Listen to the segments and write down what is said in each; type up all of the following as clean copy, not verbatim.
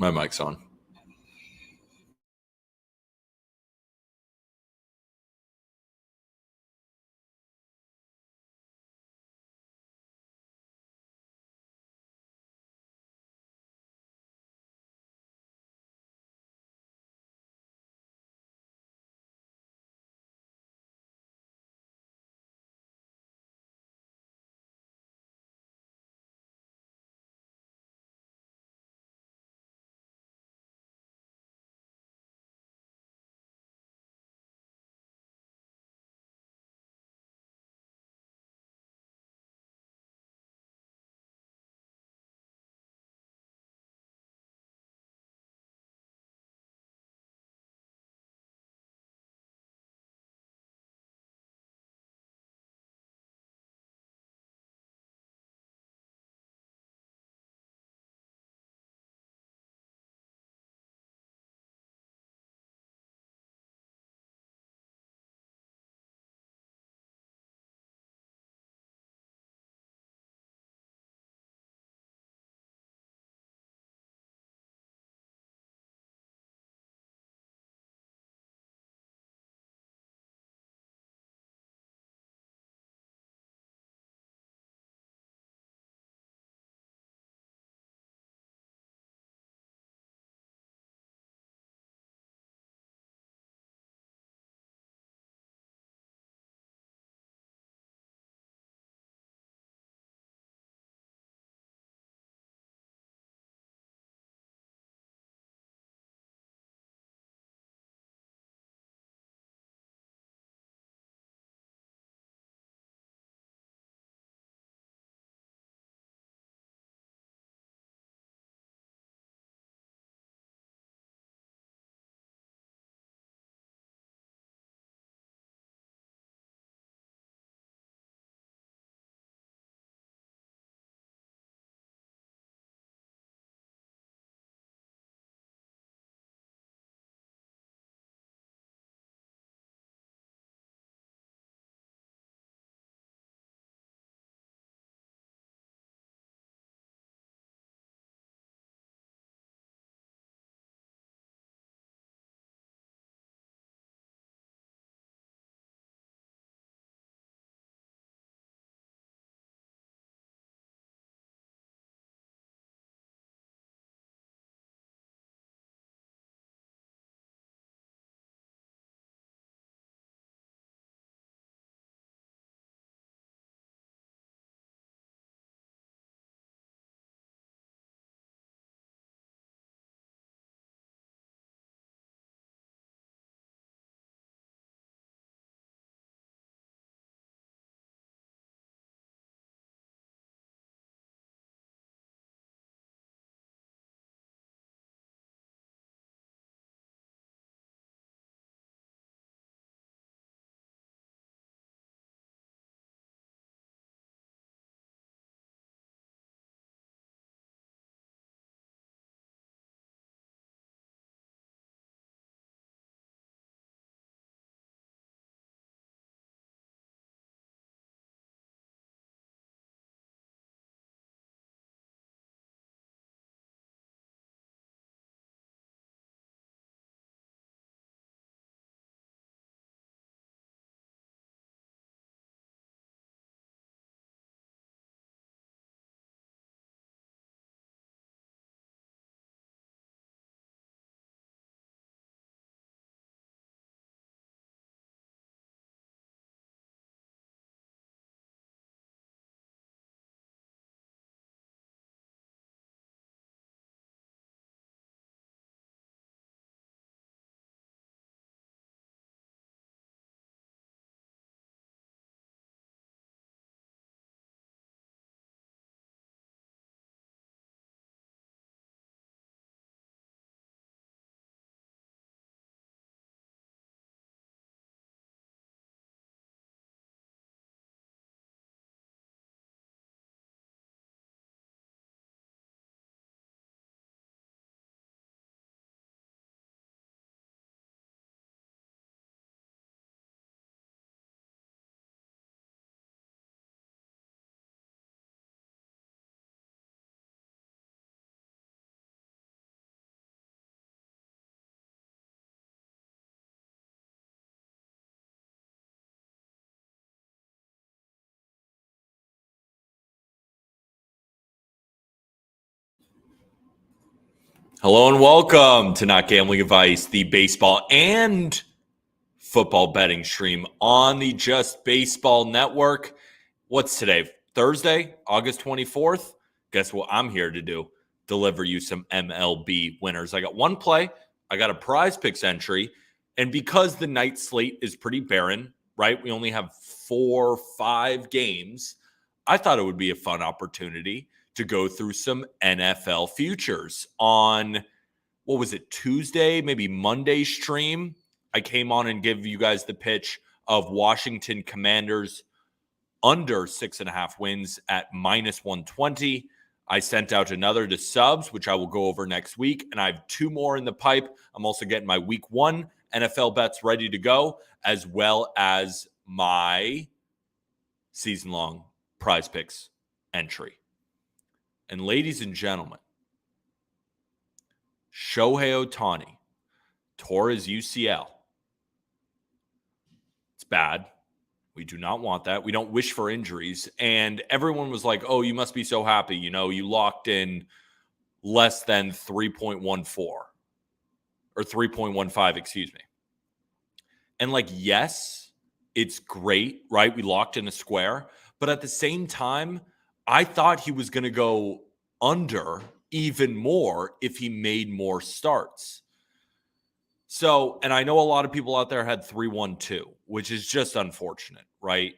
My mic's on. Hello and welcome to Not Gambling Advice, the baseball and football betting stream on the Just Baseball Network. What's today? Thursday, August 24th? Guess what I'm here to do? Deliver you some MLB winners. I got one play. I got a prize picks entry. And because the night slate is pretty barren, right? We only have 4-5 games. I thought it would be a fun opportunity to go through some NFL futures on, what was it, Tuesday, maybe Monday stream. I came on and give you guys the pitch of Washington Commanders under 6.5 wins at -120. I sent out another to subs, which I will go over next week. And I have 2 more in the pipe. I'm also getting my week 1 NFL bets ready to go, as well as my season-long prize picks entry. And ladies and gentlemen, Shohei Ohtani tore his UCL. It's bad. We do not want that. We don't wish for injuries. And everyone was like, oh, you must be so happy. You know, you locked in less than 3.14 or 3.15, excuse me. And like, yes, it's great, right? We locked in a square. But at the same time, I thought he was going to go under even more if he made more starts. So, and I know a lot of people out there had 3-1-2, which is just unfortunate, right?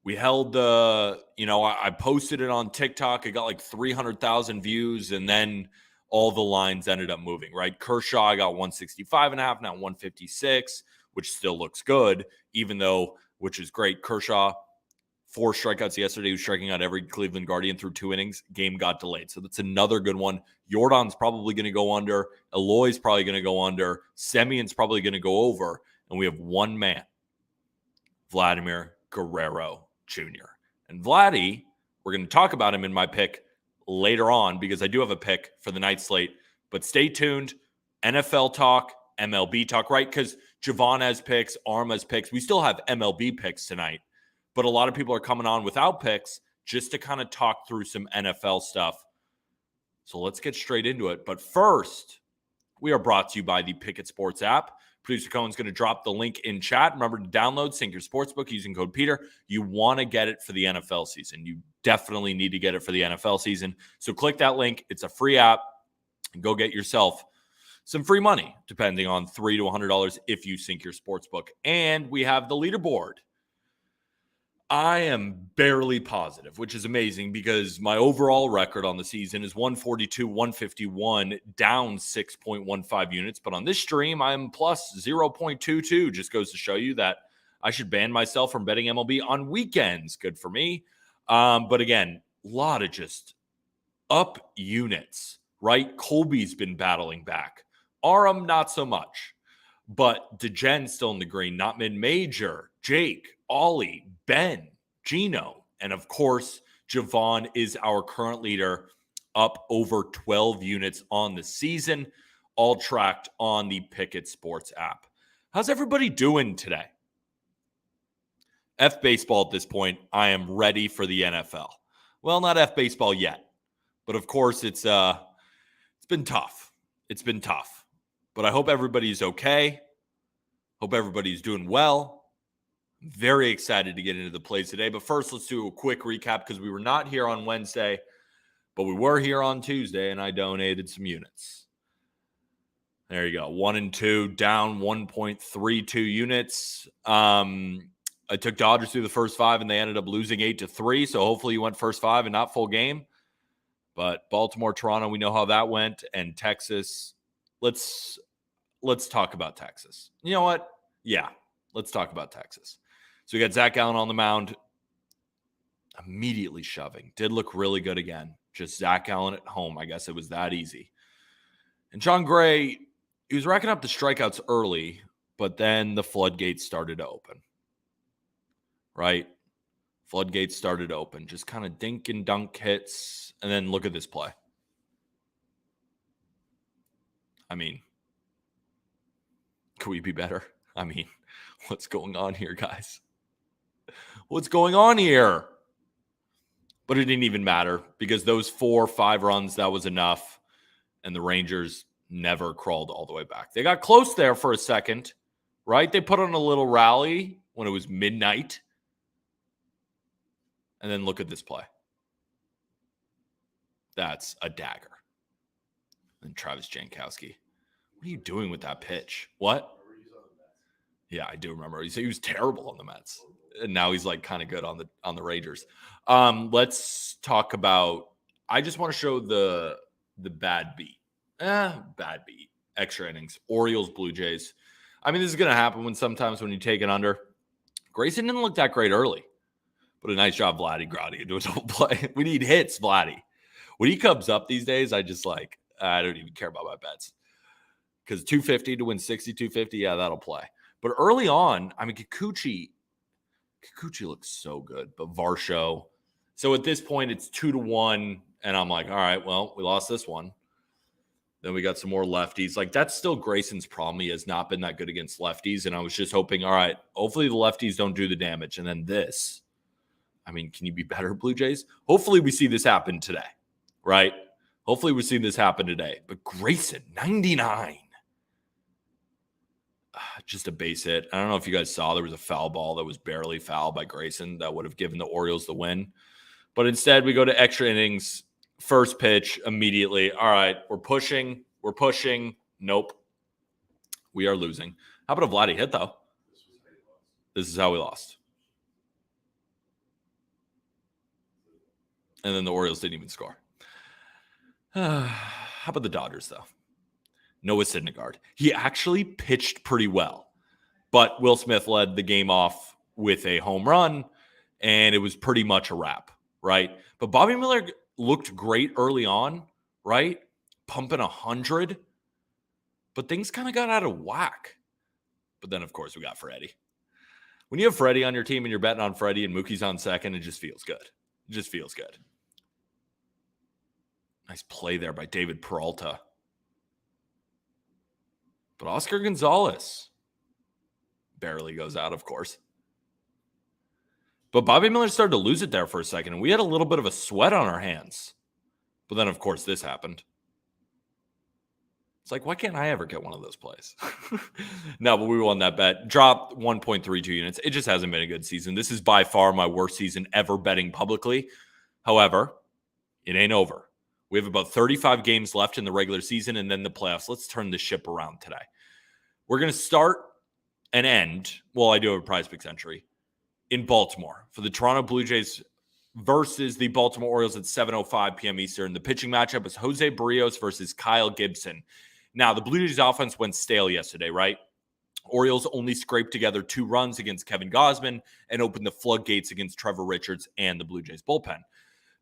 We held I posted it on TikTok. It got like 300,000 views, and then all the lines ended up moving, right? Kershaw, I got 165.5, now 156, which still looks good, even though, which is great. Kershaw, 4 strikeouts yesterday. He was striking out every Cleveland Guardian through 2 innings. Game got delayed. So that's another good one. Jordan's probably going to go under. Eloy's probably going to go under. Semion's probably going to go over. And we have one man, Vladimir Guerrero Jr. And Vladdy, we're going to talk about him in my pick later on because I do have a pick for the night slate. But stay tuned. NFL talk, MLB talk, right? Because Javon has picks, Arm has picks. We still have MLB picks tonight. But a lot of people are coming on without picks just to kind of talk through some NFL stuff. So let's get straight into it. But first, we are brought to you by the Pikkit Sports App. Producer Cohen's going to drop the link in chat. Remember to download Sync Your Sportsbook using code Peter. You want to get it for the NFL season. You definitely need to get it for the NFL season. So click that link. It's a free app. And go get yourself some free money, depending on $3 to $100 if you sync your sportsbook. And we have the leaderboard. I am barely positive, which is amazing because my overall record on the season is 142, 151, down 6.15 units. But on this stream, I'm plus 0.22. Just goes to show you that I should ban myself from betting MLB on weekends. Good for me. But again, a lot of just up units, right? Colby's been battling back. Aram, not so much. But DeGen's still in the green, not mid-major. Jake, Ollie, Ben, Gino, and of course, Javon is our current leader, up over 12 units on the season, all tracked on the Pikkit Sports app. How's everybody doing today? F baseball at this point, I am ready for the NFL. Well, not F baseball yet, but of course, it's been tough. It's been tough, but I hope everybody's okay. Hope everybody's doing well. I'm very excited to get into the plays today. But first, let's do a quick recap because we were not here on Wednesday, but we were here on Tuesday, and I donated some units. There you go. 1 and 2, down 1.32 units. I took Dodgers through the first 5, and they ended up losing 8-3. So hopefully you went first 5 and not full game. But Baltimore, Toronto, we know how that went. And Texas, let's talk about Texas. You know what? Yeah, let's talk about Texas. So we got Zach Allen on the mound, immediately shoving. Did look really good again. Just Zach Allen at home. I guess it was that easy. And John Gray, he was racking up the strikeouts early, but then the floodgates started to open. Right? Floodgates started to open. Just kind of dink and dunk hits. And then look at this play. I mean, could we be better? I mean, what's going on here, guys? What's going on here? But it didn't even matter because those 4 or 5 runs, that was enough. and the Rangers never crawled all the way back. They got close there for a second, right? They put on a little rally when it was midnight. And then look at this play. That's a dagger. And Travis Jankowski. What are you doing with that pitch? What? Yeah, I do remember. He was terrible on the Mets. And now he's like kind of good on the Rangers. Let's talk about, I just want to show the bad beat. Bad beat. Extra innings. Orioles, Blue Jays. I mean, this is going to happen sometimes when you take it under. Grayson didn't look that great early. But a nice job, Vladdy Grotti, into a double play. We need hits, Vladdy. When he comes up these days, I don't even care about my bets. Because 250 to win 60, 250, yeah, that'll play. But early on, I mean, Kikuchi looks so good. But Varsho. So at this point, it's 2-1. And I'm like, all right, well, we lost this one. Then we got some more lefties. Like, that's still Grayson's problem. He has not been that good against lefties. And I was just hoping, all right, hopefully the lefties don't do the damage. And then this. I mean, can you be better, Blue Jays? Hopefully we see this happen today, right? Hopefully we see this happen today. But Grayson, 99. Just a base hit. I don't know if you guys saw there was a foul ball that was barely foul by Grayson that would have given the Orioles the win. But instead, we go to extra innings. First pitch immediately. All right, we're pushing. Nope. We are losing. How about a Vladdy hit, though? This is how we lost. And then the Orioles didn't even score. How about the Dodgers, though? Noah Syndergaard. He actually pitched pretty well. But Will Smith led the game off with a home run, and it was pretty much a wrap, right? But Bobby Miller looked great early on, right? Pumping 100. But things kind of got out of whack. But then, of course, we got Freddie. When you have Freddie on your team and you're betting on Freddie and Mookie's on second, it just feels good. It just feels good. Nice play there by David Peralta. But Oscar Gonzalez barely goes out, of course. But Bobby Miller started to lose it there for a second, and we had a little bit of a sweat on our hands. But then, of course, this happened. It's like, why can't I ever get one of those plays? No, but we won that bet. Dropped 1.32 units. It just hasn't been a good season. This is by far my worst season ever betting publicly. However, it ain't over. We have about 35 games left in the regular season and then the playoffs. Let's turn the ship around today. We're going to start and end, well, I do have a prize picks entry, in Baltimore for the Toronto Blue Jays versus the Baltimore Orioles at 7:05 p.m. Eastern. The pitching matchup is Jose Barrios versus Kyle Gibson. Now, the Blue Jays offense went stale yesterday, right? Orioles only scraped together 2 runs against Kevin Gausman and opened the floodgates against Trevor Richards and the Blue Jays bullpen.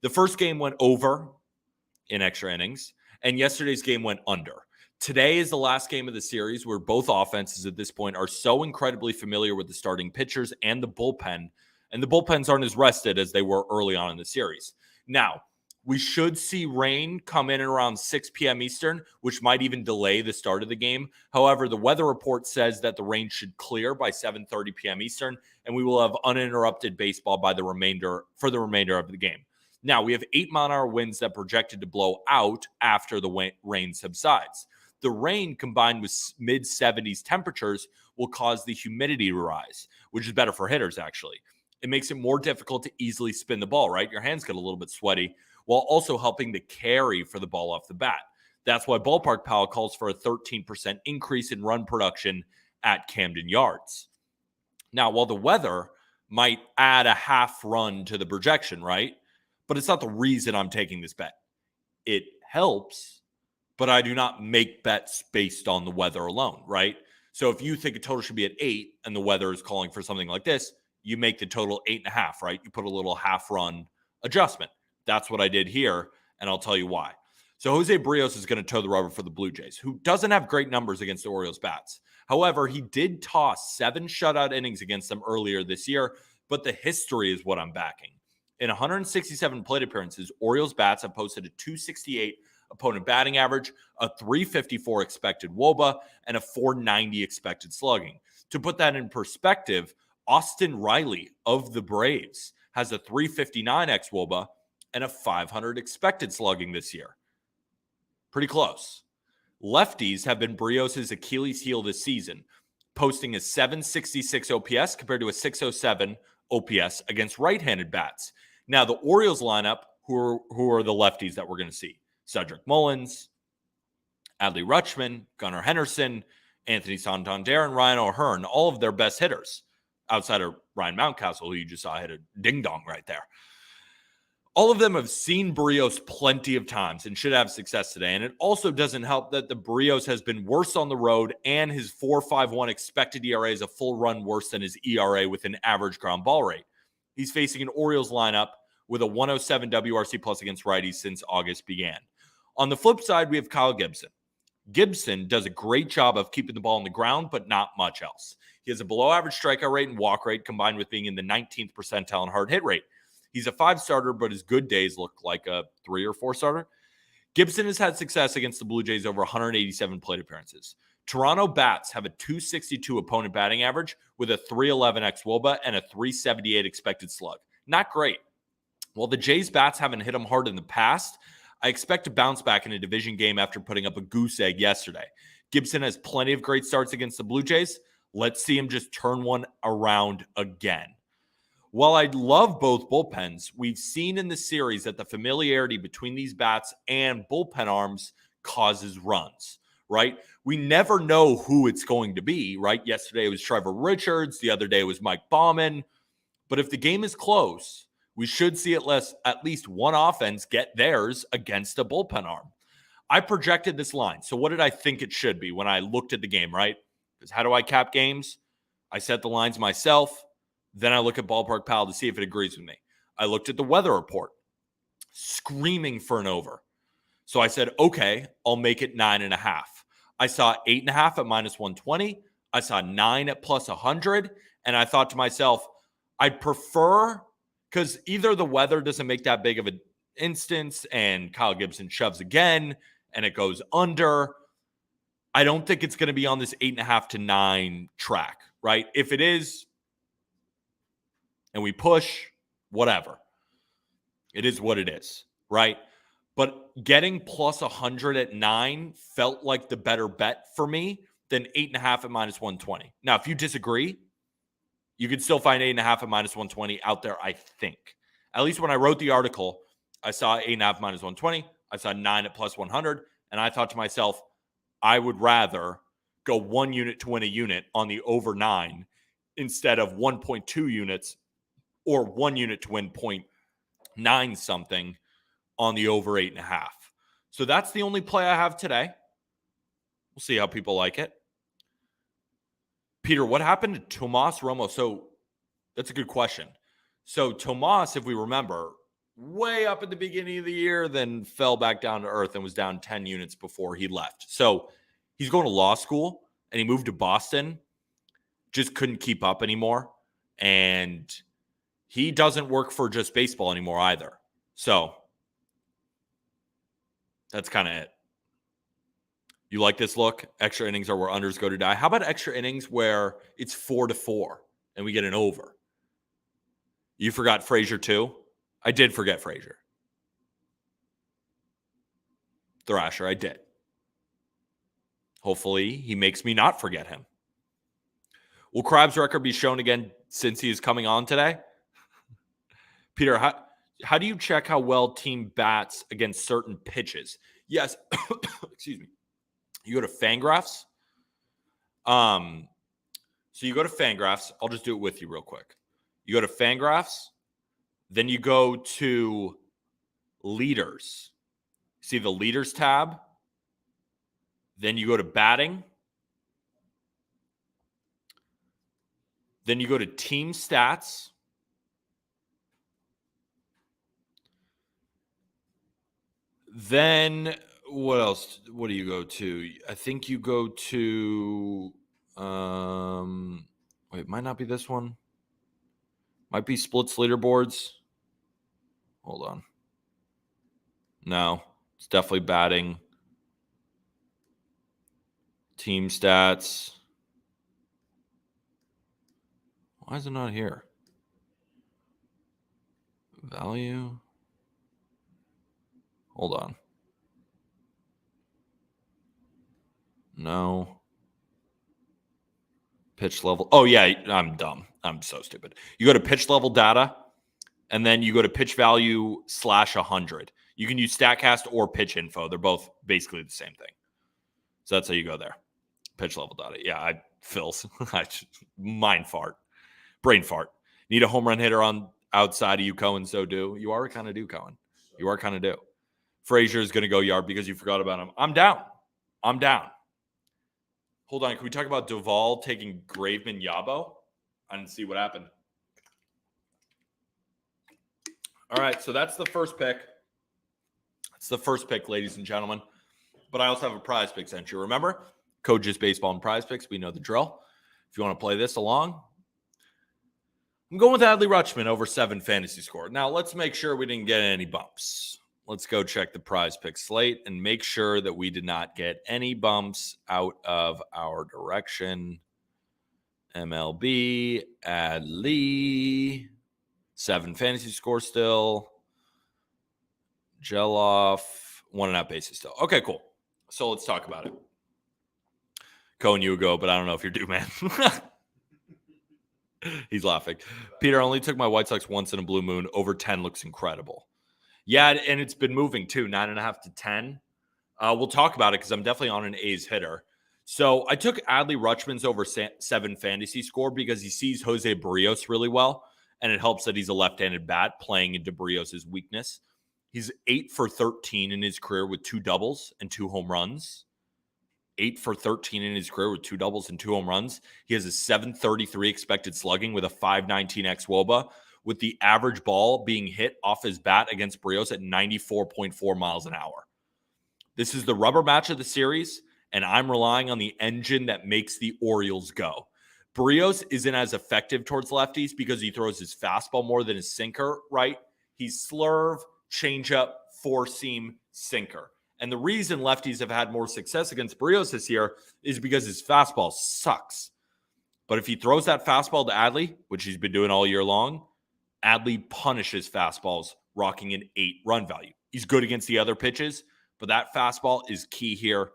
The first game went over in extra innings, and yesterday's game went under. Today is the last game of the series where both offenses at this point are so incredibly familiar with the starting pitchers and the bullpen, and the bullpens aren't as rested as they were early on in the series. Now, we should see rain come in at around 6 p.m. Eastern, which might even delay the start of the game. However, the weather report says that the rain should clear by 7:30 p.m. Eastern, and we will have uninterrupted baseball for the remainder of the game. Now, we have 8-mile-an-hour winds that projected to blow out after the rain subsides. The rain, combined with mid-70s temperatures, will cause the humidity to rise, which is better for hitters, actually. It makes it more difficult to easily spin the ball, right? Your hands get a little bit sweaty, while also helping to carry for the ball off the bat. That's why Ballpark Pal calls for a 13% increase in run production at Camden Yards. Now, while the weather might add a half run to the projection, right? But it's not the reason I'm taking this bet. It helps, but I do not make bets based on the weather alone, right? So if you think a total should be at 8 and the weather is calling for something like this, you make the total 8.5, right? You put a little half run adjustment. That's what I did here, and I'll tell you why. So Jose Barrios is going to toe the rubber for the Blue Jays, who doesn't have great numbers against the Orioles bats. However, he did toss 7 shutout innings against them earlier this year, but the history is what I'm backing. In 167 plate appearances, Orioles bats have posted a 268 opponent batting average, a 354 expected WOBA, and a 490 expected slugging. To put that in perspective, Austin Riley of the Braves has a 359 xWOBA and a 500 expected slugging this year. Pretty close. Lefties have been Brios' Achilles heel this season, posting a 766 OPS compared to a 607 OPS against right-handed bats. Now, the Orioles lineup, who are the lefties that we're going to see? Cedric Mullins, Adley Rutschman, Gunnar Henderson, Anthony Santander, and Ryan O'Hearn, all of their best hitters, outside of Ryan Mountcastle, who you just saw hit a ding-dong right there. All of them have seen Brios plenty of times and should have success today. And it also doesn't help that the Brios has been worse on the road, and his 4.51 expected ERA is a full run worse than his ERA with an average ground ball rate. He's facing an Orioles lineup with a 107 WRC plus against righties since August began. On the flip side, we have Kyle Gibson. Gibson does a great job of keeping the ball on the ground, but not much else. He has a below average strikeout rate and walk rate combined with being in the 19th percentile in hard hit rate. He's a 5-starter, but his good days look like a 3 or 4-starter. Gibson has had success against the Blue Jays over 187 plate appearances. Toronto bats have a 262 opponent batting average with a 311 xwOBA and a 378 expected slug. Not great. While the Jays bats haven't hit him hard in the past, I expect to bounce back in a division game after putting up a goose egg yesterday. Gibson has plenty of great starts against the Blue Jays. Let's see him just turn one around again. While I love both bullpens, we've seen in the series that the familiarity between these bats and bullpen arms causes runs, right? We never know who it's going to be, right? Yesterday it was Trevor Richards. The other day it was Mike Baumann. But if the game is close, we should see at least one offense get theirs against a bullpen arm. I projected this line. So what did I think it should be when I looked at the game, right? Because how do I cap games? I set the lines myself. Then I look at Ballpark Pal to see if it agrees with me. I looked at the weather report, screaming for an over. So I said, okay, I'll make it 9.5. I saw 8.5 at minus 120. I saw 9 at plus 100. And I thought to myself, I'd prefer, because either the weather doesn't make that big of an instance and Kyle Gibson shoves again and it goes under. I don't think it's going to be on this 8.5 to 9 track, right? If it is, and we push, whatever. It is what it is, right? But getting plus 100 at 9 felt like the better bet for me than 8.5 at minus 120. Now, if you disagree, you could still find 8.5 at minus 120 out there, I think. At least when I wrote the article, I saw 8.5 minus 120. I saw 9 at plus 100. And I thought to myself, I would rather go 1 unit to win a unit on the over 9 instead of 1.2 units or 1 unit to win 0.9 something on the over 8.5. So that's the only play I have today. We'll see how people like it. Peter, what happened to Tomas Romo? So that's a good question. So Tomas, if we remember, way up at the beginning of the year, then fell back down to earth and was down 10 units before he left. So he's going to law school and he moved to Boston, just couldn't keep up anymore. And he doesn't work for just baseball anymore either. So that's kind of it. You like this look? Extra innings are where unders go to die. How about extra innings where it's 4-4 and we get an over? You forgot Frazier too? I did forget Frazier. Thrasher, I did. Hopefully he makes me not forget him. Will Crab's record be shown again since he is coming on today? Peter, how do you check how well team bats against certain pitches? Yes. Excuse me. You go to Fangraphs. So you go to Fangraphs. I'll just do it with you real quick. You go to Fangraphs. Then you go to Leaders. See the Leaders tab. Then you go to Batting. Then you go to Team Stats. Then what else? What do you go to? I think you go to wait, might not be this one. Might be Splits Leaderboards. Hold on. No, it's definitely Batting. Team Stats. Why is it not here? Value. Hold on. No. Pitch level. Oh, yeah, I'm dumb. I'm so stupid. You go to pitch level data, and then you go to pitch value /100. You can use StatCast or pitch info. They're both basically the same thing. So that's how you go there. Pitch level data. Yeah, Phil's. Mind fart. Brain fart. Need a home run hitter on outside of you, Cohen, so do. You are kind of do, Cohen. You are kind of do. Frazier is going to go yard because you forgot about him. I'm down. Hold on. Can we talk about Duvall taking Graveman Yabo? I didn't see what happened. All right, so that's the first pick. That's the first pick, ladies and gentlemen. But I also have a prize picks entry. Remember, Coaches Baseball and Prize Picks. We know the drill. If you want to play this along, I'm going with Adley Rutschman over 7 fantasy score. Now, let's make sure we didn't get any bumps. Let's go check the Prize Picks slate and make sure that we did not get any bumps out of our direction. MLB, Adley, 7 fantasy score still. Geloff, 1.5 bases still. Okay, cool. So let's talk about it. Cohen, you go, but I don't know if you're due, man. He's laughing. Peter, I only took my White Sox once in a blue moon. Over 10 looks incredible. Yeah, and it's been moving too, 9.5 to 10. We'll talk about it because I'm definitely on an A's hitter. So I took Adley Rutschman's over 7 fantasy score because he sees Jose Barrios really well, and it helps that he's a left-handed bat playing into Barrios' weakness. He's 8 for 13 in his career with 2 doubles and 2 home runs. 8 for 13 in his career with 2 doubles and 2 home runs. He has a 733 expected slugging with a 519 xWOBA, with the average ball being hit off his bat against Barrios at 94.4 miles an hour. This is the rubber match of the series, and I'm relying on the engine that makes the Orioles go. Barrios isn't as effective towards lefties because he throws his fastball more than his sinker, right? He's slurve, changeup, four-seam, sinker. And the reason lefties have had more success against Barrios this year is because his fastball sucks. But if he throws that fastball to Adley, which he's been doing all year long, Adley punishes fastballs, rocking an 8 run value. He's good against the other pitches, but that fastball is key here.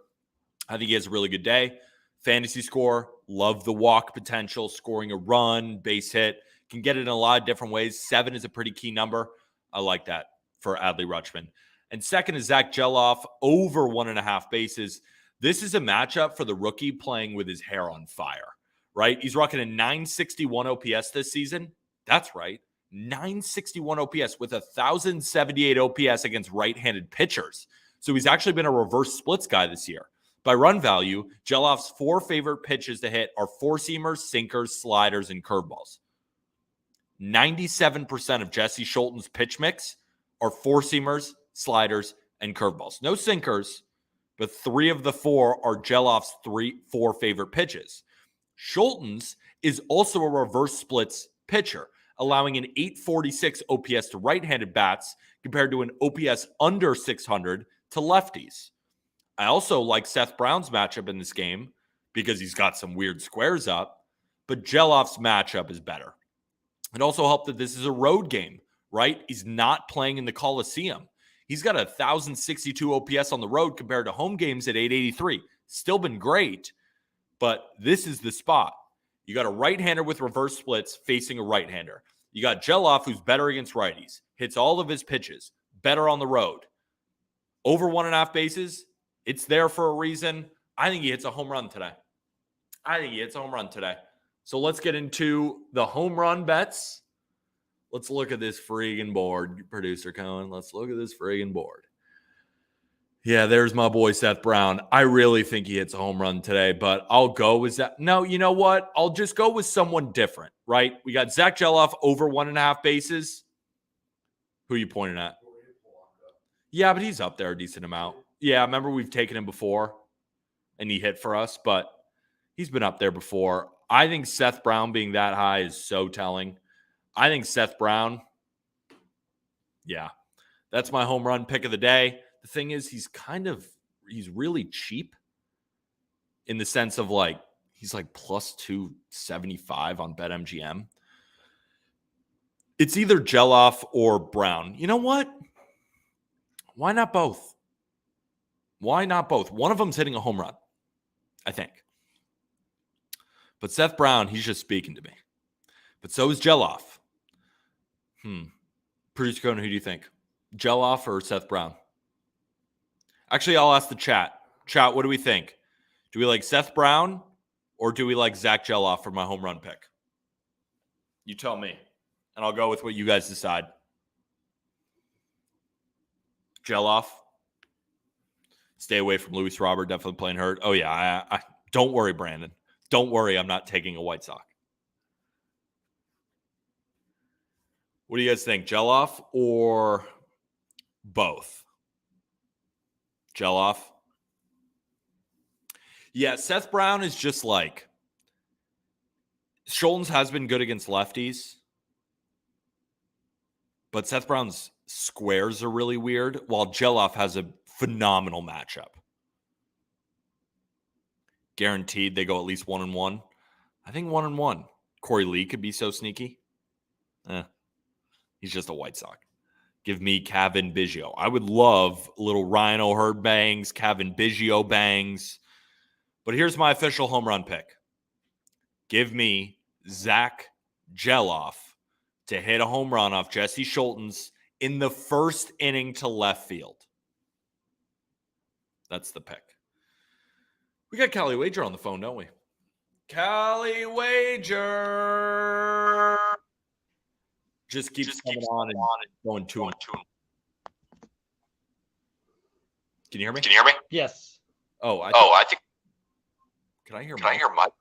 I think he has a really good day. Fantasy score, love the walk potential, scoring a run, base hit. Can get it in a lot of different ways. 7 is a pretty key number. I like that for Adley Rutschman. And second is Zach Geloff over 1.5 bases. This is a matchup for the rookie playing with his hair on fire, right? He's rocking a 961 OPS this season. That's right. 961 OPS with 1,078 OPS against right-handed pitchers. So he's actually been a reverse splits guy this year. By run value, Geloff's 4 favorite pitches to hit are four-seamers, sinkers, sliders, and curveballs. 97% of Jesse Scholten's pitch mix are four-seamers, sliders, and curveballs. No sinkers, but 3 of the 4 are Geloff's 4 favorite pitches. Scholten's is also a reverse splits pitcher, allowing an 846 OPS to right-handed bats compared to an OPS under 600 to lefties. I also like Seth Brown's matchup in this game because he's got some weird squares up, but Geloff's matchup is better. It also helped that this is a road game, right? He's not playing in the Coliseum. He's got 1,062 OPS on the road compared to home games at 883. Still been great, but this is the spot. You got a right-hander with reverse splits facing a right-hander. You got Geloff, who's better against righties, hits all of his pitches, better on the road. Over 1.5 bases, it's there for a reason. I think he hits a home run today. So let's get into the home run bets. Let's look at this friggin' board, producer Cohen. Let's look at this friggin' board. Yeah, there's my boy Seth Brown. I really think he hits a home run today, but I'll go with that. No, you know what? I'll just go with someone different, right? We got Zach Geloff over 1.5 bases. Who are you pointing at? Yeah, but he's up there a decent amount. Yeah, I remember we've taken him before, and he hit for us, but he's been up there before. I think Seth Brown being that high is so telling. I think Seth Brown, yeah, that's my home run pick of the day. The thing is, he's really cheap in the sense of he's plus 275 on BetMGM. It's either Geloff or Brown. You know what? Why not both? One of them's hitting a home run. I think. But Seth Brown, he's just speaking to me. But so is Geloff. Producer Conan, who do you think? Geloff or Seth Brown? Actually, I'll ask the chat. Chat, what do we think? Do we like Seth Brown or do we like Zach Geloff for my home run pick? You tell me, and I'll go with what you guys decide. Geloff. Stay away from Luis Robert, definitely playing hurt. Oh, yeah. I don't worry, Brandon. Don't worry, I'm not taking a White Sox. What do you guys think, Geloff or both? Geloff? Yeah, Seth Brown is just like, Schultz has been good against lefties, but Seth Brown's squares are really weird, while Geloff has a phenomenal matchup. Guaranteed they go at least 1-1. I think 1-1. Corey Lee could be so sneaky. He's just a White Sox. Give me Kevin Biggio. I would love little Ryan O'Hearn bangs, Kevin Biggio bangs. But here's my official home run pick. Give me Zach Geloff to hit a home run off Jesse Schultz in the first inning to left field. That's the pick. We got Callie Wager on the phone, don't we? Callie Wager just keeps coming on and going to him. Can you hear me? Yes. I think. Can I hear Mike?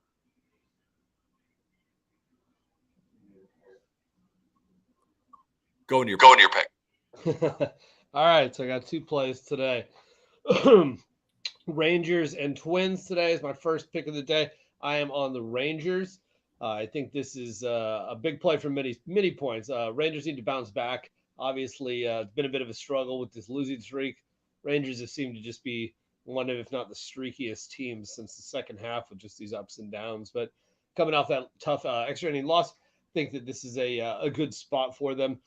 Go into your pick. All right, so I got two plays today. Rangers and Twins today is my first pick of the day. I am on the Rangers. I think this is a big play for many points. Rangers need to bounce back. Obviously, it's been a bit of a struggle with this losing streak. Rangers have seemed to just be one of, if not the streakiest teams since the second half with just these ups and downs. But coming off that tough extra inning loss, I think that this is a good spot for them.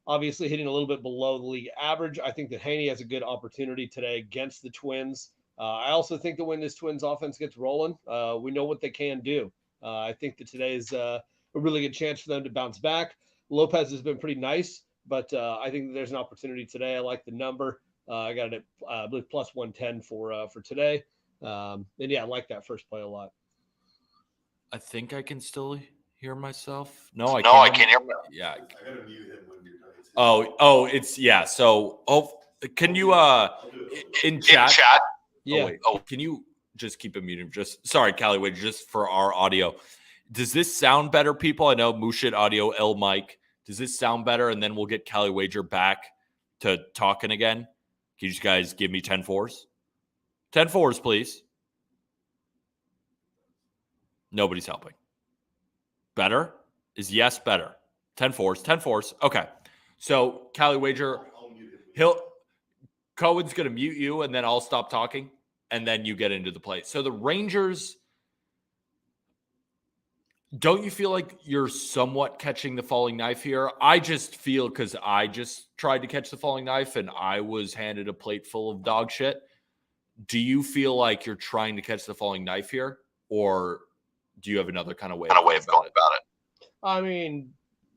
Obviously hitting a little bit below the league average. I think that Haney has a good opportunity today against the Twins. I also think that when this Twins offense gets rolling, we know what they can do. I think that today is a really good chance for them to bounce back. Lopez has been pretty nice, but I think that there's an opportunity today. I like the number. I got it at, I believe, plus 110 for today. And yeah, I like that first play a lot. I think I can still hear myself. No, I can't hear myself. Yeah. I gotta mute him when you're done. It's yeah. So, can you in chat? Yeah. Can you just keep it muted? Sorry, Callie, wait, just for our audio. Does this sound better, people? I know Mushit Audio, L Mike. Does this sound better? And then we'll get Callie Wager back to talking again. Can you guys give me 10 fours? 10 fours, please. Nobody's helping. Better? Is yes better? 10 fours. 10 fours. Okay. So, Callie Wager, Cohen's going to mute you, and then I'll stop talking, and then you get into the play. So, the Rangers, don't you feel like you're somewhat catching the falling knife here? I just feel, because I just tried to catch the falling knife, and I was handed a plate full of dog shit. Do you feel like you're trying to catch the falling knife here, or do you have another kind of way of going about it? I mean,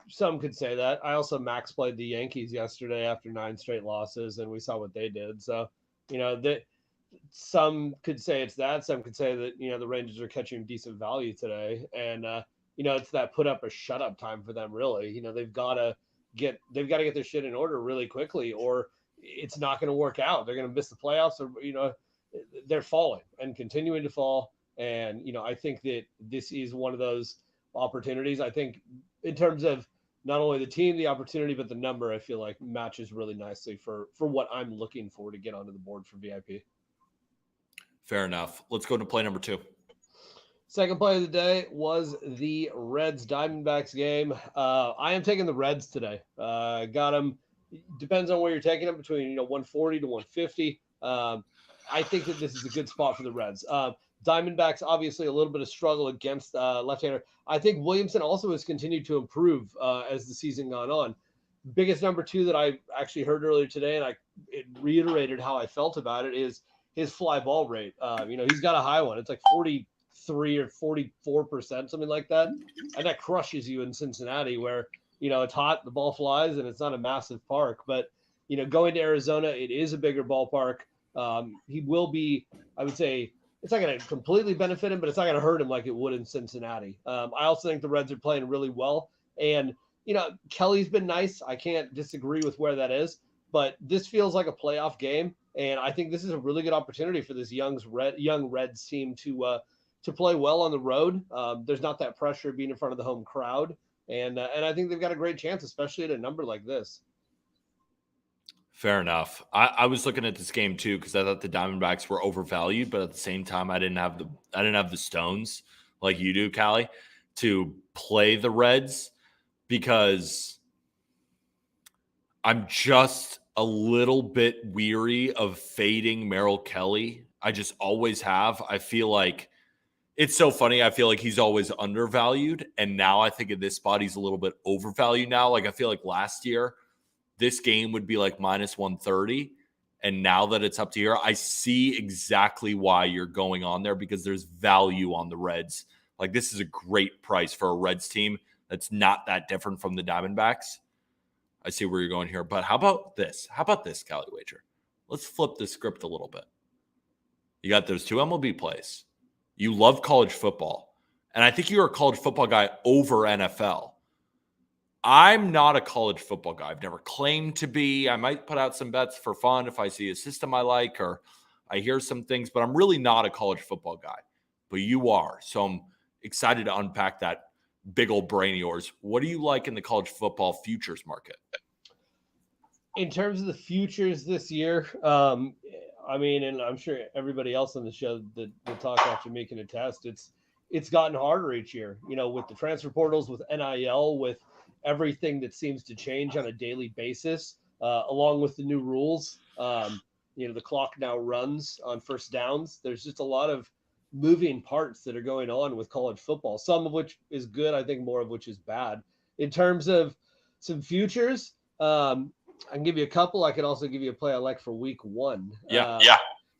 some could say that. I also max played the Yankees yesterday after 9 straight losses, and we saw what they did. So, that some could say it's that. Some could say that, the Rangers are catching decent value today. And, it's that put up or shut up time for them, really. They've got to get their shit in order really quickly, or it's not going to work out. They're going to miss the playoffs, or, they're falling and continuing to fall. And, I think that this is one of those opportunities. I think in terms of not only the team, the opportunity, but the number, I feel like matches really nicely for what I'm looking for to get onto the board for VIP. Fair enough. Let's go to play number 2. Second play of the day was the Reds Diamondbacks game. I am taking the Reds today. Got them. Depends on where you're taking them, between 140 to 150. I think that this is a good spot for the Reds. Diamondbacks, obviously, a little bit of struggle against left-hander. I think Williamson also has continued to improve as the season gone on. Biggest number 2 that I actually heard earlier today, and it reiterated how I felt about it, is his fly ball rate. He's got a high one. It's like 43 or 44%, something like that. And that crushes you in Cincinnati where, it's hot, the ball flies, and it's not a massive park. But, going to Arizona, it is a bigger ballpark. He will be, I would say, it's not going to completely benefit him, but it's not going to hurt him like it would in Cincinnati. I also think the Reds are playing really well. And, Kelly's been nice. I can't disagree with where that is. But this feels like a playoff game. And I think this is a really good opportunity for this young Reds team to play well on the road. There's not that pressure of being in front of the home crowd. And I think they've got a great chance, especially at a number like this. Fair enough. I was looking at this game too because I thought the Diamondbacks were overvalued, but at the same time, I didn't have the stones like you do, Callie, to play the Reds because I'm just a little bit weary of fading Merrill Kelly. I just always have. I feel like it's so funny. I feel like he's always undervalued, and now I think in this spot he's a little bit overvalued now. Like I feel like last year, this game would be like minus 130. And now that it's up to here, I see exactly why you're going on there because there's value on the Reds. Like this is a great price for a Reds team that's not that different from the Diamondbacks. I see where you're going here. But how about this? How about this, Callie Wager? Let's flip the script a little bit. You got those two MLB plays. You love college football. And I think you're a college football guy over NFL. I'm not a college football guy. I've never claimed to be. I might put out some bets for fun if I see a system I like or I hear some things, but I'm really not a college football guy. But you are. So I'm excited to unpack that big old brain of yours. What do you like in the college football futures market? In terms of the futures this year, and I'm sure everybody else on the show that will talk after me can attest, it's gotten harder each year, with the transfer portals, with NIL, with everything that seems to change on a daily basis, along with the new rules. The clock now runs on first downs. There's just a lot of moving parts that are going on with college football, some of which is good. I think more of which is bad. In terms of some futures, I can give you a couple. I could also give you a play I like for week one.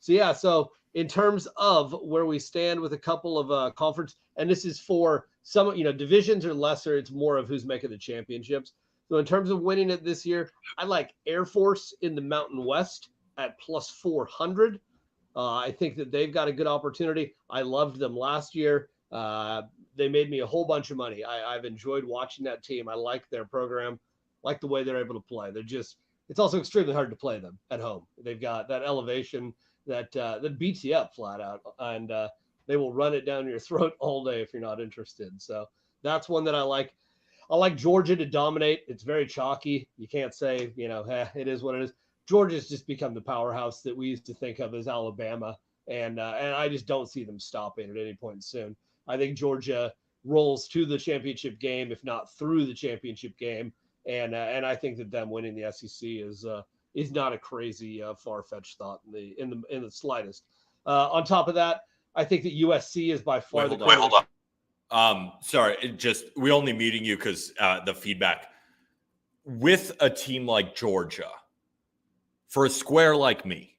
So in terms of where we stand with a couple of conference, and this is for some, divisions are lesser. It's more of who's making the championships. So in terms of winning it this year, I like Air Force in the Mountain West at plus 400. I think that they've got a good opportunity. I loved them last year. They made me a whole bunch of money. I've enjoyed watching that team. I like their program, like the way they're able to play. It's also extremely hard to play them at home. They've got that elevation that beats you up flat out, and they will run it down your throat all day if you're not interested. So that's one that I like. I like Georgia to dominate. It's very chalky. You can't say, it is what it is. Georgia's just become the powerhouse that we used to think of as Alabama, and I just don't see them stopping at any point soon. I think Georgia rolls to the championship game, if not through the championship game, and I think that them winning the SEC is not a crazy far-fetched thought in the slightest. On top of that, I think that USC is by far hold on. Sorry, we only muting you because the feedback. With a team like Georgia, for a square like me,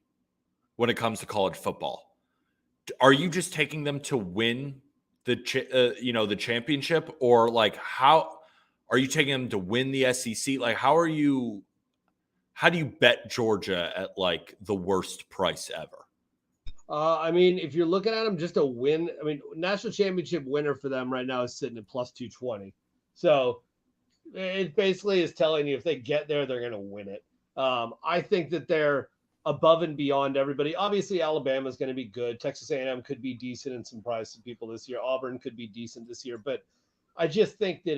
when it comes to college football, are you just taking them to win the championship, or like how are you taking them to win the SEC? Like how do you bet Georgia at like the worst price ever? If you're looking at them just a win, national championship winner for them right now is sitting at plus 220. So it basically is telling you if they get there, they're going to win it. I think that they're above and beyond everybody. Obviously, Alabama is going to be good. Texas A&M could be decent and surprise some people this year. Auburn could be decent this year. But I just think that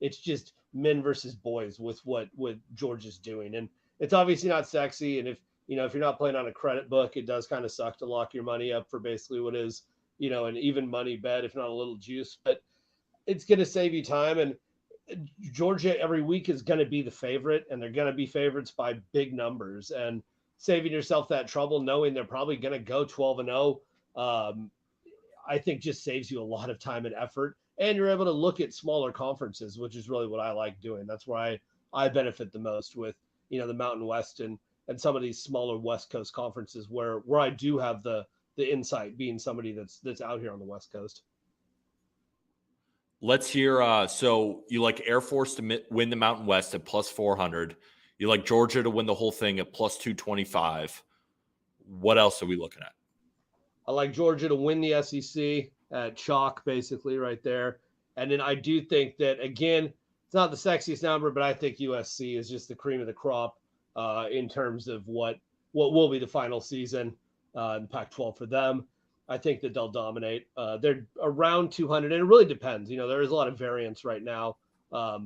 it's just men versus boys with what Georgia's doing. And it's obviously not sexy. And if you're not playing on a credit book, it does kind of suck to lock your money up for basically what is, an even money bet, if not a little juice. But it's going to save you time. And Georgia every week is going to be the favorite, and they're going to be favorites by big numbers. And saving yourself that trouble, knowing they're probably going to go 12-0, I think just saves you a lot of time and effort. And you're able to look at smaller conferences, which is really what I like doing. That's where I benefit the most with, the Mountain West and and some of these smaller West Coast conferences where I do have the insight, being somebody that's out here on the West Coast. Let's hear. So you like Air Force to win the Mountain West at plus 400. You like Georgia to win the whole thing at plus 225. What else are we looking at? I like Georgia to win the SEC at chalk, basically, right there. And then I do think that, again, it's not the sexiest number, but I think USC is just the cream of the crop in terms of what will be the final season in Pac-12 for them. I think that they'll dominate. They're around 200, and it really depends. There is a lot of variance right now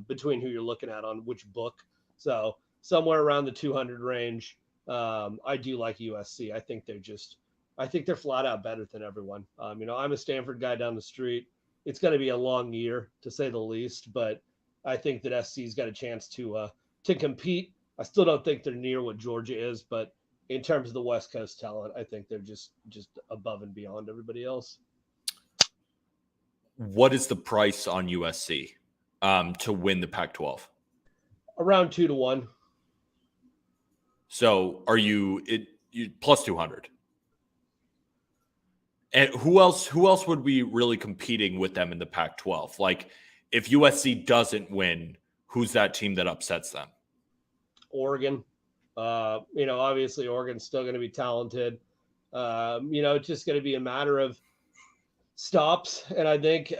between who you're looking at on which book. So somewhere around the 200 range. I do like USC. I think they're flat out better than everyone. I'm a Stanford guy down the street. It's going to be a long year, to say the least, but I think that SC's got a chance to compete. I still don't think they're near what Georgia is, but in terms of the West Coast talent, I think they're just above and beyond everybody else. What is the price on USC to win the Pac-12? Around 2-1. So are you plus 200? And who else would be really competing with them in the Pac-12? Like, if USC doesn't win, who's that team that upsets them? Oregon. Obviously Oregon's still going to be talented. It's just going to be a matter of stops. And I think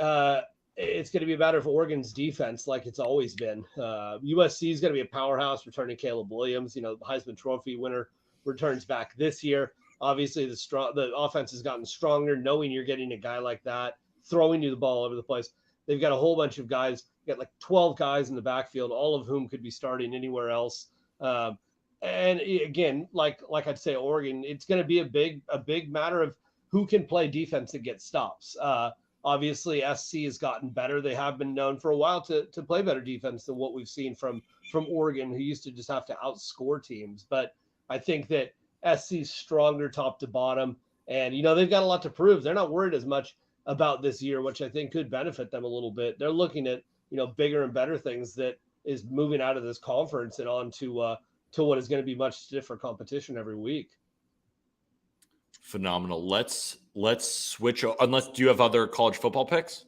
it's going to be a matter of Oregon's defense, like it's always been. USC is going to be a powerhouse, returning Caleb Williams. The Heisman Trophy winner returns back this year. Obviously, the offense has gotten stronger, knowing you're getting a guy like that, throwing you the ball all over the place. They've got a whole bunch of guys. They've got like 12 guys in the backfield, all of whom could be starting anywhere else. And again, like I'd say, Oregon, it's going to be a big matter of who can play defense and get stops. Obviously, SC has gotten better. They have been known for a while to play better defense than what we've seen from Oregon, who used to just have to outscore teams. But I think that SC's stronger top to bottom, and they've got a lot to prove. They're not worried as much about this year, which I think could benefit them a little bit. They're looking at bigger and better things that is moving out of this conference and on to what is going to be much stiffer competition every week. Phenomenal. Let's switch. Unless, do you have other college football picks?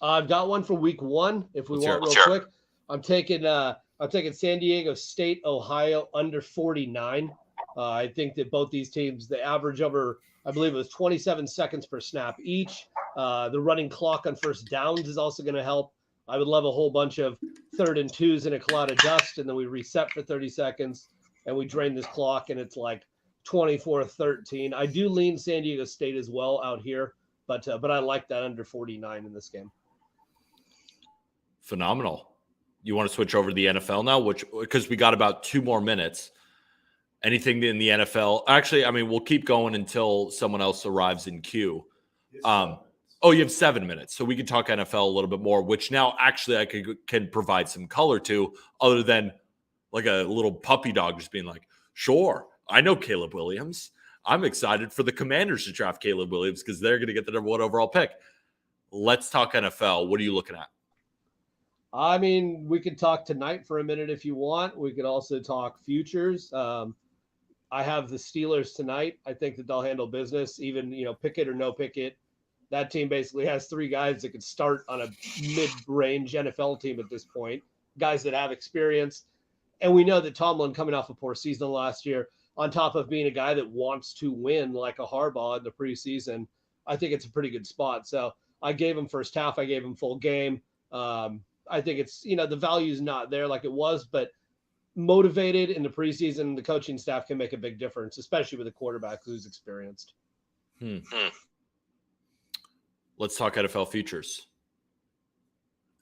I've got one for week 1. If we want real quick, I'm taking San Diego State, Ohio under 49. I think that both these teams, the average over, I believe it was 27 seconds per snap each. The running clock on first downs is also going to help. I would love a whole bunch of 3rd and 2s in a cloud of dust, and then we reset for 30 seconds, and we drain this clock, and it's like 24-13. I do lean San Diego State as well out here, but I like that under 49 in this game. Phenomenal. You want to switch over to the NFL now, because we got about 2 more minutes. Anything in the NFL? Actually, we'll keep going until someone else arrives in queue. You have 7 minutes, so we can talk NFL a little bit more, which now actually I can provide some color to, other than like a little puppy dog just being like, sure, I know Caleb Williams. I'm excited for the Commanders to draft Caleb Williams because they're going to get the number 1 overall pick. Let's talk NFL. What are you looking at? We could talk tonight for a minute if you want. We could also talk futures. I have the Steelers tonight. I think that they'll handle business, even, Pickett or no Pickett. That team basically has 3 guys that could start on a mid-range NFL team at this point, guys that have experience. And we know that Tomlin, coming off a poor season last year, on top of being a guy that wants to win like a Harbaugh in the preseason, I think it's a pretty good spot. So I gave him first half. I gave him full game. I think it's, the value's not there like it was, but motivated in the preseason, the coaching staff can make a big difference, especially with a quarterback who's experienced. Let's talk NFL futures.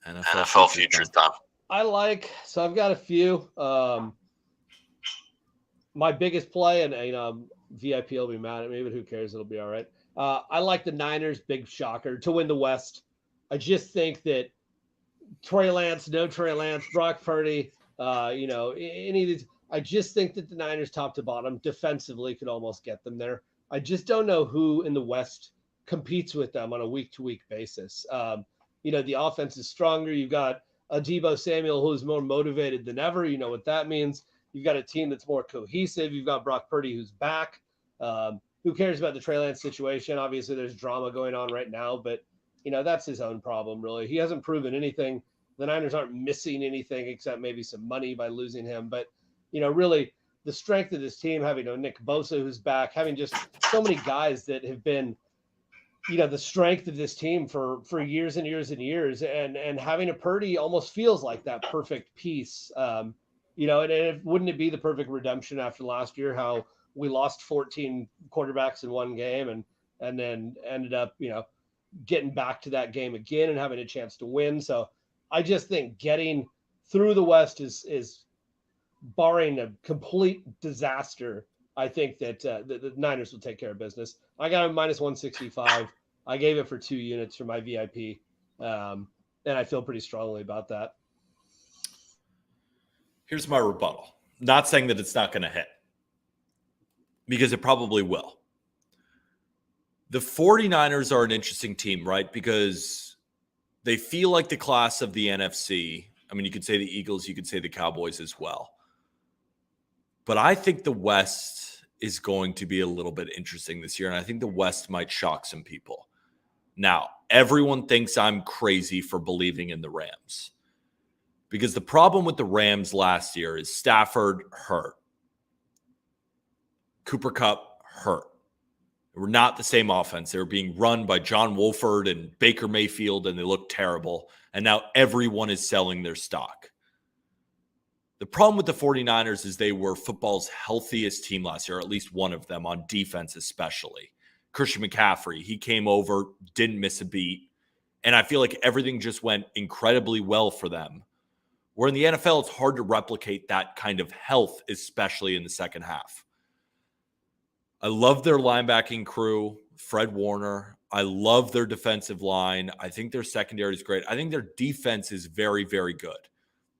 NFL futures, Tom. I've got a few. My biggest play, and VIP will be mad at me, but who cares? It'll be all right. I like the Niners, big shocker, to win the West. I just think that Trey Lance, no Trey Lance, Brock Purdy, any of these, I just think that the Niners top to bottom defensively could almost get them there. I just don't know who in the West competes with them on a week-to-week basis. The offense is stronger. You've got a Deebo Samuel who's more motivated than ever. You know what that means. You've got a team that's more cohesive. You've got Brock Purdy who's back. Who cares about the Trey Lance situation? Obviously, there's drama going on right now, but that's his own problem, really. He hasn't proven anything. The Niners aren't missing anything except maybe some money by losing him. But, really the strength of this team, having Nick Bosa who's back, having just so many guys that have been, the strength of this team for years and years and years, and having a Purdy almost feels like that perfect piece. And wouldn't it be the perfect redemption after last year, how we lost 14 quarterbacks in one game and then ended up, getting back to that game again and having a chance to win. So I just think getting through the West is barring a complete disaster. I think that the Niners will take care of business. I got a minus 165. I gave it for 2 units for my VIP. And I feel pretty strongly about that. Here's my rebuttal. Not saying that it's not going to hit, because it probably will. The 49ers are an interesting team, right? Because they feel like the class of the NFC. I mean, you could say the Eagles, you could say the Cowboys as well. But I think the West is going to be a little bit interesting this year, and I think the West might shock some people. Now, everyone thinks I'm crazy for believing in the Rams, because the problem with the Rams last year is Stafford hurt. Cooper Kupp hurt. They were not the same offense. They were being run by John Wolford and Baker Mayfield, and they looked terrible. And now everyone is selling their stock. The problem with the 49ers is they were football's healthiest team last year, or at least one of them, on defense especially. Christian McCaffrey, he came over, didn't miss a beat. And I feel like everything just went incredibly well for them. Where in the NFL, it's hard to replicate that kind of health, especially in the second half. I love their linebacking crew, Fred Warner. I love their defensive line. I think their secondary is great. I think their defense is very, very good.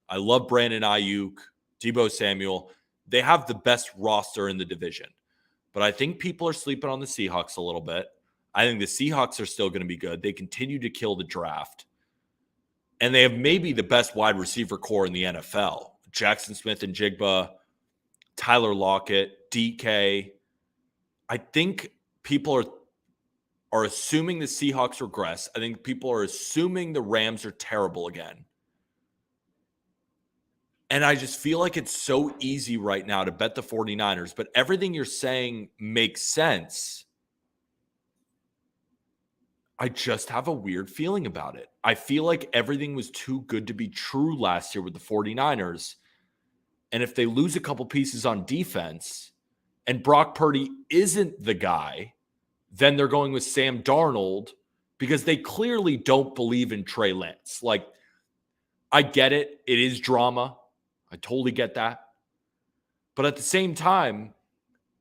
I love Brandon Ayuk, Deebo Samuel. They have the best roster in the division. But I think people are sleeping on the Seahawks a little bit. I think the Seahawks are still going to be good. They continue to kill the draft. And they have maybe the best wide receiver core in the NFL. Jackson Smith and Jigba, Tyler Lockett, DK. I think people are assuming the Seahawks regress. I think people are assuming the Rams are terrible again. And I just feel like it's so easy right now to bet the 49ers, but everything you're saying makes sense. I just have a weird feeling about it. I feel like everything was too good to be true last year with the 49ers. And if they lose a couple pieces on defense and Brock Purdy isn't the guy, then they're going with Sam Darnold because they clearly don't believe in Trey Lance. Like, I get it. It is drama. I totally get that. But at the same time,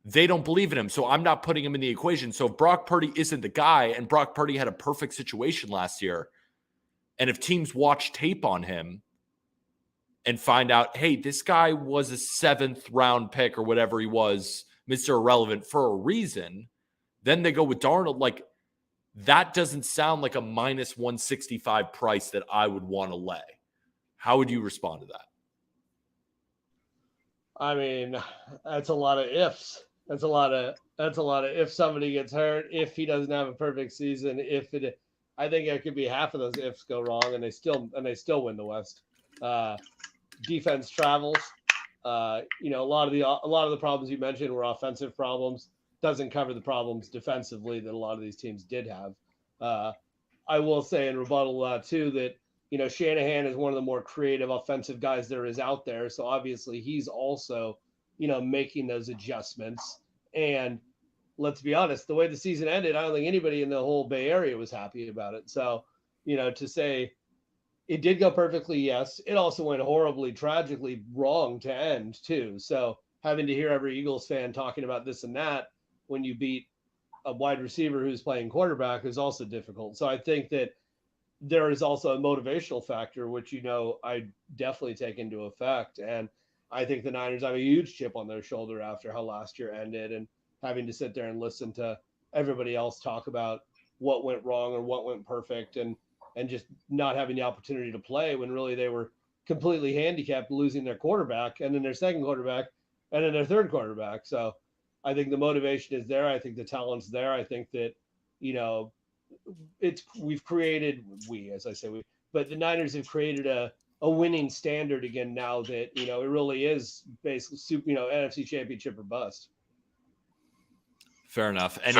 they don't believe in him. So I'm not putting him in the equation. So if Brock Purdy isn't the guy, and Brock Purdy had a perfect situation last year, and if teams watch tape on him and find out, hey, this guy was a 7th round pick or whatever he was, Mr. Irrelevant for a reason, then they go with Darnold. Like, that doesn't sound like a minus 165 price that I would want to lay. How would you respond to that? I mean, that's a lot of ifs. That's a lot of if somebody gets hurt, if he doesn't have a perfect season, I think it could be half of those ifs go wrong and they still win the West. Defense travels. A lot of the problems you mentioned were offensive problems. Doesn't cover the problems defensively that a lot of these teams did have. I will say in rebuttal too that Shanahan is one of the more creative offensive guys there is out there. So obviously he's also, making those adjustments. And let's be honest, the way the season ended, I don't think anybody in the whole Bay Area was happy about it. So, to say it did go perfectly, yes, it also went horribly, tragically wrong to end too. So having to hear every Eagles fan talking about this and that when you beat a wide receiver who's playing quarterback is also difficult. So I think that there is also a motivational factor, which, I definitely take into effect. And I think the Niners have a huge chip on their shoulder after how last year ended and having to sit there and listen to everybody else talk about what went wrong or what went perfect and just not having the opportunity to play when really they were completely handicapped losing their quarterback and then their second quarterback and then their third quarterback. So I think the motivation is there. I think the talent's there. I think that, you know, we've created, as I say, but the Niners have created a winning standard again now that, you know, it really is basically super, you know, NFC championship or bust. Fair enough. Any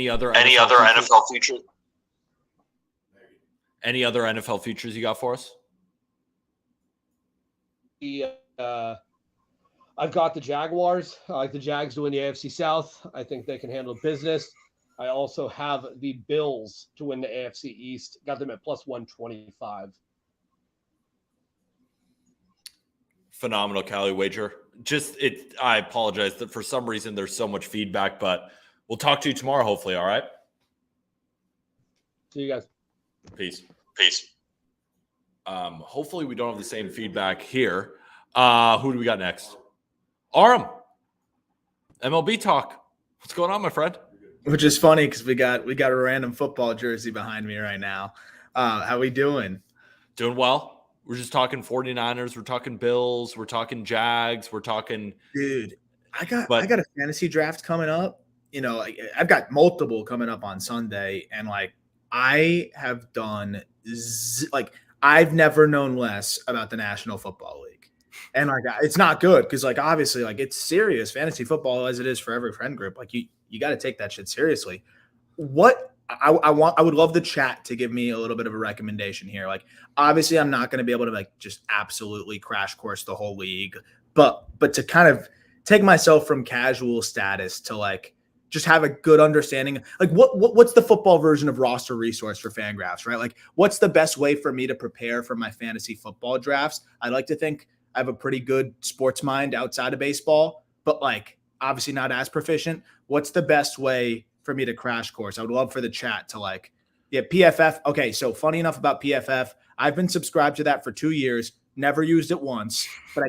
other NFL features? Any other NFL features you got for us? I've got the Jaguars. I like the Jags to win the AFC South. I think they can handle business. I also have the Bills to win the AFC East. Got them at plus 125. Phenomenal Cali wager. I apologize that for some reason there's so much feedback, but we'll talk to you tomorrow, hopefully. All right. See you guys. Peace. Hopefully we don't have the same feedback here. Who do we got next? Aram. MLB talk. What's going on, my friend? Which is funny because we got a random football jersey behind me right now. How we doing? Doing well. We're just talking 49ers. We're talking Bills. We're talking Jags. We're talking. Dude, I got a fantasy draft coming up. You know, I've got multiple coming up on Sunday, and like I have done I've never known less about the National Football League, and like it's not good because like obviously like it's serious fantasy football as it is for every friend group. Like you got to take that shit seriously. What I would love the chat to give me a little bit of a recommendation here. Like, obviously, I'm not going to be able to like just absolutely crash course the whole league, but to kind of take myself from casual status to like just have a good understanding. Like, what's the football version of roster resource for Fangraphs, right? Like, what's the best way for me to prepare for my fantasy football drafts? I'd like to think I have a pretty good sports mind outside of baseball, but like obviously not as proficient. What's the best way for me to crash course? I would love for the chat to like, yeah, PFF. Okay, so funny enough about PFF, I've been subscribed to that for 2 years, never used it once, but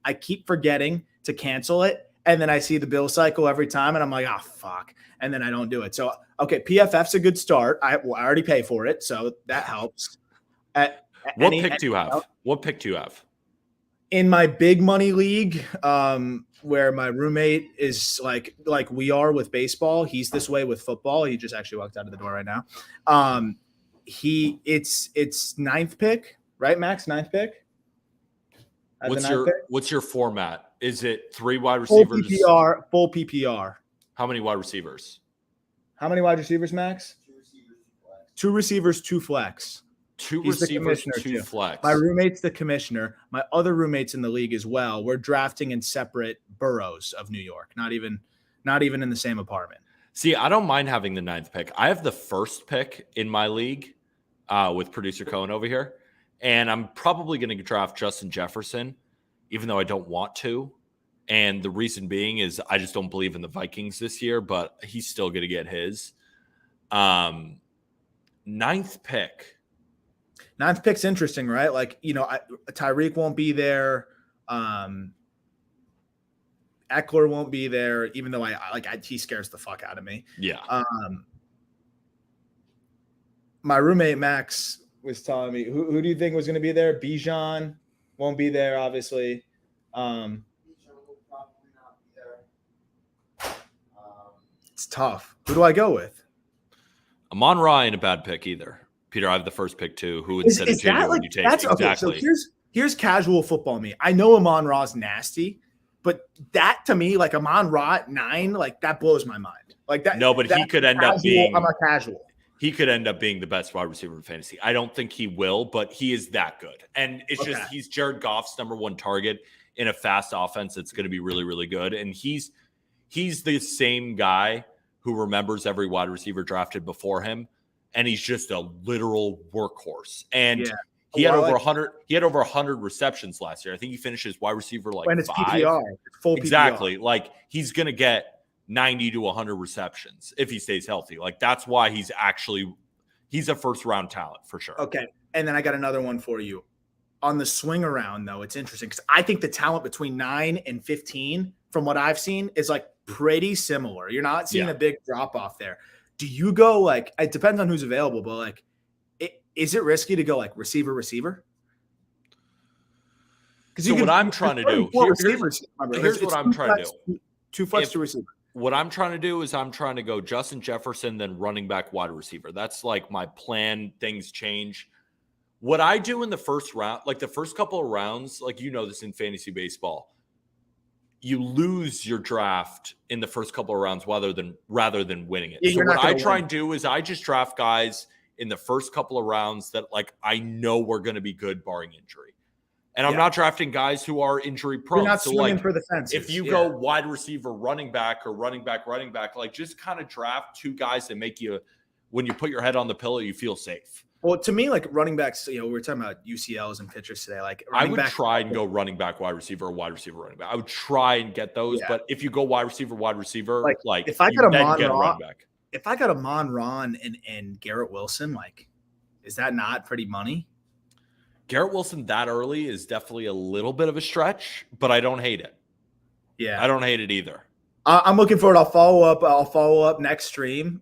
I keep forgetting to cancel it, and then I see the bill cycle every time, and I'm like, oh fuck, and then I don't do it. So okay, PFF's a good start. I already pay for it, so that helps. What pick do you have? What pick do you have? In my big money league, where my roommate is like we are with baseball, he's this way with football. He just actually walked out of the door right now. It's ninth pick, right, Max? Ninth pick. What's your format? Is it 3 wide receivers? Full PPR. How many wide receivers? How many wide receivers, Max? 2 receivers, 2 flex. 2 receivers, 2 flex. My roommate's the commissioner. My other roommates in the league as well. We're drafting in separate boroughs of New York, not even in the same apartment. See, I don't mind having the 9th pick. I have the 1st pick in my league with producer Cohen over here, and I'm probably going to draft Justin Jefferson, even though I don't want to. And the reason being is I just don't believe in the Vikings this year, but he's still going to get his. 9th pick. 9th pick's interesting, right? Like, you know, Tyreek won't be there. Eckler won't be there, even though he scares the fuck out of me. Yeah. My roommate Max was telling me, who do you think was going to be there? Bijan won't be there, obviously. Bijan will probably not be there. It's tough. Who do I go with? Amon-Ra ain't a bad pick either. Peter, I have the 1st pick too. Who instead of JJ would you take? Exactly. So here's casual football me. I know Amon-Ra's nasty, but that to me, like Amon-Ra at 9, like that blows my mind. Like that. No, but he could end up being. I'm a casual. He could end up being the best wide receiver in fantasy. I don't think he will, but he is that good. And it's just he's Jared Goff's number 1 target in a fast offense that's going to be really, really good. And he's the same guy who remembers every wide receiver drafted before him. And he's just a literal workhorse. And he had over 100. He had over 100 receptions last year. I think he finished as wide receiver like when it's 5. PPR, full exactly. PPR. Like he's gonna get 90 to 100 receptions if he stays healthy. Like that's why he's a 1st round talent for sure. Okay, and then I got another one for you. On the swing around though, it's interesting because I think the talent between 9 and 15, from what I've seen, is like pretty similar. You're not seeing a big drop off there. Do you go like, it depends on who's available, but like is it risky to go like receiver? So what I'm trying to do, here's what I'm trying to do. 2 flex to receiver. What I'm trying to do is I'm trying to go Justin Jefferson, then running back, wide receiver. That's like my plan. Things change. What I do in the first round, like the first couple of rounds, like this in fantasy baseball, you lose your draft in the first couple of rounds rather than winning it. So what I try and do is I just draft guys in the first couple of rounds that like I know we're going to be good barring injury. And I'm not drafting guys who are injury prone. You're not swinging for the fences. If you go wide receiver, running back, or running back, like just kind of draft 2 guys that make you, when you put your head on the pillow, you feel safe. Well, to me, like running backs, we were talking about UCLs and pitchers today. Like I would try and go running back, wide receiver, or wide receiver, running back. I would try and get those. Yeah. But if you go wide receiver, like if I got a Mon Ron and Garrett Wilson, like, is that not pretty money? Garrett Wilson that early is definitely a little bit of a stretch, but I don't hate it. Yeah. I don't hate it either. I'm looking forward. I'll follow up next stream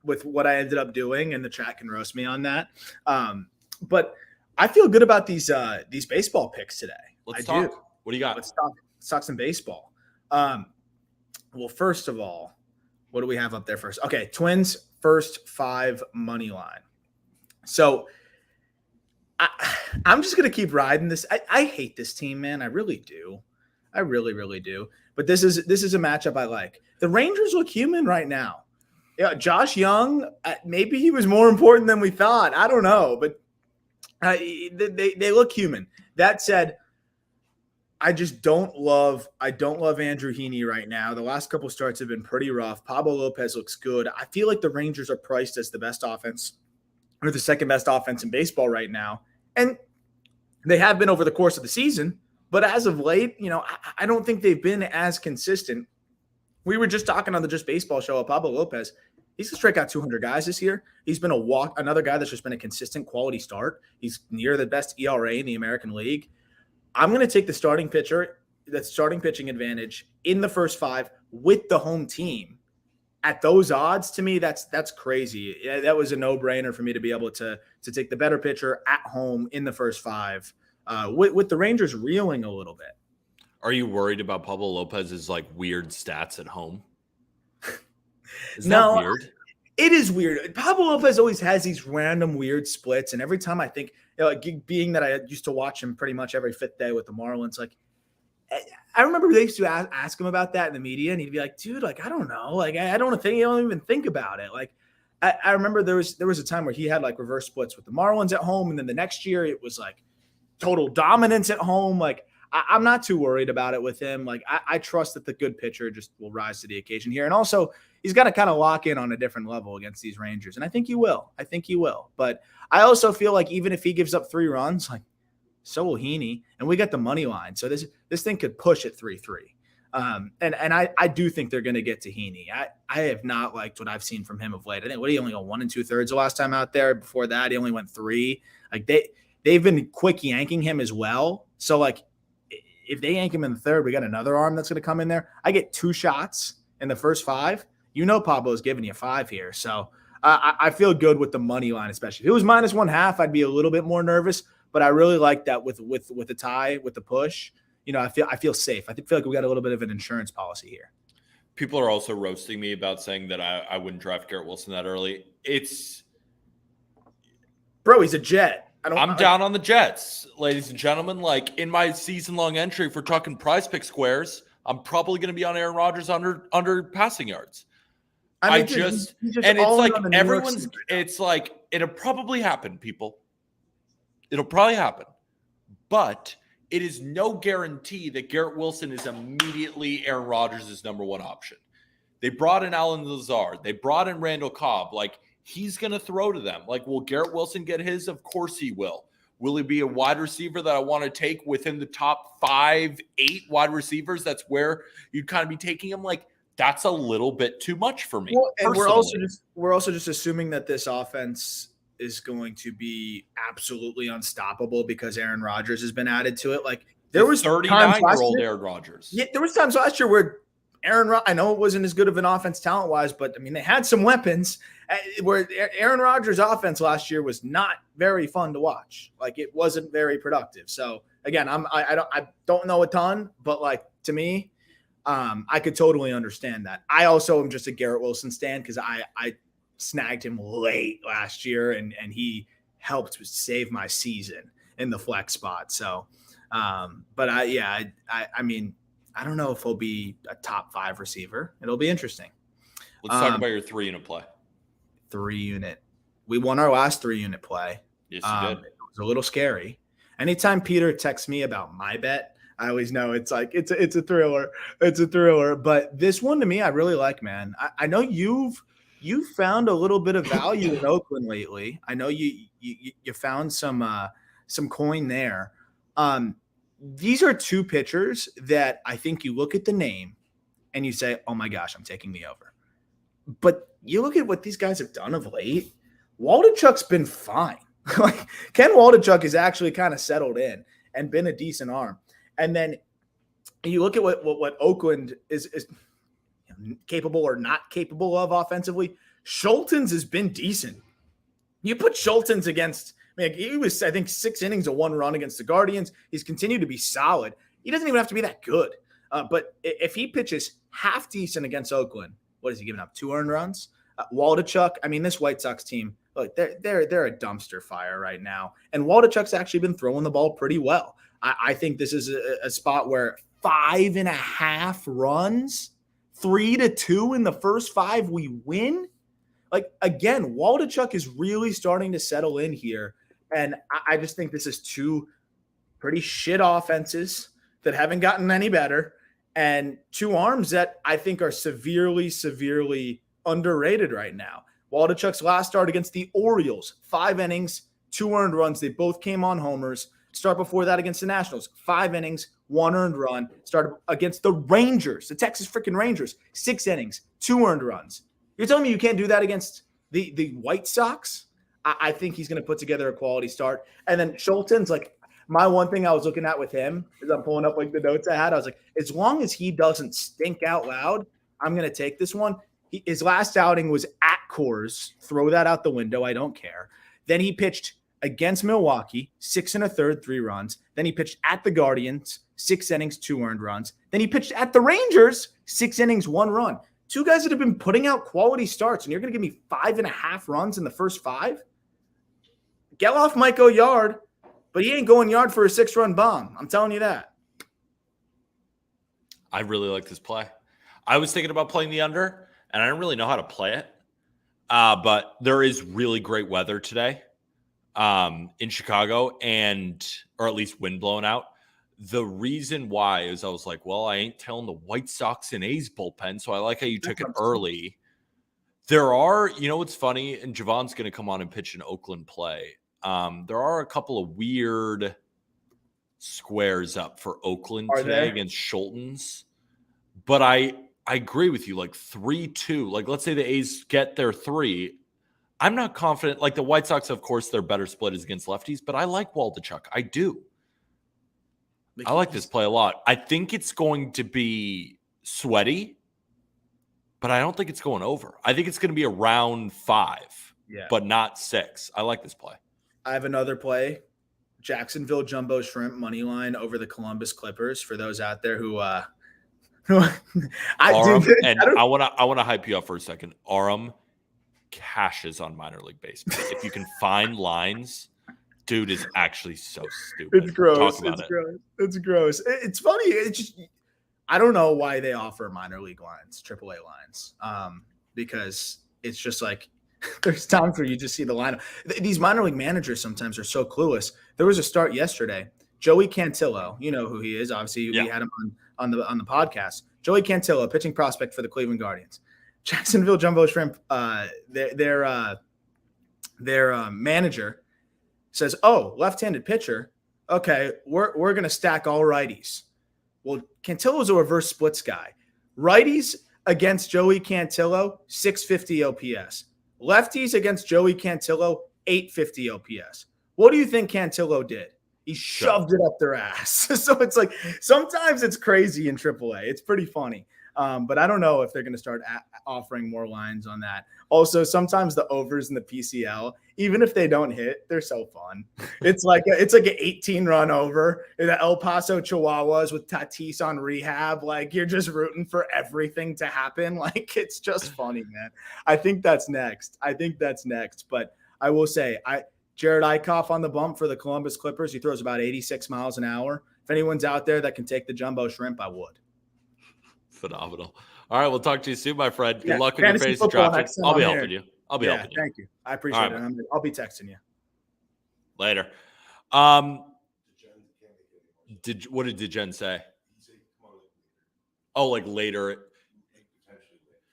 with what I ended up doing, and the chat can roast me on that. But I feel good about these baseball picks today. Let's talk. Do. What do you got? Let's talk some baseball. Well, first of all, what do we have up there first? Okay, Twins first 5 money line. So I'm just going to keep riding this. I hate this team, man. I really do. I really, really do. But this is a matchup I like. The Rangers look human right now. Yeah, Josh Young, maybe he was more important than we thought. I don't know, but they look human. That said, I don't love Andrew Heaney right now. The last couple starts have been pretty rough. Pablo Lopez looks good. I feel like the Rangers are priced as the best offense or the second best offense in baseball right now. And they have been over the course of the season, but as of late, I don't think they've been as consistent. We were just talking on the Just Baseball show of Pablo Lopez. He's going to strike out 200 guys this year. He's been another guy that's just been a consistent quality start. He's near the best ERA in the American League. I'm going to take the starting pitching advantage in the first 5 with the home team. At those odds, to me, that's crazy. That was a no-brainer for me to be able to take the better pitcher at home in the first 5 with the Rangers reeling a little bit. Are you worried about Pablo Lopez's like weird stats at home? Is that weird? It is weird. Pablo Lopez always has these random weird splits, and every time I think, being that I used to watch him pretty much every 5th day with the Marlins, like I remember they used to ask him about that in the media, and he'd be like, "Dude, like I don't know, like I don't even think about it." Like I remember there was a time where he had like reverse splits with the Marlins at home, and then the next year it was like total dominance at home. Like I'm not too worried about it with him. Like I trust that the good pitcher just will rise to the occasion here, and also he's got to kind of lock in on a different level against these Rangers, and I think he will. But I also feel like even if he gives up 3 runs, like so will Heaney, and we got the money line. So this thing could push at 3-3. And I do think they're going to get to Heaney. I have not liked what I've seen from him of late. I think he only got 1 2/3 the last time out there. Before that, he only went 3. Like they've been quick yanking him as well. So like if they yank him in the 3rd, we got another arm that's going to come in there. I get 2 shots in the first 5. Pablo's giving you 5 here. So I feel good with the money line, especially if it was -1/2, I'd be a little bit more nervous. But I really like that with the tie, with the push. I feel safe. I feel like we got a little bit of an insurance policy here. People are also roasting me about saying that I wouldn't draft Garrett Wilson that early. Bro, he's a Jet. I'm down on the Jets, ladies and gentlemen. Like in my season-long entry for talking prize pick squares, I'm probably going to be on Aaron Rodgers under passing yards. It's like it'll probably happen, people. It'll probably happen, but it is no guarantee that Garrett Wilson is immediately Aaron Rodgers' number 1 option. They brought in Alan Lazard. They brought in Randall Cobb. Like, he's going to throw to them. Like, will Garrett Wilson get his? Of course he will. Will he be a wide receiver that I want to take within the top 5, 8 wide receivers? That's where you'd kind of be taking him. Like, that's a little bit too much for me. Well, and we're also just assuming that this offense is going to be absolutely unstoppable because Aaron Rodgers has been added to it. Like there was 39-year-old Aaron Rodgers. Yeah, there was times last year where I know it wasn't as good of an offense talent-wise, but, I mean, they had some weapons. Where Aaron Rodgers' offense last year was not very fun to watch. Like, it wasn't very productive. So, again, I don't know a ton, but, like, to me, I could totally understand that. I also am just a Garrett Wilson stan because I snagged him late last year, and he helped save my season in the flex spot. So, but I mean, I don't know if he'll be a top 5 receiver. It'll be interesting. Let's talk about your 3-unit play. 3-unit. We won our last 3-unit play. Yes, you did. It was a little scary. Anytime Peter texts me about my bet, I always know it's like it's a thriller. It's a thriller. But this one to me, I really like, man. I know you've found a little bit of value in Oakland lately. I know you found some coin there. These are 2 pitchers that I think you look at the name and you say, oh my gosh, I'm taking the over. But you look at what these guys have done of late. Waldichuk's been fine. Like, Ken Waldichuk has actually kind of settled in and been a decent arm. And then you look at what Oakland is capable or not capable of offensively. Schultens has been decent. You put Schultens against, I mean, he was, I think, 6 innings of 1 run against the Guardians. He's continued to be solid. He doesn't even have to be that good. But if he pitches half decent against Oakland, what is he giving up? 2 earned runs? Waldichuk, I mean, this White Sox team, look, they're a dumpster fire right now. And Waldichuk's actually been throwing the ball pretty well. I think this is a spot where 5.5 runs, 3-2 in the first 5, we win. Like, again, Waldichuk is really starting to settle in here. And I just think this is 2 pretty shit offenses that haven't gotten any better, and 2 arms that I think are severely, severely underrated right now. Waldichuk's last start against the Orioles, 5 innings, 2 earned runs. They both came on homers. Start before that against the Nationals, 5 innings, 1 earned run. Started against the Rangers, the Texas freaking Rangers, 6 innings, 2 earned runs. You're telling me you can't do that against the White Sox? I think he's going to put together a quality start. And then Schultens, like, my one thing I was looking at with him is I'm pulling up like the notes I had. I was like, as long as he doesn't stink out loud, I'm going to take this one. His last outing was at Coors. Throw that out the window. I don't care. Then he pitched against Milwaukee, 6 1/3, 3 runs. Then he pitched at the Guardians, 6 innings, 2 earned runs. Then he pitched at the Rangers, 6 innings, 1 run. 2 guys that have been putting out quality starts, and you're going to give me 5.5 runs in the first 5? Geloff might go yard, but he ain't going yard for a 6-run bomb. I'm telling you that. I really like this play. I was thinking about playing the under, and I don't really know how to play it. But there is really great weather today in Chicago, or at least wind blowing out. The reason why is I was like, well, I ain't telling the White Sox and A's bullpen, so I like how you took it early. There are, what's funny, and Javon's going to come on and pitch an Oakland play. There are a couple of weird squares up for Oakland today against Schultens. But I agree with you, like 3-2. Like, let's say the A's get their 3. I'm not confident. Like, the White Sox, of course, their better split is against lefties, but I like Waldichuk. I do. I like this play a lot. I think it's going to be sweaty, but I don't think it's going over. I think it's going to be around 5, but not 6. I like this play. I have another play. Jacksonville Jumbo Shrimp money line over the Columbus Clippers for those out there who I want to hype you up for a second. Aram cashes on minor league baseball. If you can find lines, dude is actually so stupid. It's gross. It's gross. It's funny. It's just, I don't know why they offer minor league lines, AAA lines, because it's just like there's times where you just see the lineup. These minor league managers sometimes are so clueless. There was a start yesterday. Joey Cantillo, you know who he is. Obviously, we had him on the podcast. Joey Cantillo, pitching prospect for the Cleveland Guardians. Jacksonville Jumbo Shrimp, their manager says, "Oh, left-handed pitcher. Okay, we're gonna stack all righties." Well, Cantillo's a reverse splits guy. Righties against Joey Cantillo, 650 OPS. Lefties against Joey Cantillo, 850 OPS. What do you think Cantillo did? He shoved it up their ass. So it's like sometimes it's crazy in AAA. It's pretty funny. But I don't know if they're going to start offering more lines on that. Also, sometimes the overs in the PCL, even if they don't hit, they're so fun. It's like an 18-run over. The El Paso Chihuahuas with Tatis on rehab. Like, you're just rooting for everything to happen. Like, it's just funny, man. I think that's next. But I will say, Jared Eichhoff on the bump for the Columbus Clippers. He throws about 86 miles an hour. If anyone's out there that can take the jumbo shrimp, I would. Phenomenal. All right, we'll talk to you soon, my friend. Good luck with your fantasy fantasy draft. I'll be here. helping you. I'll be helping you. Thank you. I appreciate it. I'll be texting you later. What did Jen say? Oh, like later.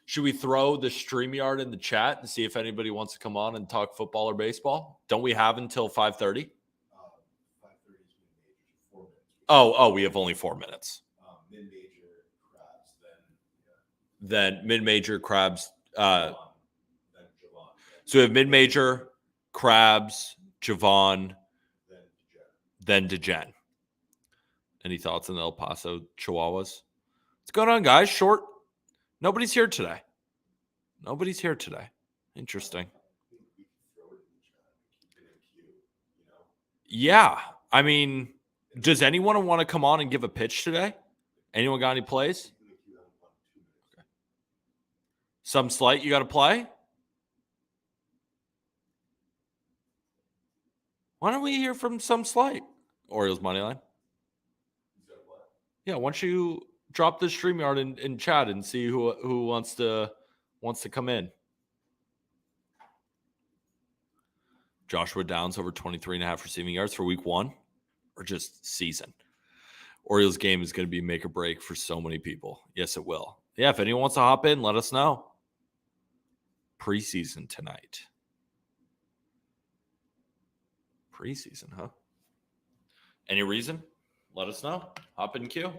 Should we throw the StreamYard in the chat and see if anybody wants to come on and talk football or baseball? Don't we have until 5:30? Oh, we have only 4 minutes. Then mid-major, Crabs. So we have mid-major, Crabs, Javon, then DeGen. Any thoughts on the El Paso Chihuahuas? What's going on, guys? Short. Nobody's here today. Interesting. Yeah. I mean, does anyone want to come on and give a pitch today? Anyone got any plays? Okay. Some slight you got to play? Why don't we hear from some slight? Orioles money line. Yeah, why don't you drop the StreamYard in chat and see who wants to come in. Joshua Downs over 23.5 receiving yards for week 1 or just season. Orioles game is going to be make or break for so many people. Yes, it will. Yeah, if anyone wants to hop in, let us know. Preseason tonight. Preseason, huh? Any reason? Let us know. Hop in queue.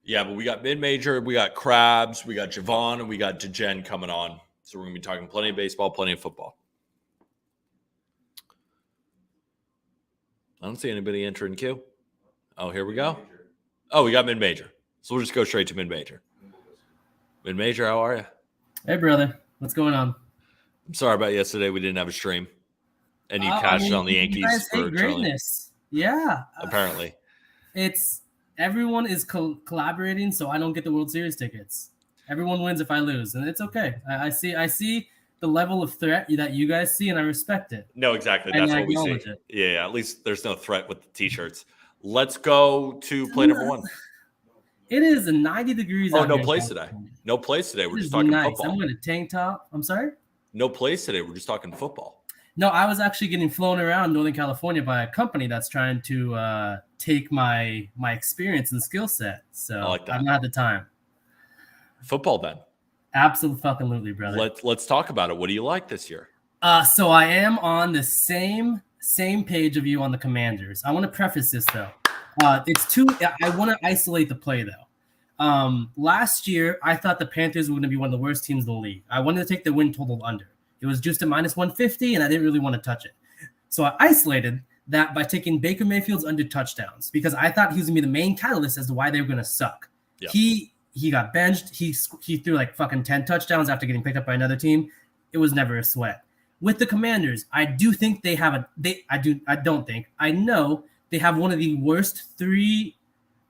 Yeah, but we got mid-major, we got Crabs, we got Javon, and we got DeGen coming on. So we're going to be talking plenty of baseball, plenty of football. I don't see anybody entering queue. Oh, here we go. Oh, we got mid-major. So we'll just go straight to mid-major. Mid-major, how are you? Hey, brother. What's going on? I'm sorry about yesterday. We didn't have a stream. And you cashed on the Yankees. You guys for hate greatness. Yeah. Apparently. Everyone is collaborating, so I don't get the World Series tickets. Everyone wins if I lose, and it's okay. I see the level of threat that you guys see, and I respect it. No, exactly. That's what we see. Yeah, at least there's no threat with the T-shirts. Let's go to play number 1. It is 90 degrees. Oh, no plays today. No plays today. We're just talking football. I'm going to tank top. I'm sorry? No plays today. We're just talking football. No, I was actually getting flown around Northern California by a company that's trying to take my experience and skill set. So I like that. I'm not at the time. Football then. Absolutely, brother. Let's talk about it. What do you like this year? So I am on the same page of you on the Commanders. I want to preface this though. I want to isolate the play though. Last year, I thought the Panthers were going to be one of the worst teams in the league. I wanted to take the win total under. It was just a -150, and I didn't really want to touch it. So I isolated that by taking Baker Mayfield's under touchdowns because I thought he was going to be the main catalyst as to why they were going to suck. Yep. He got benched. He threw like fucking 10 touchdowns after getting picked up by another team. It was never a sweat. With the Commanders, I do think they have I know they have one of the worst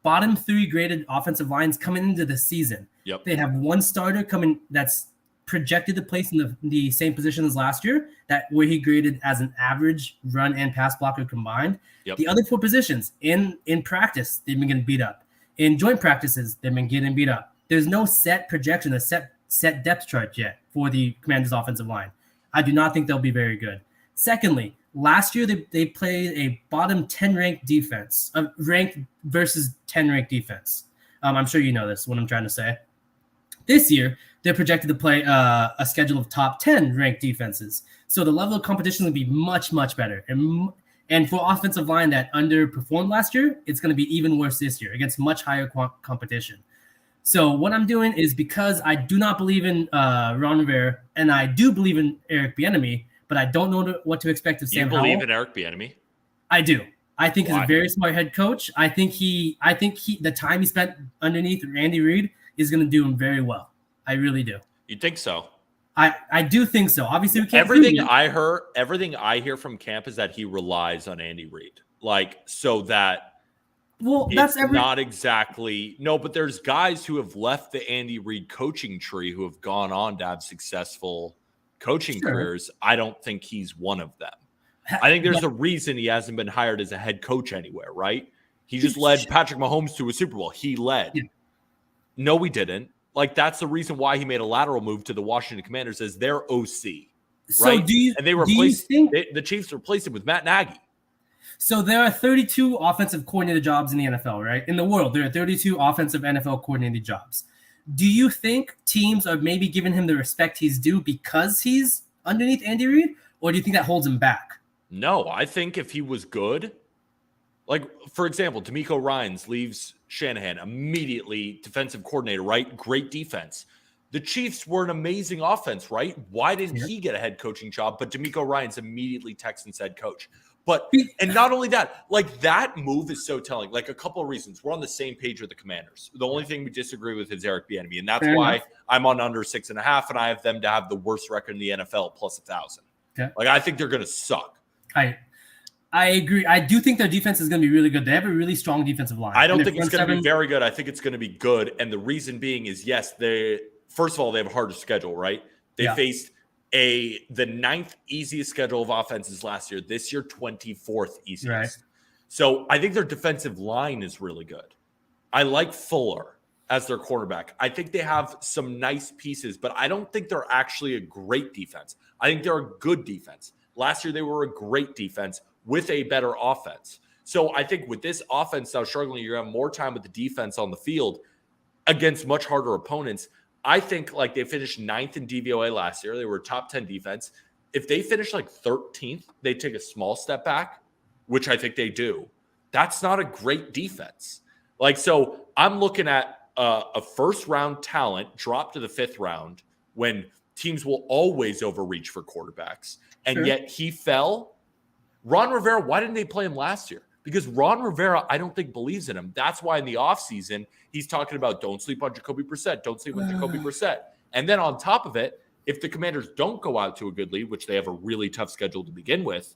bottom 3 graded offensive lines coming into the season. Yep. They have one starter coming that's projected to place in the same position as last year, where he graded as an average run and pass blocker combined. Yep. The other 4 positions in practice, they've been getting beat up. In joint practices, they've been getting beat up. There's no set projection, a set depth chart yet for the Commanders' offensive line. I do not think they'll be very good. Secondly, last year they played a bottom 10 ranked defense, ranked versus 10 ranked defense. I'm sure you know this, what I'm trying to say. This year, they're projected to play a schedule of top 10 ranked defenses. So the level of competition will be much, much better. And for offensive line that underperformed last year, it's going to be even worse this year against much higher competition. So what I'm doing is because I do not believe in Ron Rivera and I do believe in Eric Bieniemy, but I don't know what to expect of Sam Howell. You believe in Eric Bieniemy? I do. I think Why? he's a very smart head coach. I think the time he spent underneath Andy Reid is going to do him very well. I really do. You think so? I do think so. Obviously, we can't Everything prove it. everything I hear from camp is that he relies on Andy Reid, like so that. Well, It's not exactly no, but there's guys who have left the Andy Reid coaching tree who have gone on to have successful coaching careers. I don't think he's one of them. I think there's a reason he hasn't been hired as a head coach anywhere, right? He just led Patrick Mahomes to a Super Bowl. He led. Yeah. No, we didn't. Like, that's the reason why he made a lateral move to the Washington Commanders as their OC. So right? and they replaced the Chiefs replaced him with Matt Nagy. So there are 32 offensive coordinator jobs in the NFL, right? In the world, there are 32 offensive NFL coordinator jobs. Do you think teams are maybe giving him the respect he's due because he's underneath Andy Reid, or do you think that holds him back? No, I think if he was good, like, for example, DeMeco Ryans leaves Shanahan, immediately defensive coordinator, right? Great defense. The Chiefs were an amazing offense, right? Why didn't he get a head coaching job? But DeMeco Ryans immediately Texans head coach. And not only that, like, that move is so telling. Like, a couple of reasons. We're on the same page with the Commanders. The only thing we disagree with is Eric Bieniemy, and that's why I'm on under 6.5, and I have them to have the worst record in the NFL plus 1,000. Okay. Like, I think they're going to suck. I agree. I do think their defense is going to be really good. They have a really strong defensive line. I don't think it's going to be very good. I think it's going to be good, and the reason being is, yes, first of all, they have a harder schedule, right? They faced the 9th easiest schedule of offenses last year. This year, 24th easiest. Right. So I think their defensive line is really good. I like Fuller as their quarterback. I think they have some nice pieces, but I don't think they're actually a great defense. I think they're a good defense. Last year, they were a great defense with a better offense. So I think with this offense now struggling, you're going to have more time with the defense on the field against much harder opponents. I think, like, they finished 9th in DVOA last year. They were top 10 defense. If they finish like 13th, they take a small step back, which I think they do. That's not a great defense. Like, so I'm looking at a first-round talent drop to the 5th round when teams will always overreach for quarterbacks. And yet he fell. Ron Rivera, why didn't they play him last year? Because Ron Rivera, I don't think, believes in him. That's why in the offseason, he's talking about don't sleep on Jacoby Brissett. Don't sleep on Jacoby Brissett. And then on top of it, if the Commanders don't go out to a good lead, which they have a really tough schedule to begin with,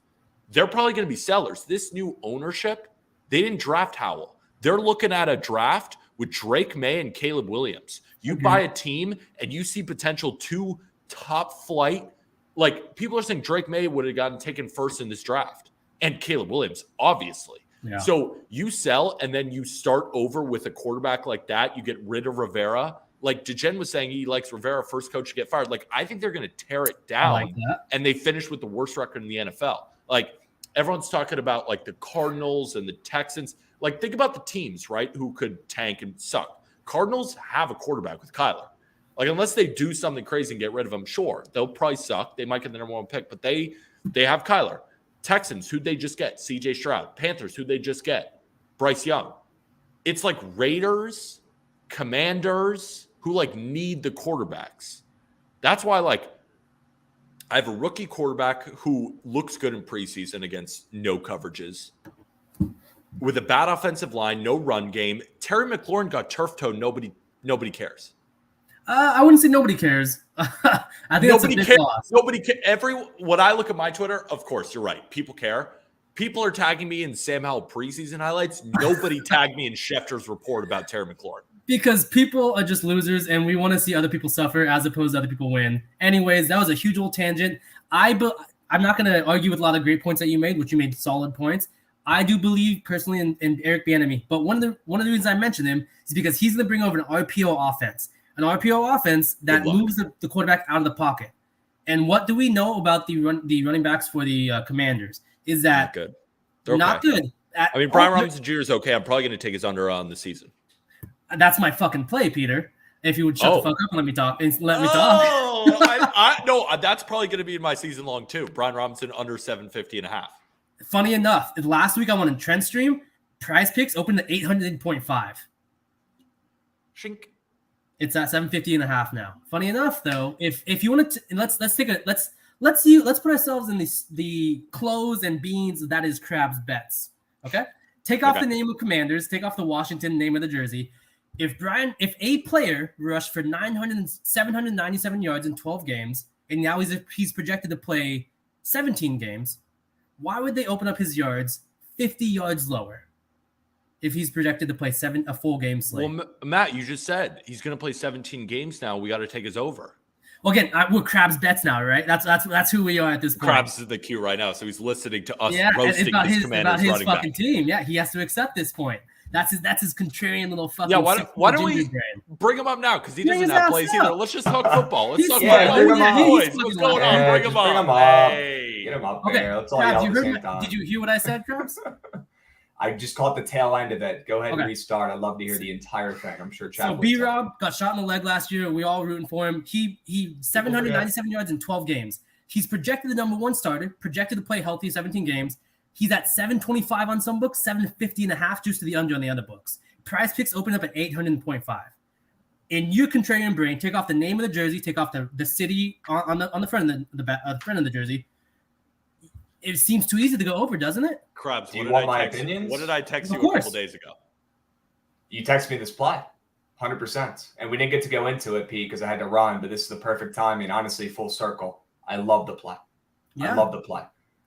they're probably going to be sellers. This new ownership, they didn't draft Howell. They're looking at a draft with Drake May and Caleb Williams. You buy a team and you see potential 2 top flight. Like, people are saying Drake May would have gotten taken first in this draft. And Caleb Williams, obviously. Yeah. So you sell and then you start over with a quarterback like that. You get rid of Rivera. Like DeGen was saying, he likes Rivera, first coach to get fired. Like, I think they're going to tear it down. And they finish with the worst record in the NFL. Like, everyone's talking about, like, the Cardinals and the Texans. Like, think about the teams, right, who could tank and suck. Cardinals have a quarterback with Kyler. Like, unless they do something crazy and get rid of him, sure, they'll probably suck. They might get the number 1 pick, but they have Kyler. Texans, who'd they just get? CJ Stroud. Panthers, who'd they just get? Bryce Young. It's like Raiders, Commanders, who, like, need the quarterbacks. That's why, like, I have a rookie quarterback who looks good in preseason against no coverages. With a bad offensive line, no run game. Terry McLaurin got turf toed. Nobody cares. I wouldn't say nobody cares. I think nobody that's a big loss. Nobody cares. When I look at my Twitter, of course, you're right. People care. People are tagging me in Sam Howell preseason highlights. Nobody tagged me in Schefter's report about Terry McLaurin. Because people are just losers, and we want to see other people suffer as opposed to other people win. Anyways, that was a huge old tangent. I'm not going to argue with a lot of great points that you made, which you made solid points. I do believe personally in Eric Bieniemy, but one of the reasons I mentioned him is because he's going to bring over an RPO offense. An RPO offense that moves the quarterback out of the pocket. And what do we know about the running backs for the Commanders? Is that good. Not good. I mean, Brian Robinson Jr. is okay. I'm probably going to take his under on the season. That's my fucking play, Peter. If you would shut the fuck up and let me talk. No, that's probably going to be in my season long too. Brian Robinson under 750.5. Funny enough, last week I won a trend stream. Prize Picks opened at 800.5. Shink. It's at 750.5 now. Funny enough, though, if you want to, let's let's put ourselves in the clothes and beans that is Crab's bets. Okay, take off the name of Commanders, take off the Washington name of the jersey. If a player rushed for 797 yards in 12 games, and now he's projected to play 17 games, why would they open up his yards 50 yards lower if he's projected to play a full game slate? Well, Matt, you just said he's going to play 17 games now. We got to take his over. Well, again, we're Crab's bets now, right? That's who we are at this point. Crabs is the cue right now, so he's listening to us roasting his Commanders his running fucking back. team. Yeah, he has to accept this point. That's his contrarian little fucking. Yeah, why don't we bring him up now? Because he doesn't have plays either. Let's just talk football. Let's talk about boys. What's going on? Bring him up. Hey. Get him up Okay, there. Let's all Krabs, yell at the same time. did you hear what I said, Krabs? I just caught the tail end of it. Go ahead and restart. I'd love to hear the entire thing. I'm sure Chad. So B-Rob got shot in the leg last year. We all rooting for him. He 797 yards in 12 games. He's projected the number one starter, projected to play healthy 17 games. He's at 725 on some books, 750 and a half juice to the under on the other books. Prize Picks open up at 800.5. In your contrarian brain, take off the name of the jersey, take off the city on the front of the front of the jersey. It seems too easy to go over, doesn't it? Krabs, do you want my opinions? What did I text you a couple days ago? You texted me this play, 100%. And we didn't get to go into it, Pete, because I had to run, but this is the perfect timing. Honestly, full circle. I love the play. Yeah. I love the play.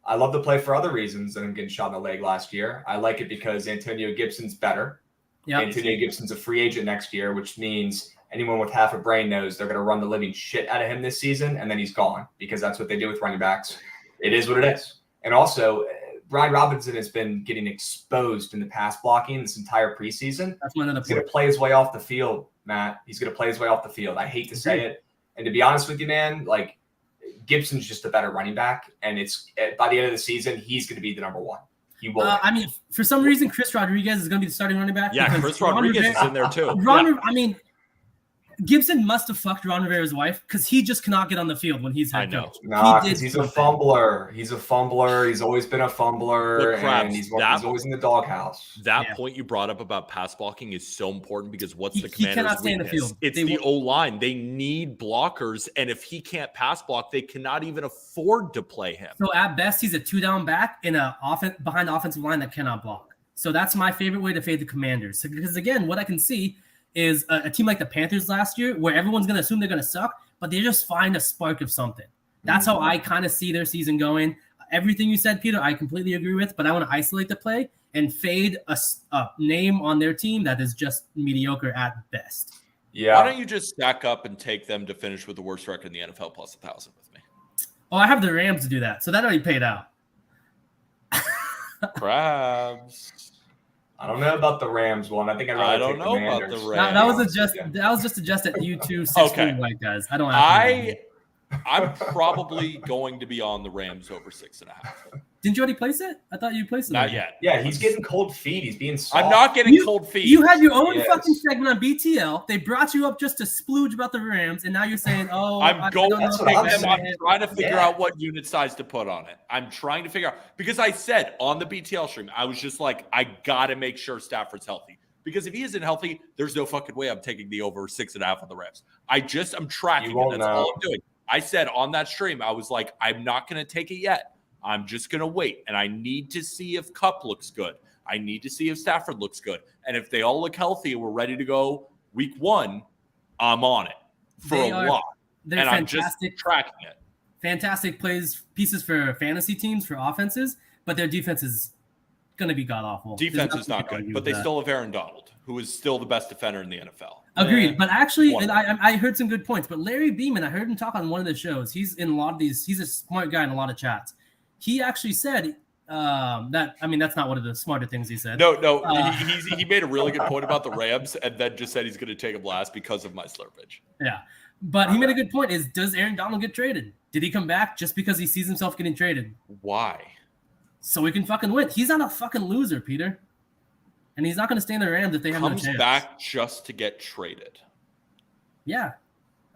I love the play for other reasons than getting shot in the leg last year. I like it because Antonio Gibson's better. Yep. Antonio Gibson's a free agent next year, which means anyone with half a brain knows they're going to run the living shit out of him this season, and then he's gone because that's what they do with running backs. It is what it is. And also, Brian Robinson has been getting exposed in the pass blocking this entire preseason. That's one of the. He's going to play his way off the field, Matt. He's going to play his way off the field. I hate to say it. And to be honest with you, man, like Gibson's just a better running back. And it's by the end of the season, he's going to be the number one. He will. I mean, for some reason, Chris Rodriguez is going to be the starting running back. Yeah, Chris Rodriguez is in there too. I mean, Gibson must have fucked Ron Rivera's wife because he just cannot get on the field when he's head coach. Nah, because he's a fumbler. He's a fumbler. He's always been a fumbler, and he's always in the doghouse. That point you brought up about pass blocking is so important because what's the Commanders' cannot stay in the weakness? field. It's the O-line. They need blockers, and if he can't pass block, they cannot even afford to play him. So at best, he's a two-down back in behind the offensive line that cannot block. So that's my favorite way to fade the Commanders. Because again, what I can see is a team like the Panthers last year where everyone's going to assume they're going to suck, but they just find a spark of something. That's how I kind of see their season going. Everything you said, Peter, I completely agree with, but I want to isolate the play and fade a name on their team that is just mediocre at best. Yeah. Why don't you just stack up and take them to finish with the worst record in the NFL plus 1,000 with me? Oh, I have the Rams to do that, so that already paid out. Crabs. I don't know about the Rams one. I think I don't know about the Rams. That was just a just at you two 6 white guys. I don't. I'm probably going to be on the Rams over 6.5. Didn't you already place it? I thought you placed it. Not yet. Yeah, he's getting cold feet. He's being soft. I'm not getting cold feet. You had your own fucking segment on BTL. They brought you up just to splooge about the Rams, and now you're saying, "Oh, I'm trying to figure out what unit size to put on it. I'm trying to figure out because I said on the BTL stream, I was just like, I gotta make sure Stafford's healthy because if he isn't healthy, there's no fucking way I'm taking the over 6.5 on the Rams. I'm tracking it. That's all I'm doing. I said on that stream, I was like, I'm not gonna take it yet. I'm just going to wait, and I need to see if Kupp looks good. I need to see if Stafford looks good. And if they all look healthy and we're ready to go week 1, I'm on it for a lot. And I'm just tracking it. Fantastic pieces for fantasy teams, for offenses, but their defense is going to be god-awful. Defense is not good, but they still have Aaron Donald, who is still the best defender in the NFL. Agreed. But actually, and I heard some good points, but Larry Beeman, I heard him talk on one of the shows. He's in a lot of these. He's a smart guy in a lot of chats. He actually said that's not one of the smarter things he said. No. He made a really good point about the Rams and then just said he's going to take him last because of my slurpage. Yeah. But he made a good point does Aaron Donald get traded? Did he come back just because he sees himself getting traded? Why? So he can fucking win. He's not a fucking loser, Peter. And he's not going to stay in the Rams if they have no chance. Comes back just to get traded. Yeah.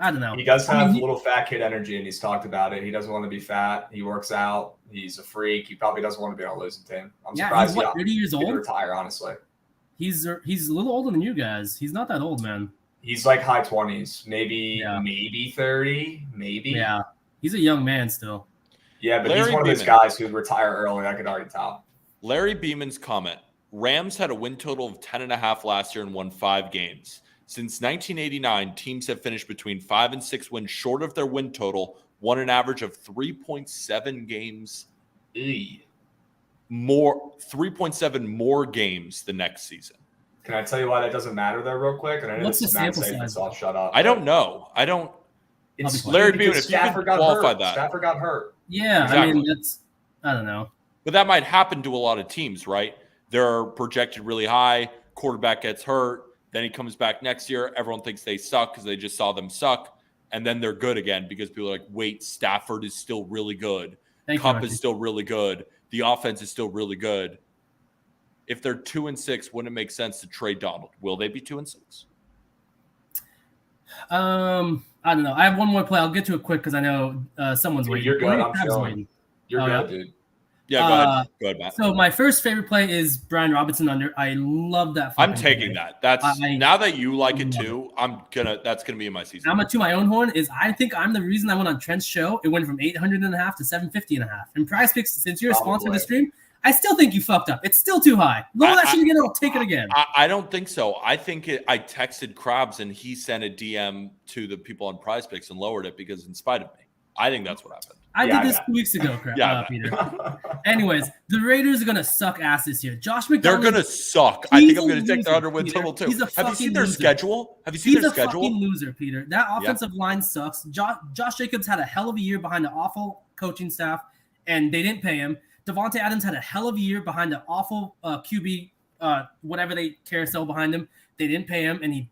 I don't know. He does have a little fat kid energy, and he's talked about it. He doesn't want to be fat. He works out. He's a freak. He probably doesn't want to be on a losing team. I'm surprised he's 30 years old? To retire, honestly. He's a little older than you guys. He's not that old, man. He's like high 20s, maybe 30, maybe. Yeah. He's a young man still. Yeah, but Larry he's one of those Beeman. guys who'd retire early. I could already tell. Larry Beeman's comment: Rams had a win total of 10.5 last year and won 5 games. Since 1989, teams have finished between 5 and 6 wins short of their win total, won an average of 3.7 games more, 3.7 more games the next season. Can I tell you why that doesn't matter though, real quick? And I know What's this is the Matt sample saying, size? so I'll shut up. I don't know. I don't. It's Larry because Beeman, if you Stafford could got qualify hurt. that. Stafford got hurt. Yeah, Exactly. I mean, I don't know. But that might happen to a lot of teams, right? They're projected really high. Quarterback gets hurt. Then he comes back next year. Everyone thinks they suck because they just saw them suck. And then they're good again because people are like, wait, Stafford is still really good. Cup is still really good. The offense is still really good. If they're 2-6, wouldn't it make sense to trade Donald? Will they be 2-6? I don't know. I have one more play. I'll get to it quick because I know someone's waiting. You're good. I'm Crab's chilling. waiting. You're Oh, good, yeah? dude. Yeah, go ahead. Go ahead, Matt. So my first favorite play is Brian Robinson under. I love that. I'm taking that. That's now that you like it too. It. That's gonna be in my season. I'm gonna to my own horn. I think I'm the reason I went on Trent's show. It went from 800.5 to 750.5. And Prize Picks, since you're a sponsor of the stream, I still think you fucked up. It's still too high. Lower that shit again. I'll take it again. I don't think so. I think I texted Krabs and he sent a DM to the people on Prize Picks and lowered it because in spite of me. I think that's what happened. I did this 2 weeks ago, Peter. Anyways, the Raiders are gonna suck ass this year. Josh McDaniels. They're gonna suck. I think I'm gonna take their underwin total too. Have you seen their schedule? Have you seen their schedule? He's a fucking loser, Peter. That offensive line sucks. Josh Jacobs had a hell of a year behind the awful coaching staff, and they didn't pay him. Devontae Adams had a hell of a year behind the awful QB, whatever they carousel behind him. They didn't pay him, and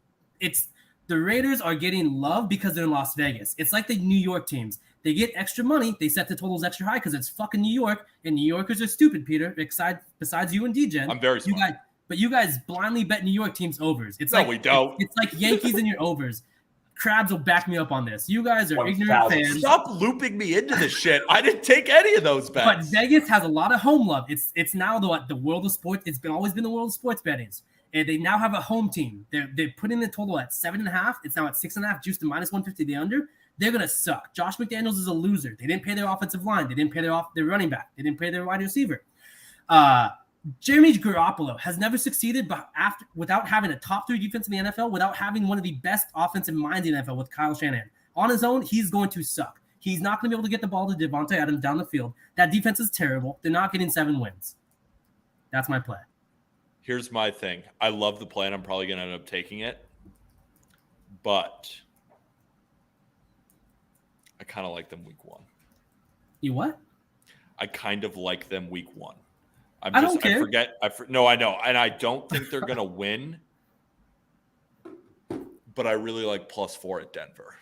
the Raiders are getting love because they're in Las Vegas. It's like the New York teams. They get extra money. They set the totals extra high because it's fucking New York, and New Yorkers are stupid, Peter. Besides you and DJen. I'm very smart. You guys blindly bet New York teams overs. We don't. It's like Yankees and your overs. Crabs will back me up on this. You guys are ignorant fans. Stop looping me into this shit. I didn't take any of those bets. But Vegas has a lot of home love. It's now the world of sports. It's always been the world of sports bettings. And they now have a home team. They're putting the total at 7.5. It's now at 6.5, juiced to -150 the under. They're gonna suck. Josh McDaniels is a loser. They didn't pay their offensive line. They didn't pay their running back. They didn't pay their wide receiver. Jeremy Garoppolo has never succeeded without having a top 3 defense in the NFL, without having one of the best offensive minds in the NFL with Kyle Shanahan. On his own, he's going to suck. He's not going to be able to get the ball to Devontae Adams down the field. That defense is terrible. They're not getting 7 wins. That's my play. Here's my thing. I love the play, and I'm probably going to end up taking it. But I kind of like them week 1. You what? I kind of like them week 1. I don't care. No, I know. And I don't think they're going to win. But I really like +4 at Denver.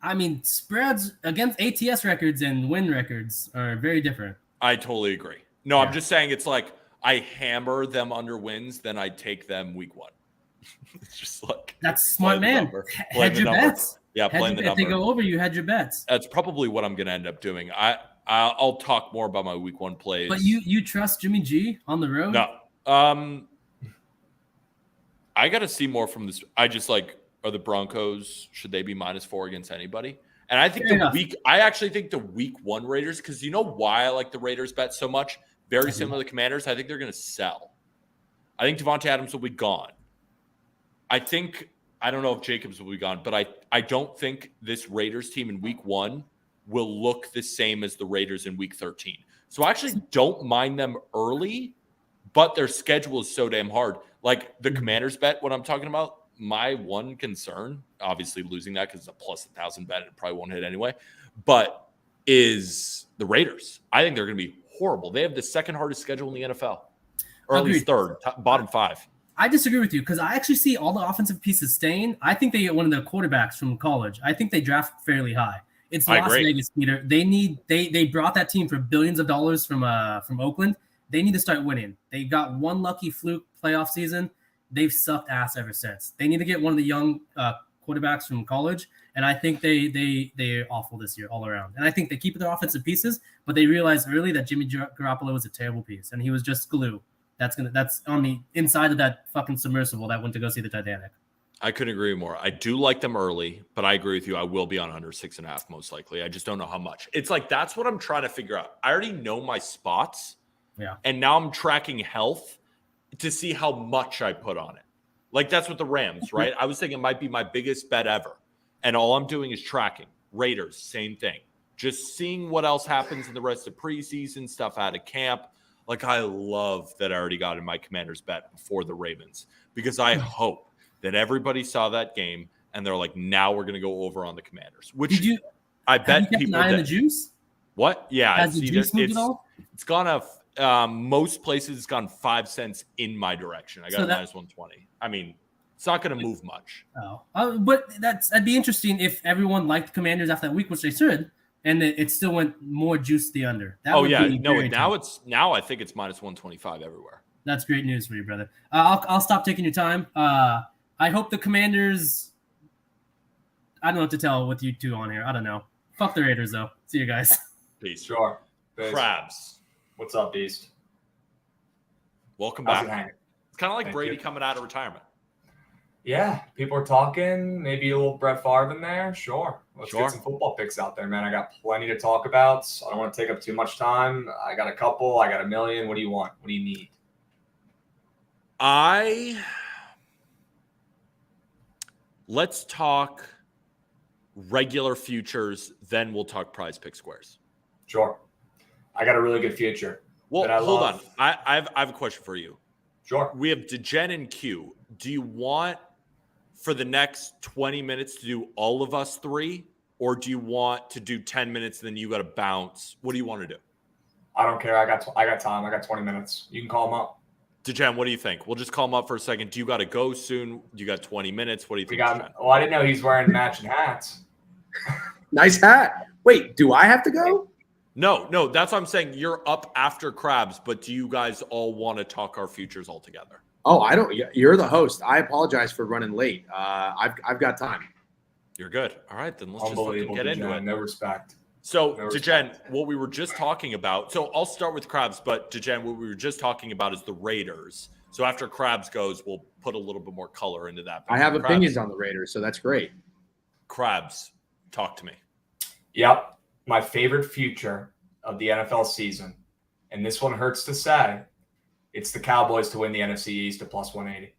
I mean, spreads against ATS records and win records are very different. I totally agree. No, yeah. I'm just saying it's like I hammer them under wins, then I take them week 1. It's just like that's smart, man. Hedge your bets. Yeah, playing the number. If they go over, you hedge your bets. That's probably what I'm going to end up doing. I'll talk more about my week 1 plays. But you trust Jimmy G on the road? No. I got to see more from this. I just are the Broncos, should they be -4 against anybody? And I think I actually think the week 1 Raiders, because you know why I like the Raiders bet so much? Very similar to the Commanders. I think they're going to sell. I think Devontae Adams will be gone. I don't know if Jacobs will be gone, but I don't think this Raiders team in week 1 will look the same as the Raiders in week 13. So I actually don't mind them early, but their schedule is so damn hard. Like the Commanders bet, what I'm talking about, my one concern, obviously losing that because it's a +1,000 bet and it probably won't hit anyway, but is the Raiders. I think they're going to be horrible. They have the second hardest schedule in the NFL, or at least third, bottom 5. I disagree with you because I actually see all the offensive pieces staying. I think they get one of their quarterbacks from college. I think they draft fairly high. It's Las Vegas, Peter. They brought that team for billions of dollars from Oakland. They need to start winning. They got one lucky fluke playoff season. They've sucked ass ever since. They need to get one of the young quarterbacks from college, and I think they're awful this year all around. And I think they keep their offensive pieces, but they realized early that Jimmy Garoppolo was a terrible piece, and he was just glue. That's on the inside of that fucking submersible that went to go see the Titanic. I couldn't agree more. I do like them early, but I agree with you. I will be on under 6.5 most likely. I just don't know how much. It's like that's what I'm trying to figure out. I already know my spots. Yeah. And now I'm tracking health to see how much I put on it. Like that's what the Rams, right? I was thinking it might be my biggest bet ever. And all I'm doing is tracking. Raiders, same thing. Just seeing what else happens in the rest of preseason, stuff out of camp. Like I love that I already got in my Commanders bet before the Ravens because I hope that everybody saw that game and they're like, now we're going to go over on the Commanders. Which I bet people did. The juice? What? Yeah. Has the juice moved at all? It's gone up. Most places it's gone 5 cents in my direction. I got so minus 120. I mean, it's not going to move much. But that'd be interesting if everyone liked the Commanders after that week, which they should, and it still went more juice to the under. Now I think it's minus 125 everywhere. That's great news for you, brother. I'll stop taking your time. I hope the Commanders. I don't know what to tell with you two on here. I don't know. Fuck the Raiders though. See you guys. Peace. Sure. Crabs. What's up, Beast? Welcome back. It's kind of like Brady coming out of retirement. Yeah, people are talking. Maybe a little Brett Favre in there. Sure. Let's get some football picks out there, man. I got plenty to talk about. I don't want to take up too much time. I got a couple. I got a million. What do you want? What do you need? Let's talk regular futures, then we'll talk prize pick squares. Sure. I got a really good future. Well, hold on. I have a question for you. Sure. We have Degen and Q. Do you want for the next 20 minutes to do all of us three, or do you want to do 10 minutes and then you got to bounce? What do you want to do? I don't care. I got time. I got 20 minutes. You can call them up. Degen, what do you think? We'll just call him up for a second. Do you got to go soon? Do you got 20 minutes? What do you think? I didn't know he's wearing matching hats. Nice hat. Wait, do I have to go? No, that's what I'm saying. You're up after Crabs, but do you guys all want to talk our futures all together? Oh, I don't. You're the host. I apologize for running late. I've got time. You're good. All right, then let's just get into it. No respect. So, Degen, what we were just talking about. So I'll start with Crabs, but Degen, what we were just talking about is the Raiders. So after Crabs goes, we'll put a little bit more color into that. I have opinions on the Raiders, so that's great. Crabs, talk to me. Yep. My favorite future of the NFL season, and this one hurts to say, it's the Cowboys to win the NFC East at plus 180.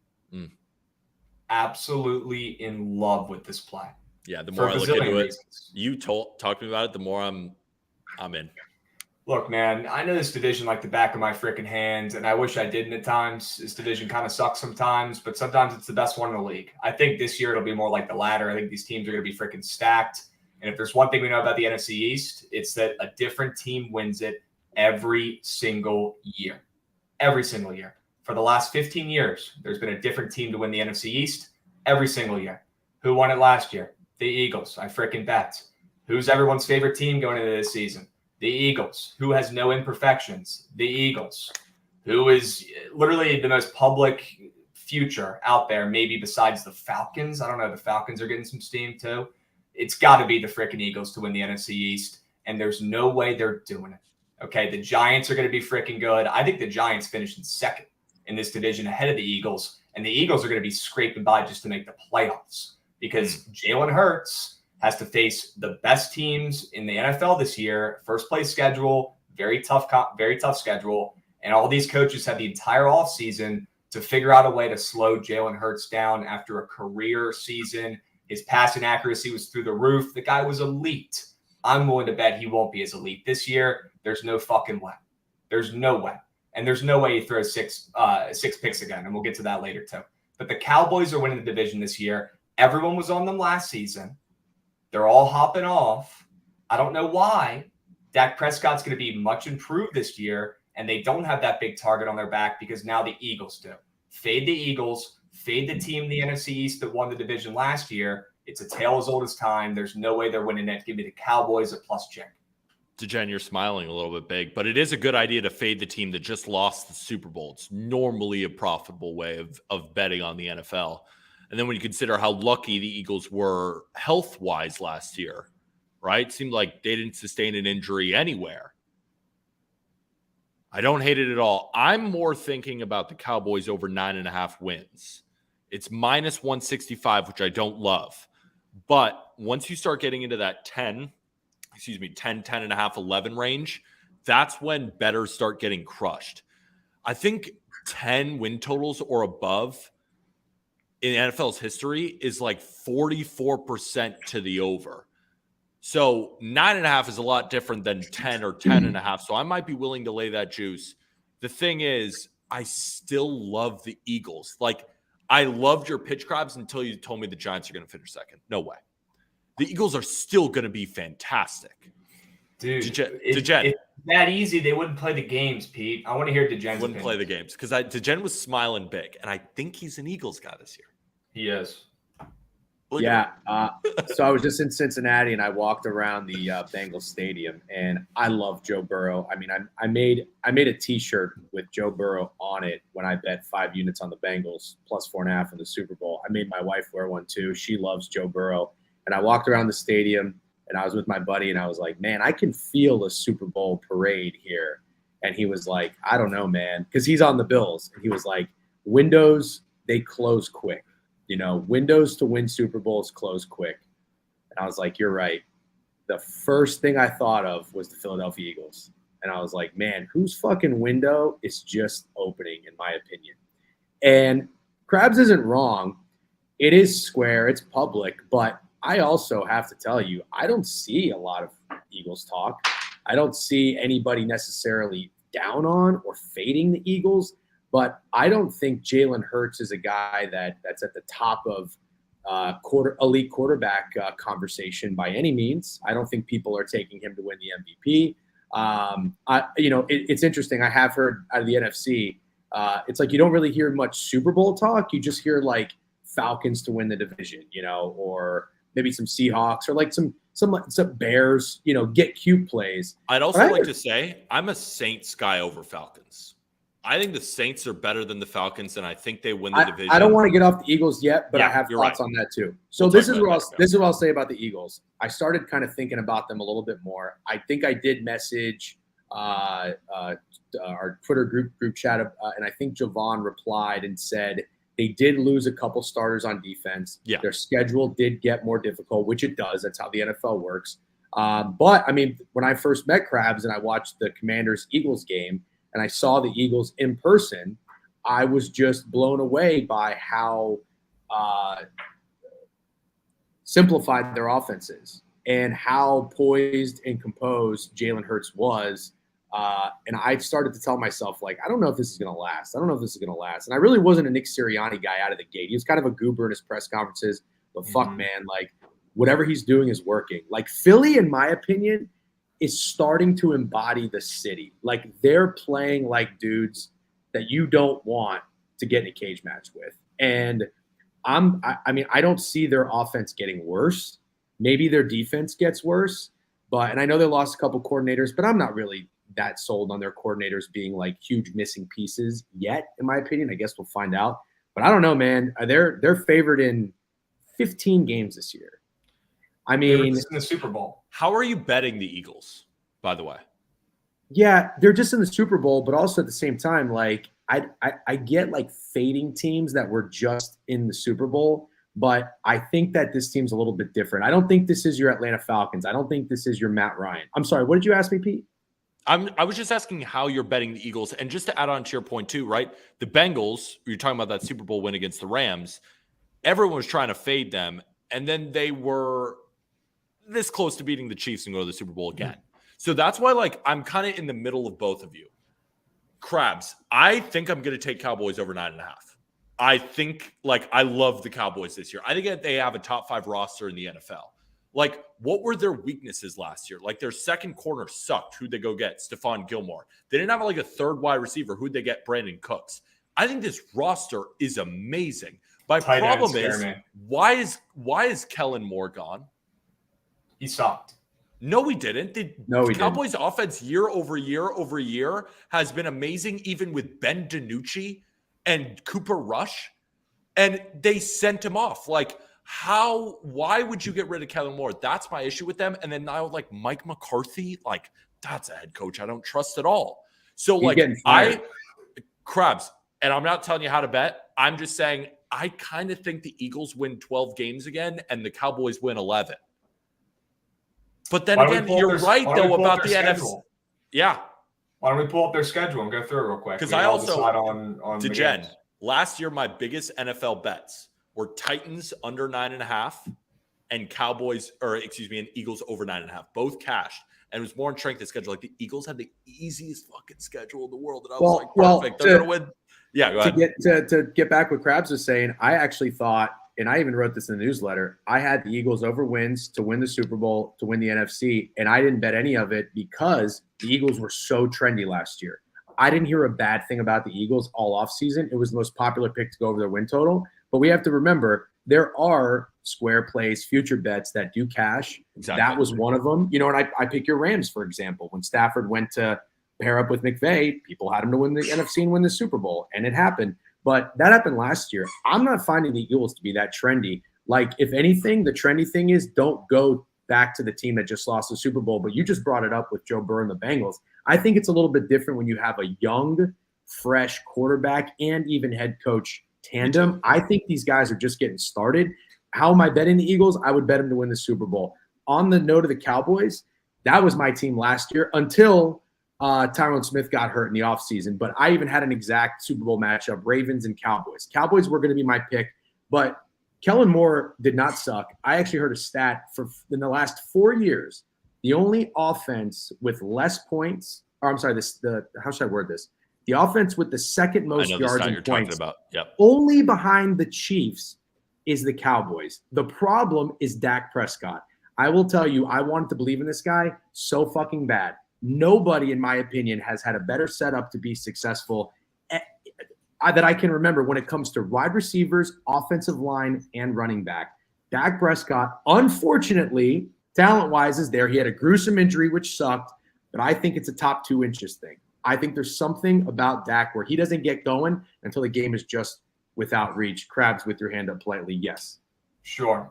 Absolutely in love with this play. Yeah, the more I look into it, you talk to me about it, the more I'm in. Look, man, I know this division like the back of my freaking hands, and I wish I didn't at times. This division kind of sucks sometimes, but sometimes it's the best one in the league. I think this year it'll be more like the latter. I think these teams are going to be freaking stacked. And if there's one thing we know about the NFC East, it's that a different team wins it every single year. Every single year. For the last 15 years, there's been a different team to win the NFC East every single year. Who won it last year? The Eagles. I freaking bet. Who's everyone's favorite team going into this season? The Eagles. Who has no imperfections? The Eagles. Who is literally the most public future out there, maybe besides the Falcons? I don't know. The Falcons are getting some steam too. It's got to be the freaking Eagles to win the NFC East, and there's no way they're doing it. Okay, the Giants are going to be freaking good. I think the Giants finished in second in this division ahead of the Eagles, and the Eagles are going to be scraping by just to make the playoffs because Jalen Hurts has to face the best teams in the NFL this year. First place schedule, very tough schedule, and all these coaches have the entire offseason to figure out a way to slow Jalen Hurts down after a career season. His passing accuracy was through the roof. The guy was elite. I'm willing to bet he won't be as elite this year. There's no fucking way. There's no way. And there's no way he throws six picks again. And we'll get to that later too. But the Cowboys are winning the division this year. Everyone was on them last season. They're all hopping off. I don't know why. Dak Prescott's going to be much improved this year. And they don't have that big target on their back because now the Eagles do. Fade the Eagles. Fade the team in the NFC East that won the division last year. It's a tale as old as time. There's no way they're winning it. Give me the Cowboys at plus check. Degen, you're smiling a little bit big, but it is a good idea to fade the team that just lost the Super Bowl. It's normally a profitable way of betting on the NFL. And then when you consider how lucky the Eagles were health-wise last year, right? It seemed like they didn't sustain an injury anywhere. I don't hate it at all. I'm more thinking about the Cowboys over 9.5 wins It's minus 165, which I don't love. But once you start getting into that 10, 10 and a half, 11 range, that's when bettors start getting crushed. I think 10 win totals or above in NFL's history is like 44% to the over. So 9.5 is a lot different than 10 or 10.5. So I might be willing to lay that juice. The thing is, I still love the Eagles. Like, I loved your pitch, Crabs, until you told me the Giants are going to finish second. No way. The Eagles are still going to be fantastic. Dude, if that easy, they wouldn't play the games, Pete. I want to hear DeGen's wouldn't play the games because DeGen was smiling big, and I think he's an Eagles guy this year. He is. Yeah. So I was just in Cincinnati and I walked around the Bengals stadium, and I love Joe Burrow. I mean, I made a T-shirt with Joe Burrow on it when I bet 5 units on the Bengals plus 4.5 in the Super Bowl. I made my wife wear one too. She loves Joe Burrow. And I walked around the stadium and I was with my buddy and I was like, man, I can feel a Super Bowl parade here. And he was like, I don't know, man, because he's on the Bills. And he was like, windows, they close quick. You know, windows to win Super Bowls close quick. And I was like, you're right. The first thing I thought of was the Philadelphia Eagles. And I was like, man, whose fucking window is just opening, in my opinion? And Krabs isn't wrong. It is square. It's public. But I also have to tell you, I don't see a lot of Eagles talk. I don't see anybody necessarily down on or fading the Eagles. But I don't think Jalen Hurts is a guy that's at the top of elite quarterback conversation by any means. I don't think people are taking him to win the MVP. It's interesting. I have heard out of the NFC, it's like you don't really hear much Super Bowl talk. You just hear like Falcons to win the division, or maybe some Seahawks or like some Bears, get cute plays. I'd also like to say I'm a Saints guy over Falcons. I think the Saints are better than the Falcons, and I think they win the division. I don't want to get off the Eagles yet, but I have thoughts on that too. So this is what I'll say about the Eagles. I started kind of thinking about them a little bit more. I think I did message our Twitter group chat, and I think Javon replied and said they did lose a couple starters on defense. Yeah. Their schedule did get more difficult, which it does. That's how the NFL works. But, I mean, when I first met Krabs and I watched the Commanders-Eagles game, and I saw the Eagles in person, I was just blown away by how simplified their offense is and how poised and composed Jalen Hurts was. And I started to tell myself, like, I don't know if this is going to last. And I really wasn't a Nick Sirianni guy out of the gate. He was kind of a goober in his press conferences. But fuck, man, like, whatever he's doing is working. Like, Philly, in my opinion, is starting to embody the city. Like, they're playing like dudes that you don't want to get in a cage match with. And I don't see their offense getting worse. Maybe their defense gets worse. And I know they lost a couple coordinators, but I'm not really that sold on their coordinators being like huge missing pieces yet, in my opinion. I guess we'll find out. But I don't know, man. They're favored in 15 games this year. I mean, in the Super Bowl. How are you betting the Eagles, by the way? Yeah, they're just in the Super Bowl, but also at the same time, like I get like fading teams that were just in the Super Bowl, but I think that this team's a little bit different. I don't think this is your Atlanta Falcons. I don't think this is your Matt Ryan. I'm sorry, what did you ask me, Pete? I was just asking how you're betting the Eagles. And just to add on to your point too, right? The Bengals, you're talking about that Super Bowl win against the Rams, everyone was trying to fade them, and then they were this close to beating the Chiefs and go to the Super Bowl again. So that's why, like, I'm kind of in the middle of both of you. Krabs, I think I'm going to take Cowboys over 9.5. I think, like, I love the Cowboys this year. I think that they have a top 5 roster in the NFL. Like, what were their weaknesses last year? Like, their second corner sucked. Who'd they go get? Stephon Gilmore. They didn't have, like, a third wide receiver. Who'd they get? Brandon Cooks. I think this roster is amazing. My problem is, why is Kellen Moore gone? He sucked. No, he didn't. The Cowboys' offense year over year has been amazing, even with Ben DiNucci and Cooper Rush. And they sent him off. Like, why would you get rid of Kellen Moore? That's my issue with them. And then now, like, Mike McCarthy, like, that's a head coach I don't trust at all. So, like, Krabs, and I'm not telling you how to bet. I'm just saying I kind of think the Eagles win 12 games again and the Cowboys win 11. But then again, you're right, though, about the NFC. Yeah. Why don't we pull up their schedule and go through it real quick? Because I also, on DeGen, last year, my biggest NFL bets were Titans under 9.5 and and Eagles over 9.5. Both cashed. And it was more on strength of schedule. Like the Eagles had the easiest fucking schedule in the world. And I was perfect. They're going to win. Yeah, go ahead. To get back what Krabs was saying, I actually thought, and I even wrote this in the newsletter, I had the Eagles over wins to win the Super Bowl, to win the NFC, and I didn't bet any of it because the Eagles were so trendy last year. I didn't hear a bad thing about the Eagles all offseason. It was the most popular pick to go over their win total. But we have to remember, there are square plays, future bets that do cash. Exactly. That was one of them. And I pick your Rams, for example. When Stafford went to pair up with McVay, people had him to win the NFC and win the Super Bowl, and it happened. But that happened last year. I'm not finding the Eagles to be that trendy. Like, if anything, the trendy thing is don't go back to the team that just lost the Super Bowl. But you just brought it up with Joe Burrow and the Bengals. I think it's a little bit different when you have a young, fresh quarterback and even head coach tandem. I think these guys are just getting started. How am I betting the Eagles? I would bet them to win the Super Bowl. On the note of the Cowboys, that was my team last year until Tyron Smith got hurt in the offseason. But I even had an exact Super Bowl matchup, Ravens and Cowboys. Cowboys were going to be my pick, but Kellen Moore did not suck. I actually heard a stat in the last 4 years, the only offense with less points, how should I word this? The offense with the second most yards and points, only behind the Chiefs, is the Cowboys. The problem is Dak Prescott. I will tell you, I wanted to believe in this guy so fucking bad. Nobody, in my opinion, has had a better setup to be successful that I can remember when it comes to wide receivers, offensive line, and running back. Dak Prescott, unfortunately, talent-wise, is there. He had a gruesome injury, which sucked, but I think it's a top 2 inches thing. I think there's something about Dak where he doesn't get going until the game is just without reach. Krabs, with your hand up politely, yes. Sure.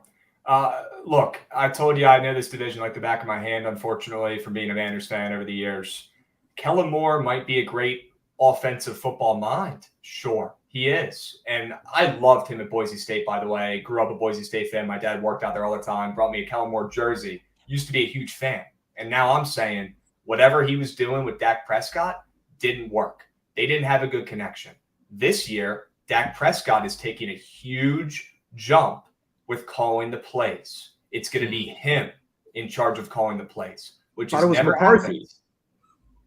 Look, I told you I know this division like the back of my hand, unfortunately, from being a Vanders fan over the years. Kellen Moore might be a great offensive football mind. Sure, he is. And I loved him at Boise State, by the way. Grew up a Boise State fan. My dad worked out there all the time, brought me a Kellen Moore jersey. Used to be a huge fan. And now I'm saying whatever he was doing with Dak Prescott didn't work. They didn't have a good connection. This year, Dak Prescott is taking a huge jump with calling the plays. It's going to be him in charge of calling the plays, which has never happened.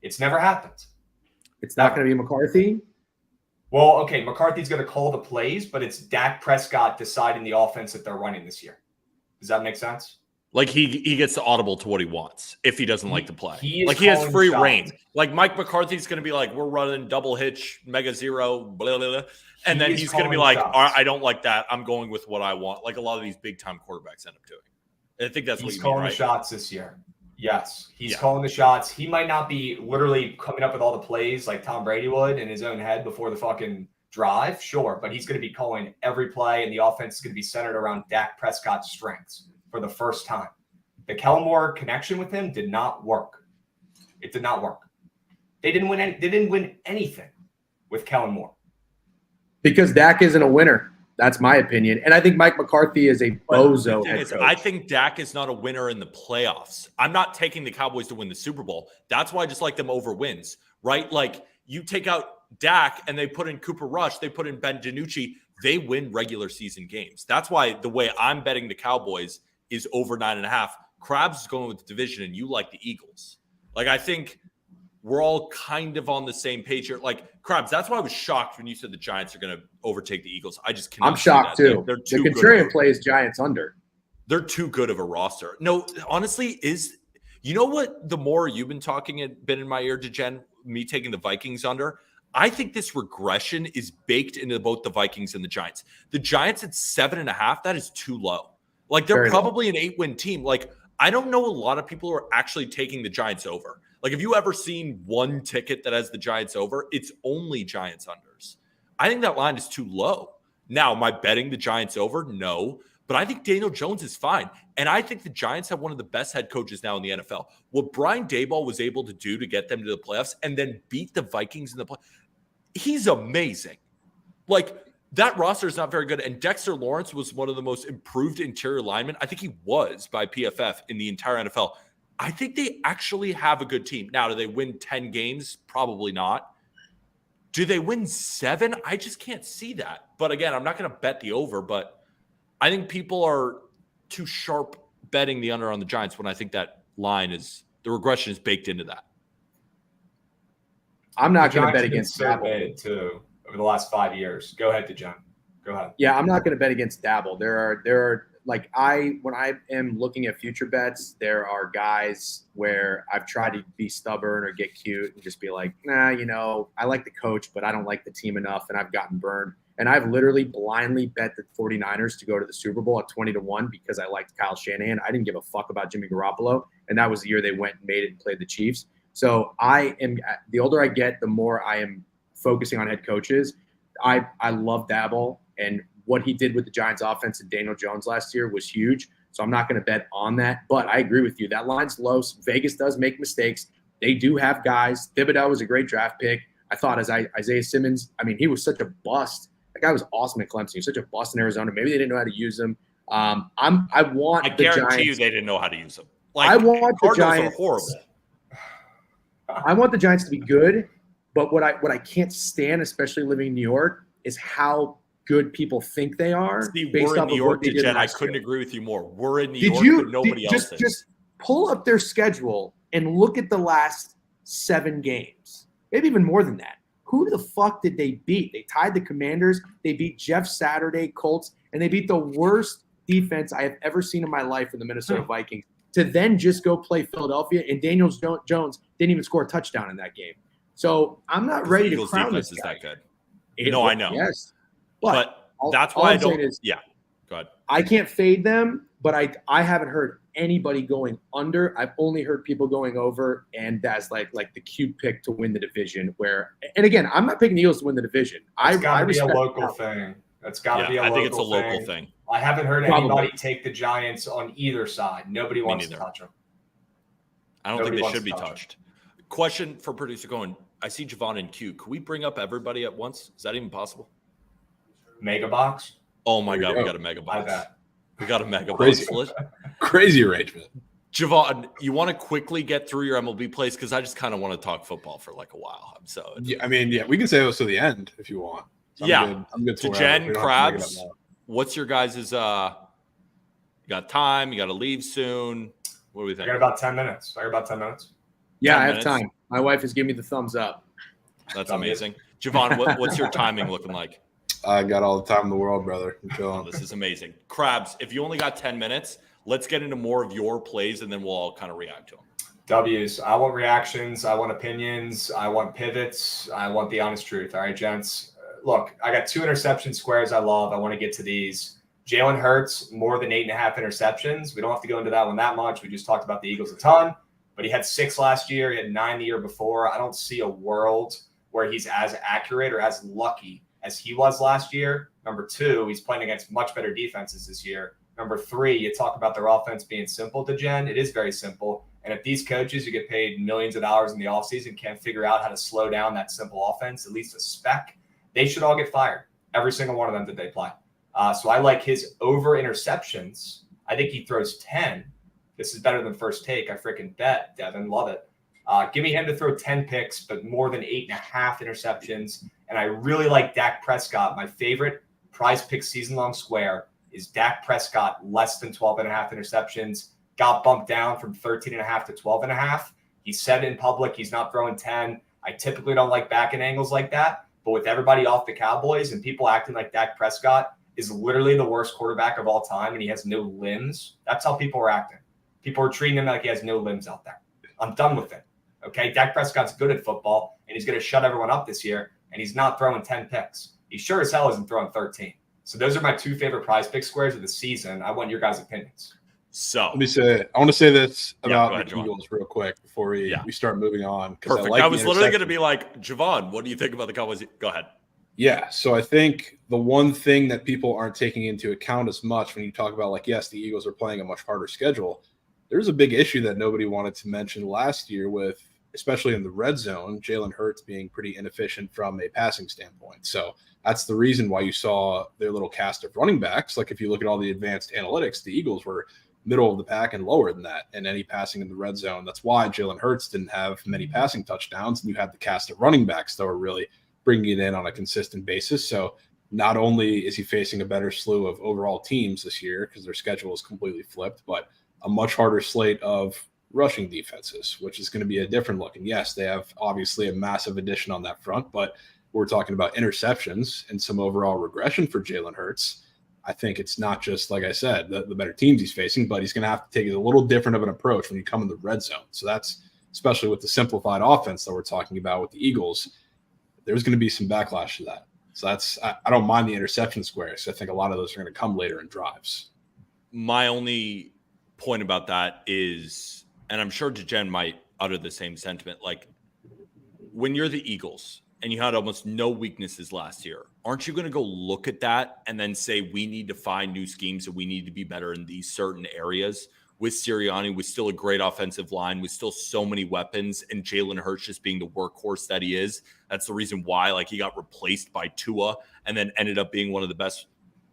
It's never happened. It's not going to be McCarthy? Well, okay, McCarthy's going to call the plays, but it's Dak Prescott deciding the offense that they're running this year. Does that make sense? Like he gets the audible to what he wants if he doesn't like the play. He has free reign. Like Mike McCarthy's going to be like, we're running double hitch, mega zero, blah, blah, blah. And then he's going to be like, I don't like that. I'm going with what I want. Like a lot of these big time quarterbacks end up doing. And I think that's what he's calling the shots this year. Yes, he's calling the shots. He might not be literally coming up with all the plays like Tom Brady would in his own head before the fucking drive. Sure, but he's going to be calling every play, and the offense is going to be centered around Dak Prescott's strengths for the first time. The Kellen Moore connection with him did not work. It did not work. They didn't win anything with Kellen Moore. Because Dak isn't a winner. That's my opinion. And I think Mike McCarthy is a bozo head coach. I think Dak is not a winner in the playoffs. I'm not taking the Cowboys to win the Super Bowl. That's why I just like them over wins, right? Like you take out Dak and they put in Cooper Rush, they put in Ben DiNucci, they win regular season games. That's why the way I'm betting the Cowboys is over 9.5. Krabs is going with the division and you like the Eagles. Like I think we're all kind of on the same page here. Like Krabs, that's why I was shocked when you said the Giants are going to overtake the Eagles. I just cannot. I'm shocked too. They're too the contrarian play is Giants under. They're too good of a roster. No, honestly, you know what? The more you've been talking, it been in my ear to Jen, me taking the Vikings under. I think this regression is baked into both the Vikings and the Giants. The Giants at 7.5, that is too low. Like they're probably an 8-win team. Like I don't know a lot of people who are actually taking the Giants over. Like, have you ever seen one ticket that has the Giants over? It's only Giants unders. I think that line is too low. Now, am I betting the Giants over? No. But I think Daniel Jones is fine. And I think the Giants have one of the best head coaches now in the NFL. What Brian Daboll was able to do to get them to the playoffs and then beat the Vikings in the playoffs, he's amazing. Like, that roster is not very good. And Dexter Lawrence was one of the most improved interior linemen. I think he was by PFF in the entire NFL. I think they actually have a good team. Now, do they win 10 games? Probably not. Do they win 7? I just can't see that. But again, I'm not going to bet the over, but I think people are too sharp betting the under on the Giants when I think that line is, the regression is baked into that. I'm not going to bet against so bad too over the last 5 years. Go ahead, DeJon. Go ahead. Yeah, I'm not going to bet against Dabble. There are like when I am looking at future bets, there are guys where I've tried to be stubborn or get cute and just be like, nah, I like the coach, but I don't like the team enough, and I've gotten burned. And I've literally blindly bet the 49ers to go to the Super Bowl at 20-1 because I liked Kyle Shanahan. I didn't give a fuck about Jimmy Garoppolo, and that was the year they went and made it and played the Chiefs. So the older I get, the more I am focusing on head coaches. I love Dabble, and what he did with the Giants offense and Daniel Jones last year was huge. So I'm not going to bet on that, but I agree with you. That line's low. Vegas does make mistakes. They do have guys. Thibodeau was a great draft pick. I thought Isaiah Simmons, he was such a bust. That guy was awesome at Clemson. He was such a bust in Arizona. Maybe they didn't know how to use him. I guarantee you they didn't know how to use him. I want the Cardinals Giants. are horrible. I want the Giants to be good, but what I can't stand, especially living in New York, is how good people think they are. See, we're in New York, Jen. I couldn't agree with you more. We're in New York, but nobody else is. Just pull up their schedule and look at the last 7 games, maybe even more than that. Who the fuck did they beat? They tied the Commanders. They beat Jeff Saturday, Colts, and they beat the worst defense I have ever seen in my life in the Minnesota Vikings. To then just go play Philadelphia, and Daniel Jones didn't even score a touchdown in that game. So I'm not ready to crown this guy. Is that good? No, I know. Yes, but that's why I don't. Yeah, go ahead. I can't fade them, but I haven't heard anybody going under. I've only heard people going over, and that's like the cute pick to win the division. And again, I'm not picking the Eagles to win the division. It's got to be a local thing. That's got to be a local thing. I think it's a local thing. I haven't heard anybody take the Giants on either side. Nobody wants to touch them. I don't think they should be touched. Question for producer Cohen. I see Javon in queue. Could we bring up everybody at once? Is that even possible? Mega box? Oh my God, we got a mega box. We got a mega box. Crazy arrangement. Javon, you want to quickly get through your MLB plays? Because I just kind of want to talk football for like a while. We can save those to the end if you want. I'm good to Jen, Krabs, what's your guys' you got time? You got to leave soon. What do we think? I got about 10 minutes. Yeah, I have time. My wife is giving me the thumbs up. That's amazing. Javon, what's your timing looking like? I got all the time in the world, brother. This is amazing. Krabs, if you only got 10 minutes, let's get into more of your plays, and then we'll all kind of react to them. W's. I want reactions. I want opinions. I want pivots. I want the honest truth. All right, gents. Look, I got 2 interception squares I love. I want to get to these. Jalen Hurts, more than 8.5 interceptions. We don't have to go into that one that much. We just talked about the Eagles a ton. But he had 6 last year. He had 9 the year before. I don't see a world where he's as accurate or as lucky as he was last year. Number 2, he's playing against much better defenses this year. Number 3, you talk about their offense being simple, DeJen. It is very simple. And if these coaches who get paid millions of dollars in the offseason can't figure out how to slow down that simple offense, at least a speck, they should all get fired. Every single one of them that they play. So I like his over interceptions. I think he throws 10. This is better than first take. I freaking bet, Devin. Love it. Give me him to throw 10 picks, but more than 8.5 interceptions. And I really like Dak Prescott. My favorite prize pick season-long square is Dak Prescott less than 12.5 interceptions. Got bumped down from 13.5 to 12.5. He said in public he's not throwing 10. I typically don't like backing angles like that. But with everybody off the Cowboys and people acting like Dak Prescott is literally the worst quarterback of all time and he has no limbs, that's how people are acting. People are treating him like he has no limbs out there. I'm done with it. Okay, Dak Prescott's good at football, and he's going to shut everyone up this year, and he's not throwing 10 picks. He sure as hell isn't throwing 13. So those are my 2 favorite prize pick squares of the season. I want your guys' opinions. So I want to say this about the Eagles real quick before we start moving on. Perfect. I was literally going to be like, Javon, what do you think about the Cowboys? Go ahead. Yeah, so I think the one thing that people aren't taking into account as much when you talk about, like, yes, the Eagles are playing a much harder schedule, there's a big issue that nobody wanted to mention last year with especially in the red zone, Jalen Hurts being pretty inefficient from a passing standpoint. So that's the reason why you saw their little cast of running backs. Like if you look at all the advanced analytics, the Eagles were middle of the pack and lower than that in any passing in the red zone. That's why Jalen Hurts didn't have many passing touchdowns, and you had the cast of running backs that were really bringing it in on a consistent basis. So not only is he facing a better slew of overall teams this year because their schedule is completely flipped, but a much harder slate of rushing defenses, which is going to be a different look. And yes, they have obviously a massive addition on that front, but we're talking about interceptions and some overall regression for Jalen Hurts. I think it's not just, like I said, the better teams he's facing, but he's going to have to take a little different of an approach when you come in the red zone. So that's especially with the simplified offense that we're talking about with the Eagles, there's going to be some backlash to that. So that's, I don't mind the interception squares. I think a lot of those are going to come later in drives. My only point about that is, and I'm sure DeGen might utter the same sentiment, like when you're the Eagles and you had almost no weaknesses last year, aren't you going to go look at that and then say, we need to find new schemes and we need to be better in these certain areas? With Sirianni, with still a great offensive line, with still so many weapons, and Jalen Hurts just being the workhorse that he is. That's the reason why, like, he got replaced by Tua and then ended up being one of the best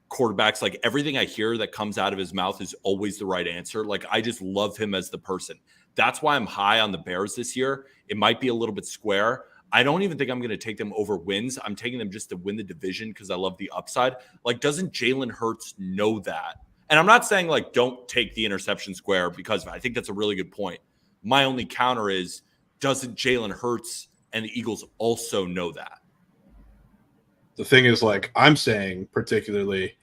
quarterbacks. Like, everything I hear that comes out of his mouth is always the right answer. Like, I just love him as the person. That's why I'm high on the Bears this year. It might be a little bit square. I don't even think I'm going to take them over wins. I'm taking them just to win the division because I love the upside. Like, doesn't Jalen Hurts know that? And I'm not saying, like, don't take the interception square because I think that's a really good point. My only counter is, doesn't Jalen Hurts and the Eagles also know that? The thing is, like I'm saying, particularly,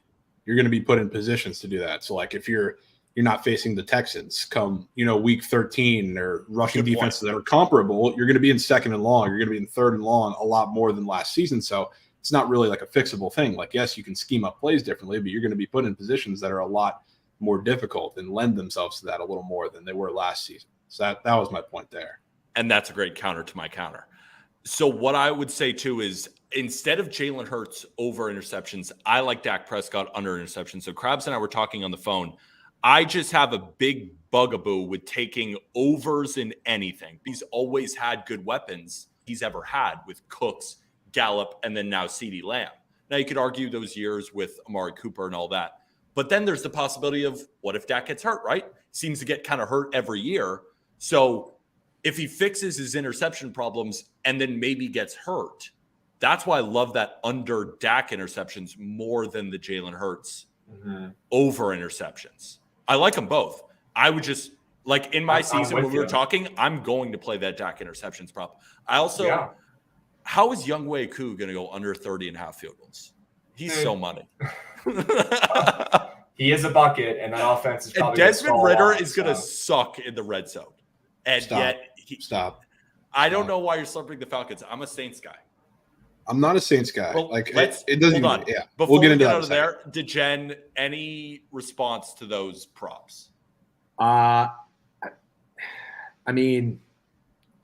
you're going to be put in positions to do that. So, like, if you're not facing the Texans come, week 13 or rushing defenses that are comparable, you're going to be in second and long. You're going to be in third and long a lot more than last season. So it's not really like a fixable thing. Like, yes, you can scheme up plays differently, but you're going to be put in positions that are a lot more difficult and lend themselves to that a little more than they were last season. So that was my point there. And that's a great counter to my counter. So what I would say too is, instead of Jalen Hurts over interceptions, I like Dak Prescott under interceptions. So Krabs and I were talking on the phone. I just have a big bugaboo with taking overs in anything. He's always had good weapons he's ever had with Cooks, Gallup, and then now CeeDee Lamb. Now, you could argue those years with Amari Cooper and all that. But then there's the possibility of, what if Dak gets hurt, right? Seems to get kind of hurt every year. So if he fixes his interception problems and then maybe gets hurt, that's why I love that under Dak interceptions more than the Jalen Hurts over interceptions. I like them both. I would just, like, in my season when we were talking, I'm going to play that Dak interceptions prop. I also, how is Younghoe Koo going to go under 30.5 field goals? He's so money. He is a bucket, and that offense is probably Desmond Ridder is going to suck in the red zone. And Stop. I don't know why you're slumping the Falcons. I'm a Saints guy. I'm not a Saints guy. Well, like, it doesn't. Hold on. Yeah, Before we'll get we into get that out of there, DeGen, any response to those props? I mean,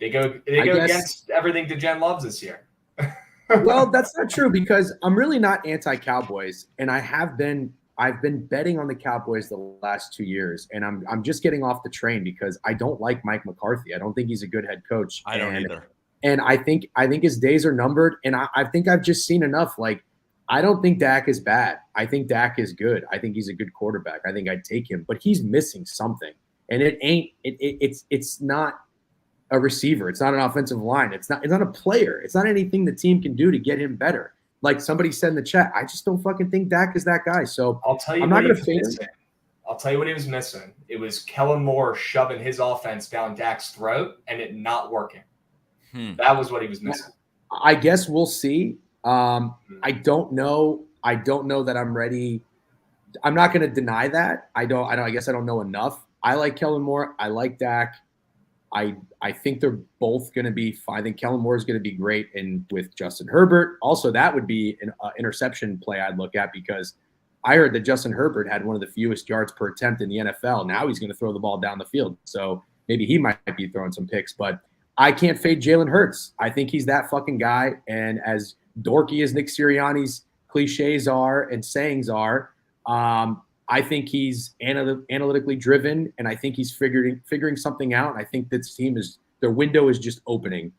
they go against everything DeGen loves this year. Well, that's not true, because I'm really not anti-Cowboys, and I've been betting on the Cowboys the last 2 years, and I'm just getting off the train because I don't like Mike McCarthy. I don't think he's a good head coach. I don't either. And I think his days are numbered, and I think I've just seen enough. Like, I don't think Dak is bad. I think Dak is good. I think he's a good quarterback. I think I'd take him, but he's missing something, and it's not a receiver. It's not an offensive line. It's not a player. It's not anything the team can do to get him better. Like somebody said in the chat, I just don't fucking think Dak is that guy. So I'll tell you I'm what not he going was to missing. I'll tell you what he was missing. It was Kellen Moore shoving his offense down Dak's throat and it not working. That was what he was missing. I guess we'll see. I don't know. I don't know that I'm ready. I'm not going to deny that. I guess I don't know enough. I like Kellen Moore. I like Dak. I think they're both going to be fine. I think Kellen Moore is going to be great, and with Justin Herbert. Also, that would be an interception play I'd look at, because I heard that Justin Herbert had one of the fewest yards per attempt in the NFL. Now he's going to throw the ball down the field. So maybe he might be throwing some picks, but I can't fade Jalen Hurts. I think he's that fucking guy. And as dorky as Nick Sirianni's cliches are and sayings are, I think he's analytically driven, and I think he's figuring something out. And I think this team is their window is just opening.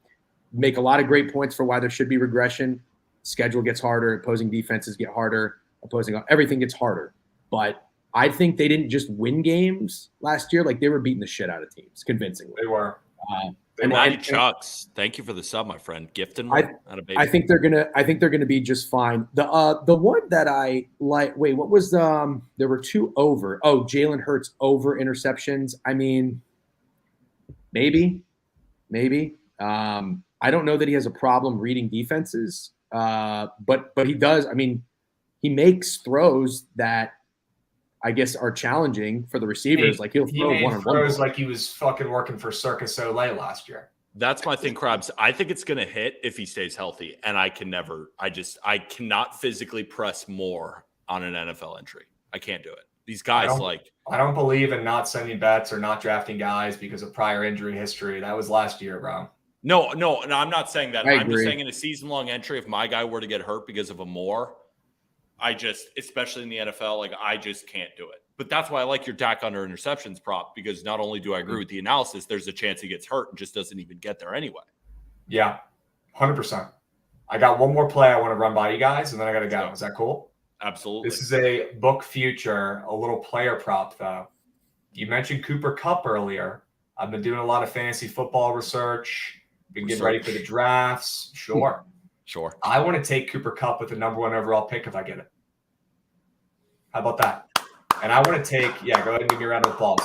Make a lot of great points for why there should be regression. Schedule gets harder. Opposing defenses get harder. Everything gets harder. But I think they didn't just win games last year. Like, they were beating the shit out of teams convincingly. They were. And Matty Chucks, thank you for the sub, my friend. Gifting one out of baby. I think they're gonna be just fine. The one that I like. Wait, what was the? There were 2 over. Oh, Jalen Hurts over interceptions. I mean, maybe. I don't know that he has a problem reading defenses, but he does. I mean, he makes throws that I guess are challenging for the receivers. Like, he'll throw one-on-one throws like he was fucking working for Circus Soleil last year. That's my thing, Krabs. I think it's going to hit if he stays healthy, and I cannot physically press more on an NFL entry. I can't do it. These guys I don't believe in not sending bets or not drafting guys because of prior injury history. That was last year, bro. No, I'm not saying that. I'm just saying in a season-long entry, if my guy were to get hurt because of a more, especially in the NFL, I just can't do it. But that's why I like your Dak under interceptions prop, because not only do I agree with the analysis, there's a chance he gets hurt and just doesn't even get there anyway. Yeah, 100%. I got one more play I want to run by you guys, and then I got to go. Is that cool? Absolutely. This is a book future, a little player prop, though. You mentioned Cooper Kupp earlier. I've been doing a lot of fantasy football research. Been getting ready for the drafts. Sure. I want to take Cooper Kupp with the number 1 overall pick if I get it. How about that? And I want to take, go ahead and give me a round of applause.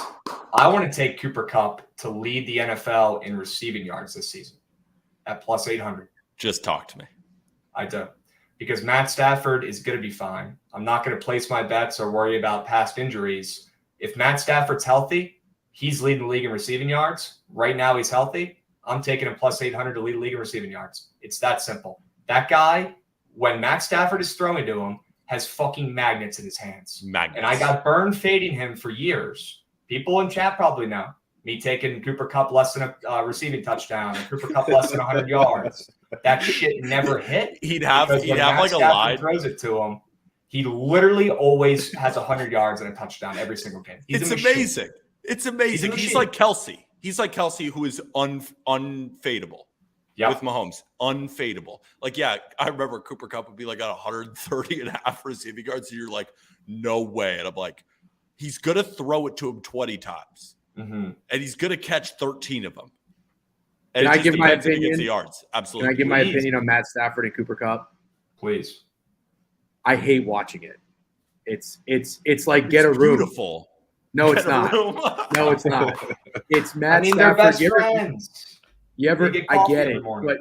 I want to take Cooper Kupp to lead the NFL in receiving yards this season at plus 800. Just talk to me. I do. Because Matt Stafford is going to be fine. I'm not going to place my bets or worry about past injuries. If Matt Stafford's healthy, he's leading the league in receiving yards. Right now he's healthy. I'm taking him plus 800 to lead the league in receiving yards. It's that simple. That guy, when Matt Stafford is throwing to him, has fucking magnets in his hands. And I got burned fading him for years. People in chat probably know. Me taking Cooper Kupp less than a receiving touchdown, and Cooper Kupp less than 100 yards. That shit never hit. He'd have like a line. Throws it to him. He literally always has 100 yards and a touchdown every single game. It's amazing. It's amazing. He's like Kelsey. He's like Kelsey, who is unfadable. With Mahomes, unfadable. I remember Cooper Kupp would be like at 130.5 receiving yards, and you're like, no way. And I'm like, he's going to throw it to him 20 times. Mm-hmm. And he's going to catch 13 of them. And Can I give my opinion? The yards. Absolutely. Can I give my opinion on Matt Stafford and Cooper Kupp? Please. I hate watching it. It's like get a room. Beautiful. No, it's not. No, it's not. It's Matt Stafford. They're best friends. I get it, but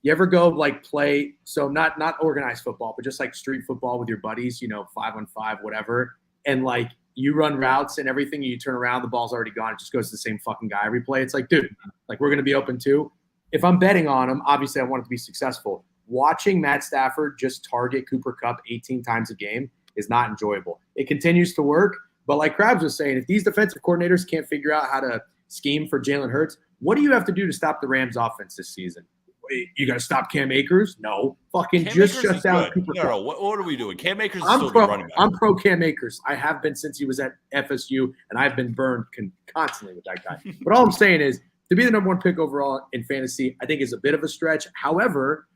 you ever go play? So not organized football, but just like street football with your buddies, 5-on-5, whatever. And you run routes and everything, and you turn around, the ball's already gone. It just goes to the same fucking guy every play. It's like, dude, we're going to be open too. If I'm betting on him, obviously I want it to be successful. Watching Matt Stafford just target Cooper Kupp 18 times a game is not enjoyable. It continues to work, but like Krabs was saying, if these defensive coordinators can't figure out how to scheme for Jalen Hurts, what do you have to do to stop the Rams offense this season? You got to stop Cam Akers? No. Fucking Cam just Akers shut down Cooper Kupp. No. What are we doing? Cam Akers is still the running back. I'm pro Cam Akers. I have been since he was at FSU, and I've been burned constantly with that guy. But all I'm saying is, to be the number 1 pick overall in fantasy, I think is a bit of a stretch. However,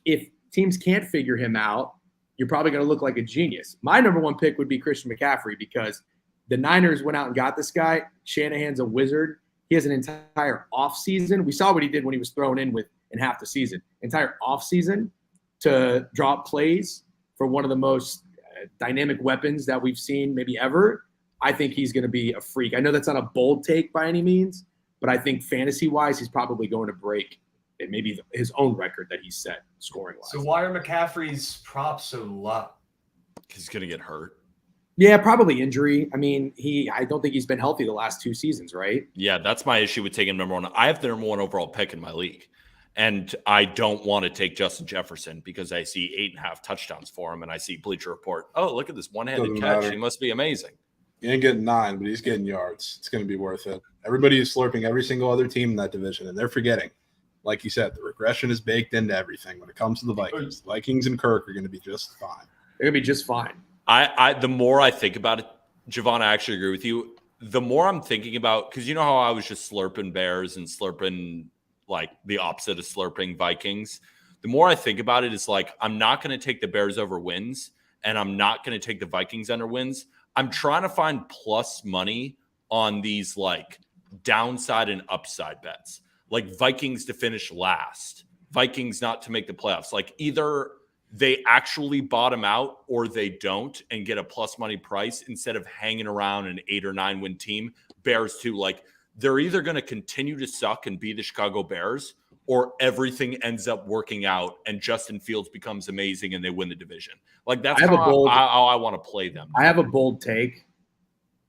if teams can't figure him out, you're probably going to look like a genius. My number 1 pick would be Christian McCaffrey, because the Niners went out and got this guy. Shanahan's a wizard. He has an entire offseason. We saw what he did when he was thrown in half the season. Entire offseason to draw up plays for one of the most dynamic weapons that we've seen maybe ever. I think he's going to be a freak. I know that's not a bold take by any means, but I think fantasy-wise, he's probably going to break maybe his own record that he's set scoring-wise. So why are McCaffrey's props so low? He's going to get hurt. Yeah, probably injury. I mean, I don't think he's been healthy the last 2 seasons, right? Yeah, that's my issue with taking number 1. I have the number 1 overall pick in my league, and I don't want to take Justin Jefferson because I see 8.5 touchdowns for him, and I see Bleacher Report, oh, look at this one-handed catch. He must be amazing. He ain't getting 9, but he's getting yards. It's going to be worth it. Everybody is slurping every single other team in that division, and they're forgetting. Like you said, the regression is baked into everything when it comes to the Vikings. The Vikings and Kirk are going to be just fine. They're going to be just fine. The more I think about it, Javon, I actually agree with you. the more I'm thinking about, because you know how I was just slurping Bears and slurping like the opposite of slurping Vikings. The more I think about it, it's like I'm not going to take the Bears over wins, and I'm not going to take the Vikings under wins. I'm trying to find plus money on these like downside and upside bets, like Vikings to finish last, Vikings not to make the playoffs. Like either they actually bottom out or they don't and get a plus money price instead of hanging around an 8 or 9 win team. Bears too, like they're either going to continue to suck and be the Chicago Bears, or everything ends up working out and Justin Fields becomes amazing and they win the division. Like that's how I want to play them. I have a bold take.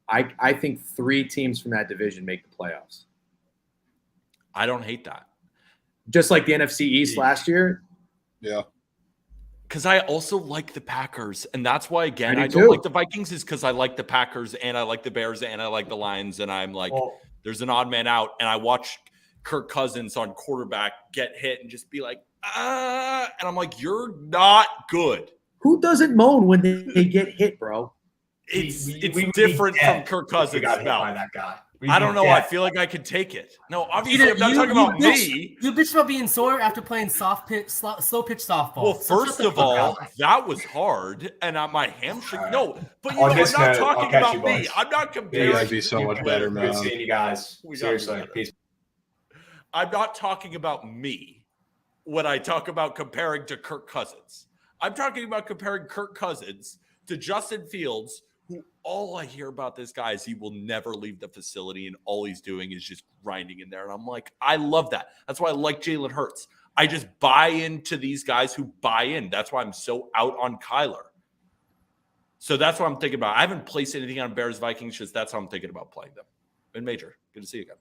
I think 3 teams from that division make the playoffs. I don't hate that. Just like the NFC East last year. Yeah. Because I also like the Packers. And that's why, again, I do don't too. like the Vikings is because I like the Packers and I like the Bears and I like the Lions. And I'm like, there's an odd man out. And I watch Kirk Cousins on quarterback get hit and just be like, and I'm like, you're not good. Who doesn't moan when they get hit, bro? It's different from Kirk Cousins. By that guy. I don't know. I feel like I could take it. No, obviously, I'm not talking about me. You bitch about being sore after playing slow pitch softball. Well, first of all, that was hard, and my hamstring. No, but On I'm this not note, talking I'll catch about you, me. boys. I'm not comparing. You guys be so much better, man. Good seeing you guys. We gotta be Seriously, better. peace. I'm not talking about me when I talk about comparing to Kirk Cousins. I'm talking about comparing Kirk Cousins to Justin Fields, who all I hear about this guy is he will never leave the facility and all he's doing is just grinding in there. And I'm like, I love that. That's why I like Jalen Hurts. I just buy into these guys who buy in. That's why I'm so out on Kyler. So that's what I'm thinking about. I haven't placed anything on Bears Vikings, just that's how I'm thinking about playing them. In Major, good to see you again.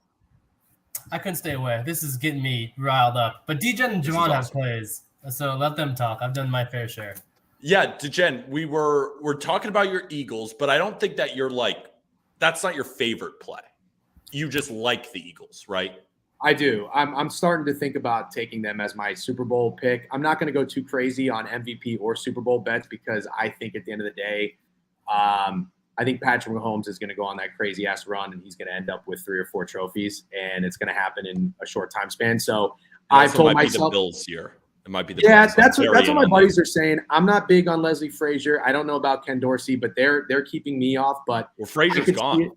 I couldn't stay away. This is getting me riled up. But DJ and Javon have plays, so let them talk. I've done my fair share. Yeah, DeGen, we're talking about your Eagles, but I don't think that you're like that's not your favorite play. You just like the Eagles, right? I do. I'm starting to think about taking them as my Super Bowl pick. I'm not going to go too crazy on MVP or Super Bowl bets because I think at the end of the day, I think Patrick Mahomes is going to go on that crazy ass run and he's going to end up with 3 or 4 trophies, and it's going to happen in a short time span. So I've told myself the Bills here. It might be the Bills. That's what my buddies are saying. I'm not big on Leslie Frazier. I don't know about Ken Dorsey, but they're keeping me off. But Frazier's gone.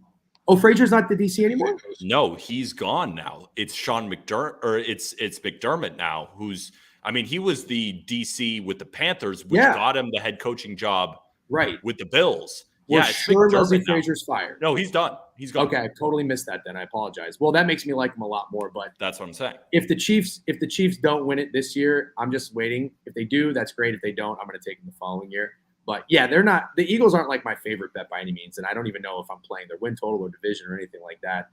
Oh, Frazier's not the DC anymore? No, he's gone now. It's Sean McDermott, or it's McDermott now, he was the DC with the Panthers, which got him the head coaching job with the Bills. Well, sure, Leslie Frazier's fired. No, he's done. He's gone. Okay, I totally missed that then. I apologize. Well, that makes me like him a lot more, but that's what I'm saying. If the Chiefs don't win it this year, I'm just waiting. If they do, that's great. If they don't, I'm going to take them the following year. But yeah, the Eagles aren't like my favorite bet by any means, and I don't even know if I'm playing their win total or division or anything like that.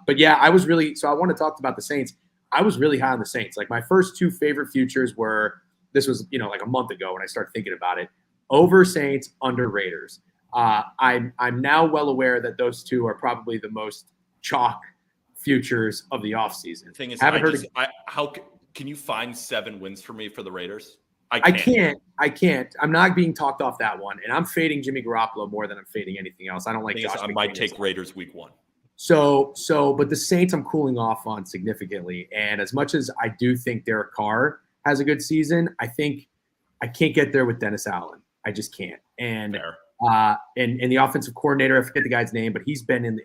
But yeah, I want to talk about the Saints. I was really high on the Saints. Like my first 2 favorite futures were, this was, like a month ago when I started thinking about it, over Saints, under Raiders. I'm now well aware that those 2 are probably the most chalk futures of the offseason. The thing is, how can you find 7 wins for me for the Raiders? I can't. I'm not being talked off that one, and I'm fading Jimmy Garoppolo more than I'm fading anything else. I don't like Josh. I might take Raiders week 1. But the Saints I'm cooling off on significantly, and as much as I do think Derek Carr has a good season, I think I can't get there with Dennis Allen. I just can't. And and the offensive coordinator, I forget the guy's name, but he's been in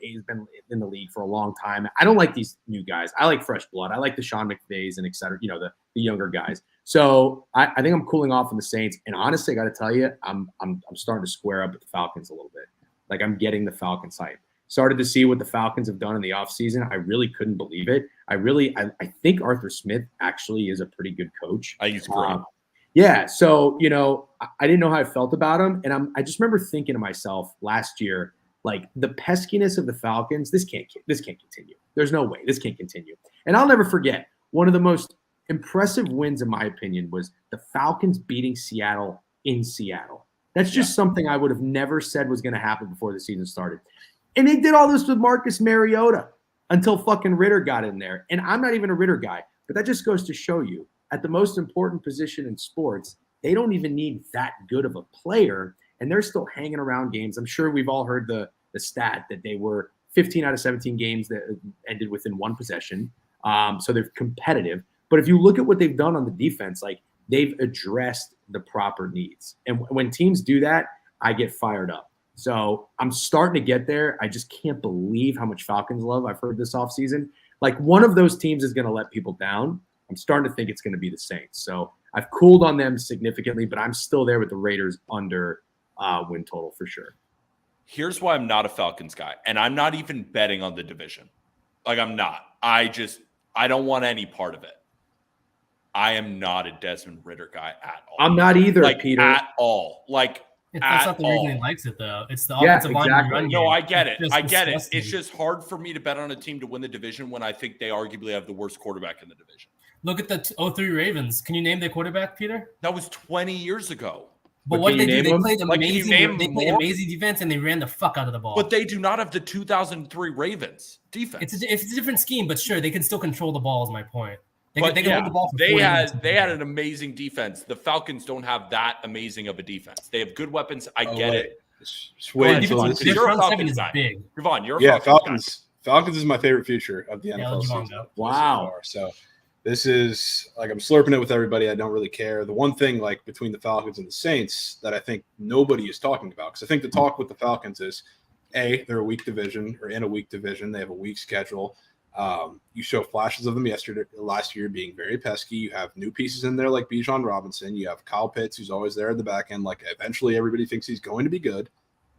the league for a long time. I don't like these new guys. I like fresh blood. I like the Sean McVays and et cetera, the younger guys. So I think I'm cooling off on the Saints. And honestly, I got to tell you, I'm starting to square up with the Falcons a little bit. Like I'm getting the Falcons hype. Started to see what the Falcons have done in the offseason. I really couldn't believe it. I think Arthur Smith actually is a pretty good coach. He's great. Yeah. So, I didn't know how I felt about him. And I just remember thinking to myself last year, like the peskiness of the Falcons, this can't continue. There's no way this can't continue. And I'll never forget, one of the most impressive wins, in my opinion, was the Falcons beating Seattle in Seattle. That's just something I would have never said was going to happen before the season started. And they did all this with Marcus Mariota until fucking Ritter got in there. And I'm not even a Ritter guy, but that just goes to show you, at the most important position in sports, they don't even need that good of a player, and they're still hanging around games. I'm sure we've all heard the stat that they were 15 out of 17 games that ended within one possession. So they're competitive. But if you look at what they've done on the defense, like they've addressed the proper needs. And when teams do that, I get fired up. So I'm starting to get there. I just can't believe how much Falcons love I've heard this offseason. Like one of those teams is going to let people down. I'm starting to think it's going to be the Saints. So I've cooled on them significantly, but I'm still there with the Raiders under win total for sure. Here's why I'm not a Falcons guy, and I'm not even betting on the division. Like I'm not. I don't want any part of it. I am not a Desmond Ridder guy at all. I'm not either, like, Peter. At all. Like that's not the reason he likes it, though. It's the offensive line run game. No, I get it. I get disgusting. it. It's just hard for me to bet on a team to win the division when I think they arguably have the worst quarterback in the division. Look at the 03 Ravens. Can you name their quarterback, Peter? That was 20 years ago. But what did they do? They played amazing. They played amazing defense, and they ran the fuck out of the ball. But they do not have the 2003 Ravens defense. It's a different scheme, but sure, they can still control the ball. Is my point. They can hold the ball for 40 minutes. They had an amazing defense. The Falcons don't have that amazing of a defense. They have good weapons. I get it. Their front seven is big. Yvonne, you're a Falcons. Falcons is my favorite future of the NFL season. Wow. So this is like I'm slurping it with everybody. I don't really care. The one thing like between the Falcons and the Saints that I think nobody is talking about, because I think the talk with the Falcons is, they're a weak division or in a weak division. They have a weak schedule. You show flashes of them last year being very pesky. You have new pieces in there like Bijan Robinson. You have Kyle Pitts, who's always there at the back end. Like eventually everybody thinks he's going to be good.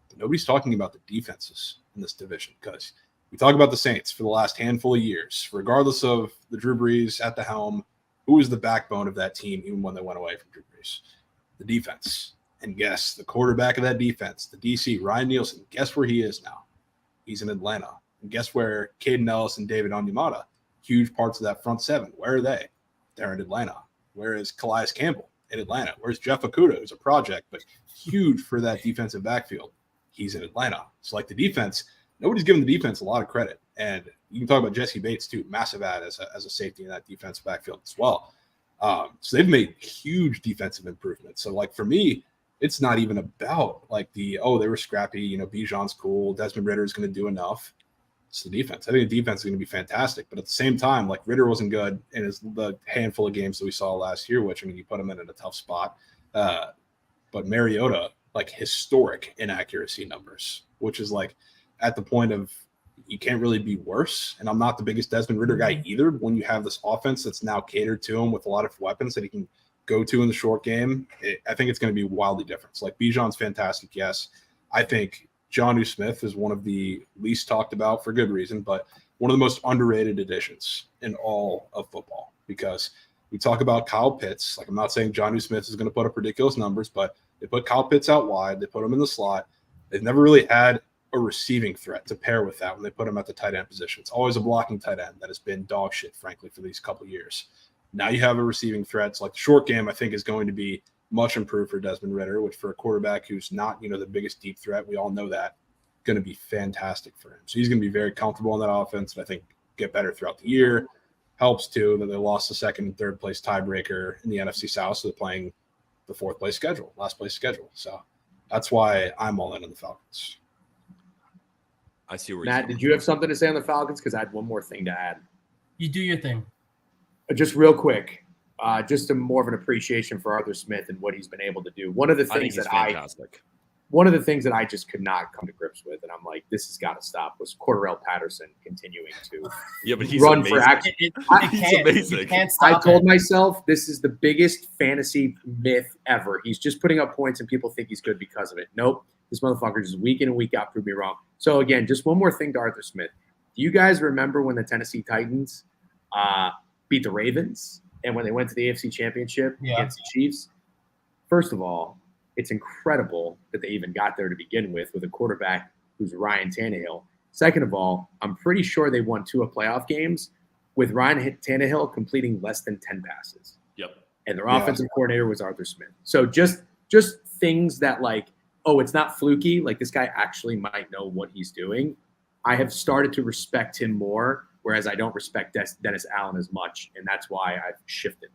But nobody's talking about the defenses in this division because we talk about the Saints for the last handful of years, regardless of the Drew Brees at the helm. Who was the backbone of that team even when they went away from Drew Brees? The defense. And guess the quarterback of that defense, the DC, Ryan Nielsen, guess where he is now? He's in Atlanta. And guess where Caden Ellis and David Onyemata, huge parts of that front seven, where are they? They're in Atlanta. Where is Calais Campbell? In Atlanta. Where's Jeff Okudah, who's a project, but huge for that defensive backfield? He's in Atlanta. It's like the defense, nobody's giving the defense a lot of credit. And you can talk about Jesse Bates, too, massive add as a safety in that defensive backfield as well. So they've made huge defensive improvements. So, like, for me, it's not even about, like, they were scrappy, Bijan's cool, Desmond Ridder is going to do enough. It's the defense. I think the defense is going to be fantastic. But at the same time, like, Ridder wasn't good in the handful of games that we saw last year, which, I mean, you put him in a tough spot. But Mariota, like, historic inaccuracy numbers, which is, like, at the point of you can't really be worse. And I'm not the biggest Desmond Ridder guy either. When you have this offense that's now catered to him with a lot of weapons that he can go to in the short game, I think it's going to be wildly different. So, like, Bijan's fantastic, yes. I think Jonnu Smith is one of the least talked about for good reason, but one of the most underrated additions in all of football because we talk about Kyle Pitts. Like, I'm not saying Jonnu Smith is going to put up ridiculous numbers, but they put Kyle Pitts out wide. They put him in the slot. They've never really had a receiving threat to pair with that when they put him at the tight end position. It's always a blocking tight end that has been dog shit, frankly, for these couple of years. Now you have a receiving threat. So, like, the short game, I think, is going to be much improved for Desmond Ridder, which for a quarterback who's not, the biggest deep threat, we all know that, going to be fantastic for him. So he's going to be very comfortable in that offense and I think get better throughout the year. Helps, too, that they lost the second and third place tiebreaker in the NFC South, so they're playing the last place schedule. So that's why I'm all in on the Falcons. I see where Matt, did you have something to say on the Falcons? Because I had one more thing to add. You do your thing. Just real quick, just more of an appreciation for Arthur Smith and what he's been able to do. One of the things that I just could not come to grips with, and I'm like, this has got to stop, was Cordarrelle Patterson continuing to but he's run amazing. for action. He's amazing. You can't stop I told myself this is the biggest fantasy myth ever. He's just putting up points and people think he's good because of it. Nope. This motherfucker just week in and week out proved me wrong. So, again, just one more thing to Arthur Smith. Do you guys remember when the Tennessee Titans beat the Ravens and when they went to the AFC Championship against the Chiefs? First of all, it's incredible that they even got there to begin with a quarterback who's Ryan Tannehill. Second of all, I'm pretty sure they won 2 playoff games with Ryan Tannehill completing less than 10 passes. Yep. And their offensive coordinator was Arthur Smith. So just things that, like, it's not fluky. Like, this guy actually might know what he's doing. I have started to respect him more, whereas I don't respect Dennis Allen as much, and that's why I've shifted.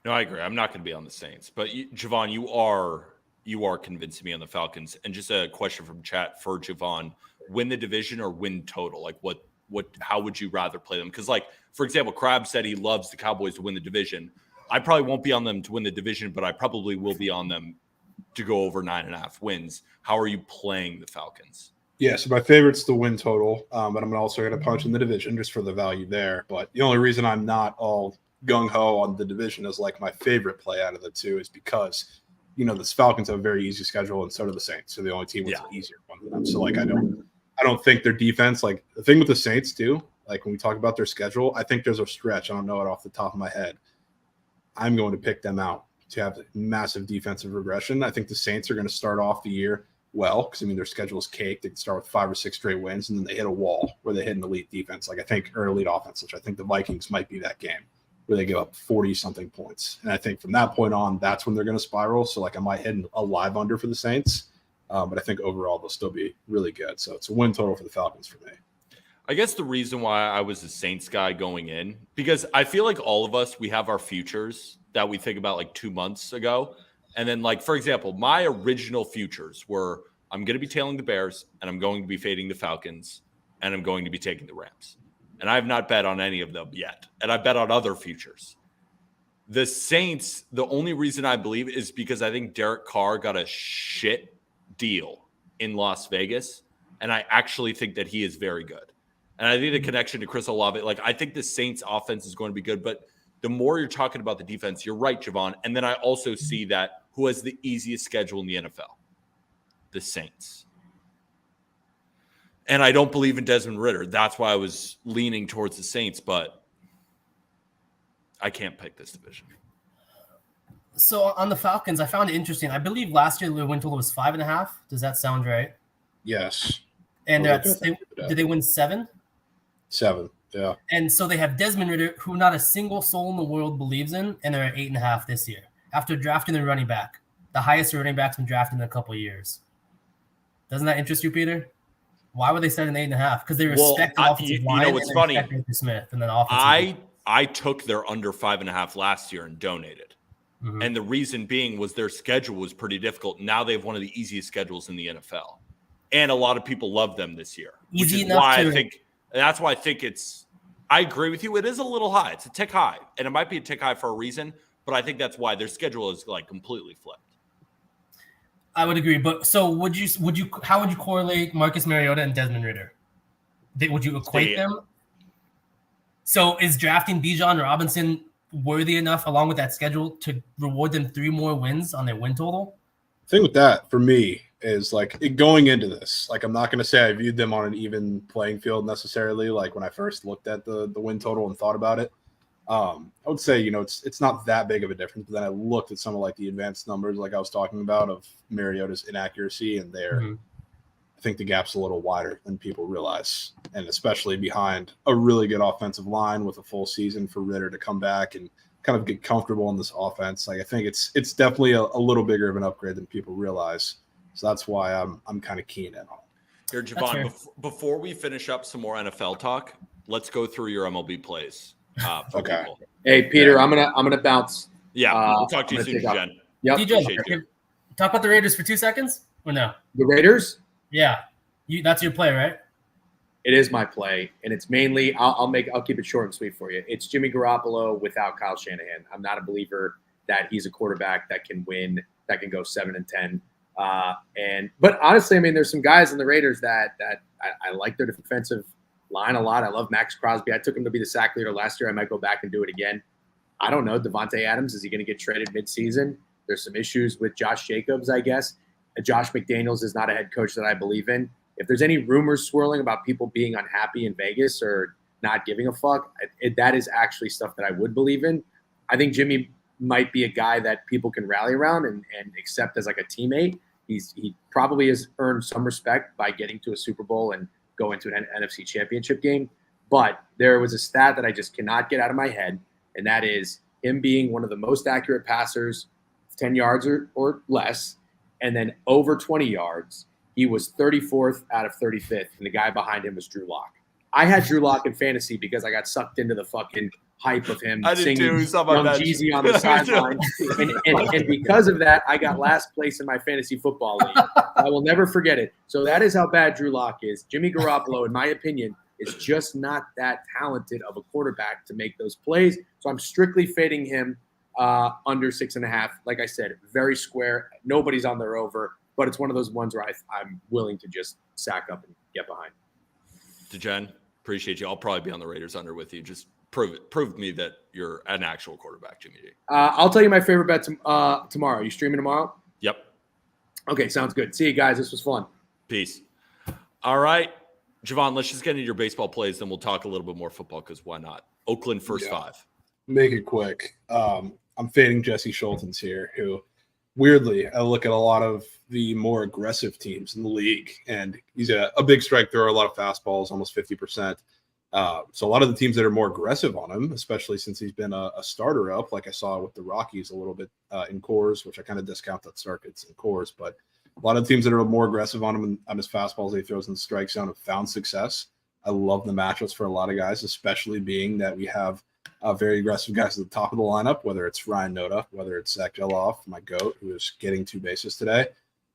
No, I agree. I'm not going to be on the Saints, but Javon, you are convincing me on the Falcons. And just a question from chat for Javon: win the division or win total? Like how would you rather play them? Because like, for example, Crab said he loves the Cowboys to win the division. I probably won't be on them to win the division, but I probably will be on them to go over 9.5 wins. How are you playing the Falcons? Yeah, so my favorite's the win total, but I'm also going to punch in the division just for the value there. But the only reason I'm not all gung-ho on the division as like my favorite play out of the two is because, the Falcons have a very easy schedule and so do the Saints. So the only team with an easier one than them. So like I don't think their defense, like the thing with the Saints too, like when we talk about their schedule, I think there's a stretch. I don't know it off the top of my head. I'm going to pick them out to have massive defensive regression. I think the Saints are going to start off the year well, because their schedule is caked. They can start with 5 or 6 straight wins, and then they hit a wall where they hit an elite defense, or elite offense, which I think the Vikings might be that game where they give up 40-something points. And I think from that point on, that's when they're going to spiral. So like I might hit a live under for the Saints, but I think overall they'll still be really good. So it's a win total for the Falcons for me. I guess the reason why I was a Saints guy going in, because I feel like all of us, we have our futures that we think about like 2 months ago. And then like, for example, my original futures were I'm going to be tailing the Bears and I'm going to be fading the Falcons and I'm going to be taking the Rams. And I have not bet on any of them yet. And I bet on other futures. The Saints, the only reason I believe is because I think Derek Carr got a shit deal in Las Vegas. And I actually think that he is very good. And I think the connection to Chris Olave, like I think the Saints offense is going to be good. But the more you're talking about the defense, you're right, Javon. And then I also see that who has the easiest schedule in the NFL? The Saints. And I don't believe in Desmond Ridder. That's why I was leaning towards the Saints, but I can't pick this division. So on the Falcons, I found it interesting. I believe last year the win total was 5.5. Does that sound right? Yes. And did they win 7? 7, yeah. And so they have Desmond Ridder, who not a single soul in the world believes in, and they're at 8.5 this year after drafting their running back, the highest running back's been drafted in a couple of years. Doesn't that interest you, Peter? Why would they set an 8.5? Because they respect the offensive line. What's funny? Smith and then offensive. I took their under 5.5 last year and donated. Mm-hmm. And the reason being was their schedule was pretty difficult. Now they have one of the easiest schedules in the NFL. And a lot of people love them this year. Easy enough that's why I think I agree with you. It is a little high. It's a tick high. And it might be a tick high for a reason, but I think that's why their schedule is like completely flipped. I would agree. But so how would you correlate Marcus Mariota and Desmond Ridder? Would you equate them? So is drafting Bijan Robinson worthy enough along with that schedule to reward them 3 more wins on their win total? The thing with that for me is like going into this, like I'm not going to say I viewed them on an even playing field necessarily. Like when I first looked at the win total and thought about it, I would say, it's not that big of a difference. But then I looked at some of like the advanced numbers, like I was talking about, of Mariota's inaccuracy, and I think the gap's a little wider than people realize, and especially behind a really good offensive line with a full season for Ridder to come back and kind of get comfortable in this offense. Like I think it's definitely a little bigger of an upgrade than people realize. So that's why I'm kind of keen in on it. Here, Javon, before we finish up some more NFL talk, let's go through your MLB plays. Okay. People. Hey, Peter, I'm gonna bounce. Yeah, we'll talk to you soon, Jen. Yep. DJ, talk about the Raiders for 2 seconds or no? The Raiders? Yeah, that's your play, right? It is my play, and it's mainly I'll keep it short and sweet for you. It's Jimmy Garoppolo without Kyle Shanahan. I'm not a believer that he's a quarterback that can win, that can go 7-10. But honestly, I mean, there's some guys in the Raiders that I like their defensive line a lot. I love Max Crosby. I took him to be the sack leader last year. I might go back and do it again. I don't know. Devontae Adams, is he going to get traded midseason? There's some issues with Josh Jacobs, I guess. Josh McDaniels is not a head coach that I believe in. If there's any rumors swirling about people being unhappy in Vegas or not giving a fuck, that is actually stuff that I would believe in. I think Jimmy might be a guy that people can rally around and accept as like a teammate. He probably has earned some respect by getting to a Super Bowl and go into an NFC Championship game. But there was a stat that I just cannot get out of my head, and that is him being one of the most accurate passers, 10 yards or less, and then over 20 yards. He was 34th out of 35th, and the guy behind him was Drew Lock. I had Drew Lock in fantasy because I got sucked into the fucking hype of him I did singing too. He's on my Young bench. Jeezy on the sideline. and because of that, I got last place in my fantasy football league. I will never forget it. So that is how bad Drew Lock is. Jimmy Garoppolo, in my opinion, is just not that talented of a quarterback to make those plays. So I'm strictly fading him under 6.5. Like I said, very square. Nobody's on their over, but it's one of those ones where I'm willing to just sack up and get behind. DeGen, appreciate you. I'll probably be on the Raiders under with you. Just prove to me that you're an actual quarterback, Jimmy G. I'll tell you my favorite bet tomorrow. Are you streaming tomorrow? Yep. Okay, sounds good. See you guys. This was fun. Peace. All right, Javon, let's just get into your baseball plays, then we'll talk a little bit more football because why not? Oakland first 5. Make it quick. I'm fading Jesse Schultens here, who weirdly, I look at a lot of the more aggressive teams in the league, and he's a big strike thrower, a lot of fastballs, almost 50%. So a lot of the teams that are more aggressive on him, especially since he's been a starter up, like I saw with the Rockies a little bit in Coors, which I kind of discount that start gets in Coors, but a lot of teams that are more aggressive on him on his fastballs that he throws in the strike zone have found success. I love the matchups for a lot of guys, especially being that we have very aggressive guys at the top of the lineup, whether it's Ryan Noda, whether it's Zach Geloff, my GOAT, who is getting 2 bases today.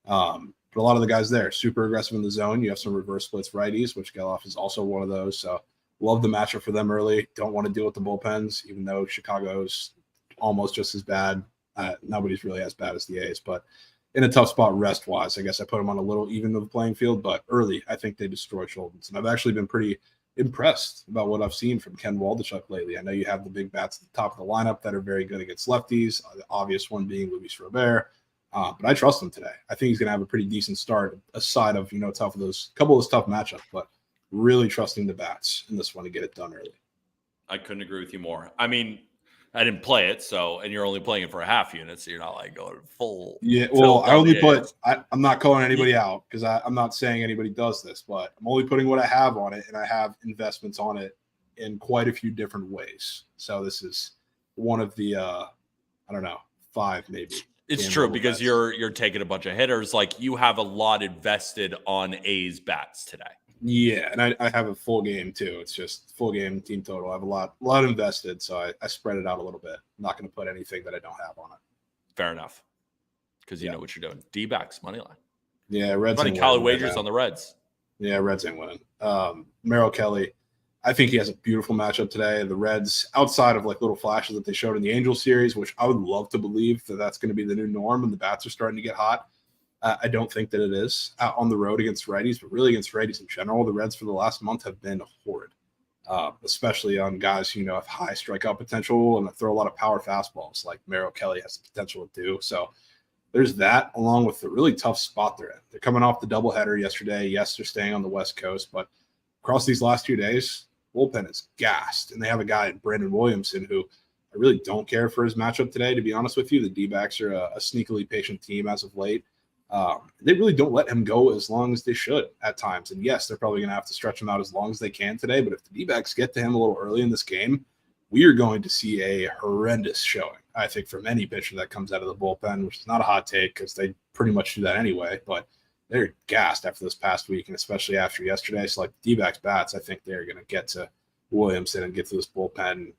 But a lot of the guys there, super aggressive in the zone. You have some reverse splits righties, which Geloff is also one of those. So love the matchup for them early. Don't want to deal with the bullpens, even though Chicago's almost just as bad. Nobody's really as bad as the A's, but in a tough spot rest-wise. I guess I put them on a little even of the playing field, but early, I think they destroyed Schultens. And I've actually been pretty impressed about what I've seen from Ken Waldichuk lately. I know you have the big bats at the top of the lineup that are very good against lefties, the obvious one being Luis Robert. But I trust him today. I think he's going to have a pretty decent start, aside of, couple of those tough matchups, but really trusting the bats in this one to get it done early. I couldn't agree with you more. I mean, I didn't play it, and you're only playing it for a half unit, so you're not like going full. Yeah, well, I only put. I'm not calling anybody out because I'm not saying anybody does this, but I'm only putting what I have on it, and I have investments on it in quite a few different ways. So this is one of the, 5 maybe. It's true because you're taking a bunch of hitters. Like you have a lot invested on A's bats today. Yeah, and I have a full game too. It's just full game team total. I have a lot invested, so I spread it out a little bit. I'm not going to put anything that I don't have on it. Fair enough, because you know what you're doing. D-backs money line. Yeah, Reds. Running Cali wagers on the Reds. Yeah, Reds ain't winning. Merrill Kelly, I think he has a beautiful matchup today. The Reds, outside of like little flashes that they showed in the Angels series, which I would love to believe that that's going to be the new norm, and the bats are starting to get hot. I don't think that it is on the road against righties, but really against righties in general. The Reds for the last month have been horrid, especially on guys who have high strikeout potential and throw a lot of power fastballs like Merrill Kelly has the potential to do. So there's that, along with the really tough spot they're in. They're coming off the doubleheader yesterday. Yes, they're staying on the West Coast, but across these last 2 days, bullpen is gassed. And they have a guy, Brandon Williamson, who I really don't care for his matchup today, to be honest with you. The D-backs are a sneakily patient team as of late. They really don't let him go as long as they should at times. And yes, they're probably going to have to stretch him out as long as they can today. But if the D-backs get to him a little early in this game, we are going to see a horrendous showing, I think, from any pitcher that comes out of the bullpen, which is not a hot take because they pretty much do that anyway. But they're gassed after this past week, and especially after yesterday. So like D-backs bats, I think they're going to get to Williamson and get to this bullpen,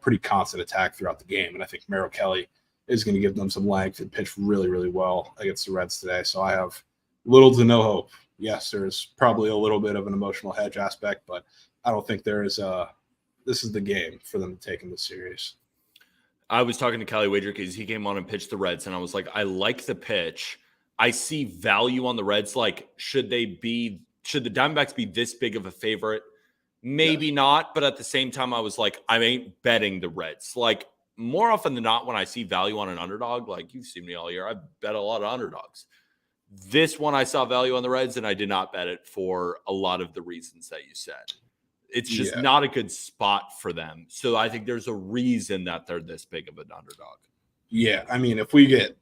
pretty constant attack throughout the game. And I think Merrill Kelly is going to give them some length and pitch really, really well against the Reds today. So I have little to no hope. Yes, there's probably a little bit of an emotional hedge aspect, but I don't think there is this is the game for them to take in this series. I was talking to Cali Wager because he came on and pitched the Reds, and I was like, I like the pitch. I see value on the Reds. Like, should the Diamondbacks be this big of a favorite? Maybe not, but at the same time, I was like, I ain't betting the Reds. Like, more often than not, when I see value on an underdog, like you've seen me all year, I bet a lot of underdogs. This one, I saw value on the Reds, and I did not bet it for a lot of the reasons that you said. It's just not a good spot for them. So I think there's a reason that they're this big of an underdog. Yeah, I mean, if we get,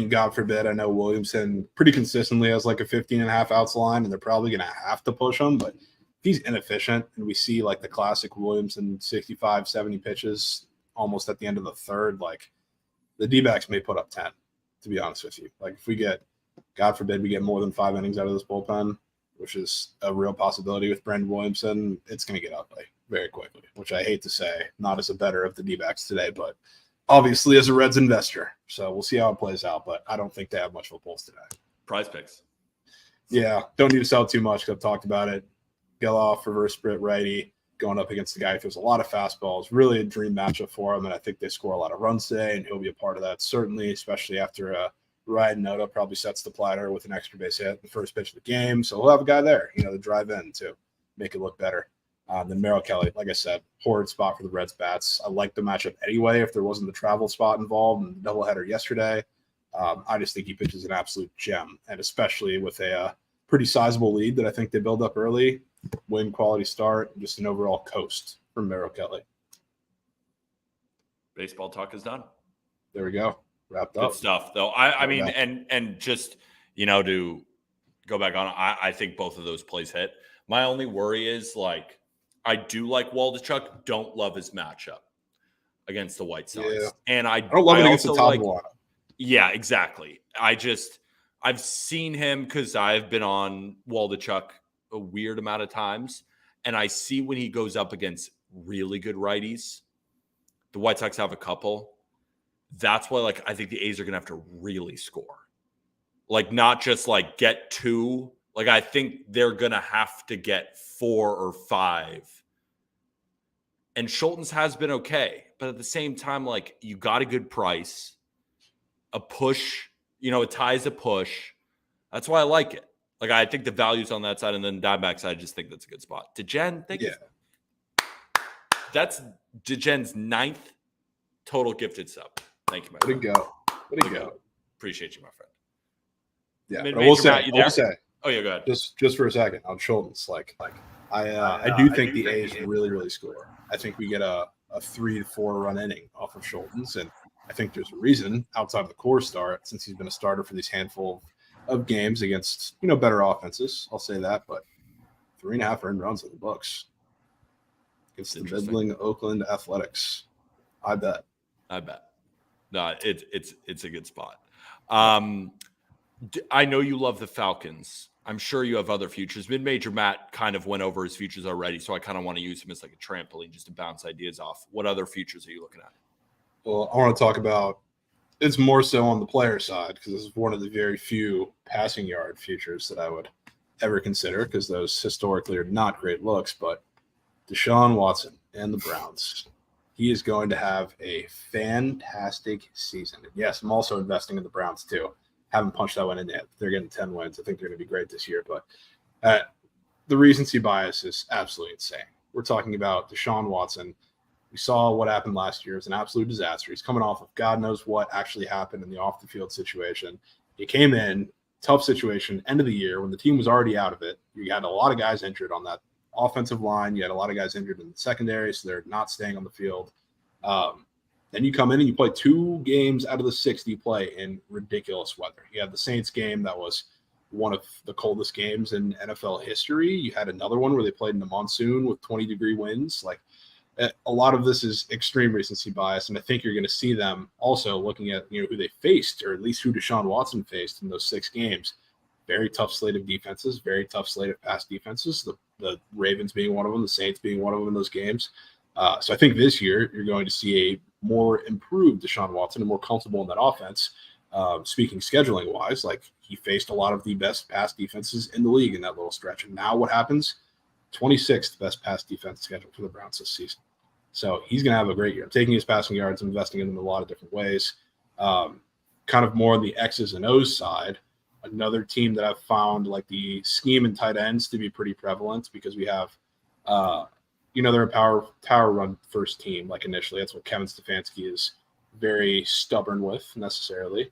God forbid, I know Williamson pretty consistently has like a 15.5 outs line, and they're probably going to have to push him, but if he's inefficient and we see like the classic Williamson 65, 70 pitches almost at the end of the third, like the D-backs may put up 10, to be honest with you. Like if we get, God forbid, we get more than 5 innings out of this bullpen, which is a real possibility with Brandon Williamson, it's going to get ugly very quickly, which I hate to say, not as a bettor of the D-backs today, but obviously as a Reds investor. So we'll see how it plays out, but I don't think they have much of a pulse today. Prize picks. Yeah, don't need to sell too much because I've talked about it. Geloff, reverse split righty, going up against the guy who throws a lot of fastballs. Really a dream matchup for him, and I think they score a lot of runs today, and he'll be a part of that, certainly, especially after Ryan Noda probably sets the platter with an extra base hit the first pitch of the game. So we'll have a guy there, to drive in to make it look better. Then Merrill Kelly, like I said, horrid spot for the Reds bats. I like the matchup anyway if there wasn't the travel spot involved in the doubleheader yesterday. I just think he pitches an absolute gem, and especially with a pretty sizable lead that I think they build up early, win, quality start, and just an overall coast from Merrill Kelly. Baseball talk is done. There we go. Wrapped Good up. stuff, though. I mean, and just, to go back on, I think both of those plays hit. My only worry is, I do like Waldichuk, don't love his matchup against the White Sox. Yeah. And I don't love it against the top of the lineup. Yeah, exactly. I've seen him because I've been on Waldichuk a weird amount of times, and I see when he goes up against really good righties. The White Sox have a couple. That's why, I think the A's are going to have to really score. Not just, get two. I think they're going to have to get 4 or 5. And Schultz has been okay. But at the same time, you got a good price. A push, a tie is a push. That's why I like it. I think the value's on that side, and then Diamondback side, I just think that's a good spot. DeGen, thank you. That's DeGen's 9th total gifted sub. Thank you, my friend. Way to go. Appreciate you, my friend. Yeah, Mid- but I will Major say, Matt, Oh, yeah, go ahead. just for a second on Schultz, I do think the A's really, really score. I think we get a 3 to 4 run inning off of Schultz, and I think there's a reason outside of the core start, since he's been a starter for these handful of games against better offenses. I'll say that, but 3.5 earned runs in the books against the middling Oakland Athletics. I bet. No, it's a good spot. I know you love the Falcons. I'm sure you have other futures. Mid-Major Matt kind of went over his futures already, so I kind of want to use him as a trampoline just to bounce ideas off. What other futures are you looking at? Well, I want to talk about it's more so on the player side because this is one of the very few passing yard futures that I would ever consider because those historically are not great looks. But Deshaun Watson and the Browns, he is going to have a fantastic season. And yes, I'm also investing in the Browns too. Haven't punched that one in yet. They're getting 10 wins. I think they're going to be great this year. But the recency bias is absolutely insane. We're talking about Deshaun Watson. We saw what happened last year. It was an absolute disaster. He's coming off of God knows what actually happened in the off-the-field situation. He came in, tough situation, end of the year when the team was already out of it. You had a lot of guys injured on that offensive line. You had a lot of guys injured in the secondary, so they're not staying on the field. Then you come in and you play 2 games out of the 6 you play in ridiculous weather. You had the Saints game that was one of the coldest games in NFL history. You had another one where they played in the monsoon with 20-degree winds. A lot of this is extreme recency bias, and I think you're going to see them also looking at who they faced, or at least who Deshaun Watson faced in those 6 games. Very tough slate of defenses, very tough slate of pass defenses. The Ravens being one of them, the Saints being one of them in those games. So I think this year you're going to see a more improved Deshaun Watson and more comfortable in that offense. Speaking scheduling wise, he faced a lot of the best pass defenses in the league in that little stretch. And now what happens? 26th best pass defense schedule for the Browns this season. So he's going to have a great year. I'm taking his passing yards, investing in them in a lot of different ways. Kind of more on the X's and O's side. Another team that I've found the scheme and tight ends to be pretty prevalent because we have, they're a power run first team. Initially, that's what Kevin Stefanski is very stubborn with necessarily.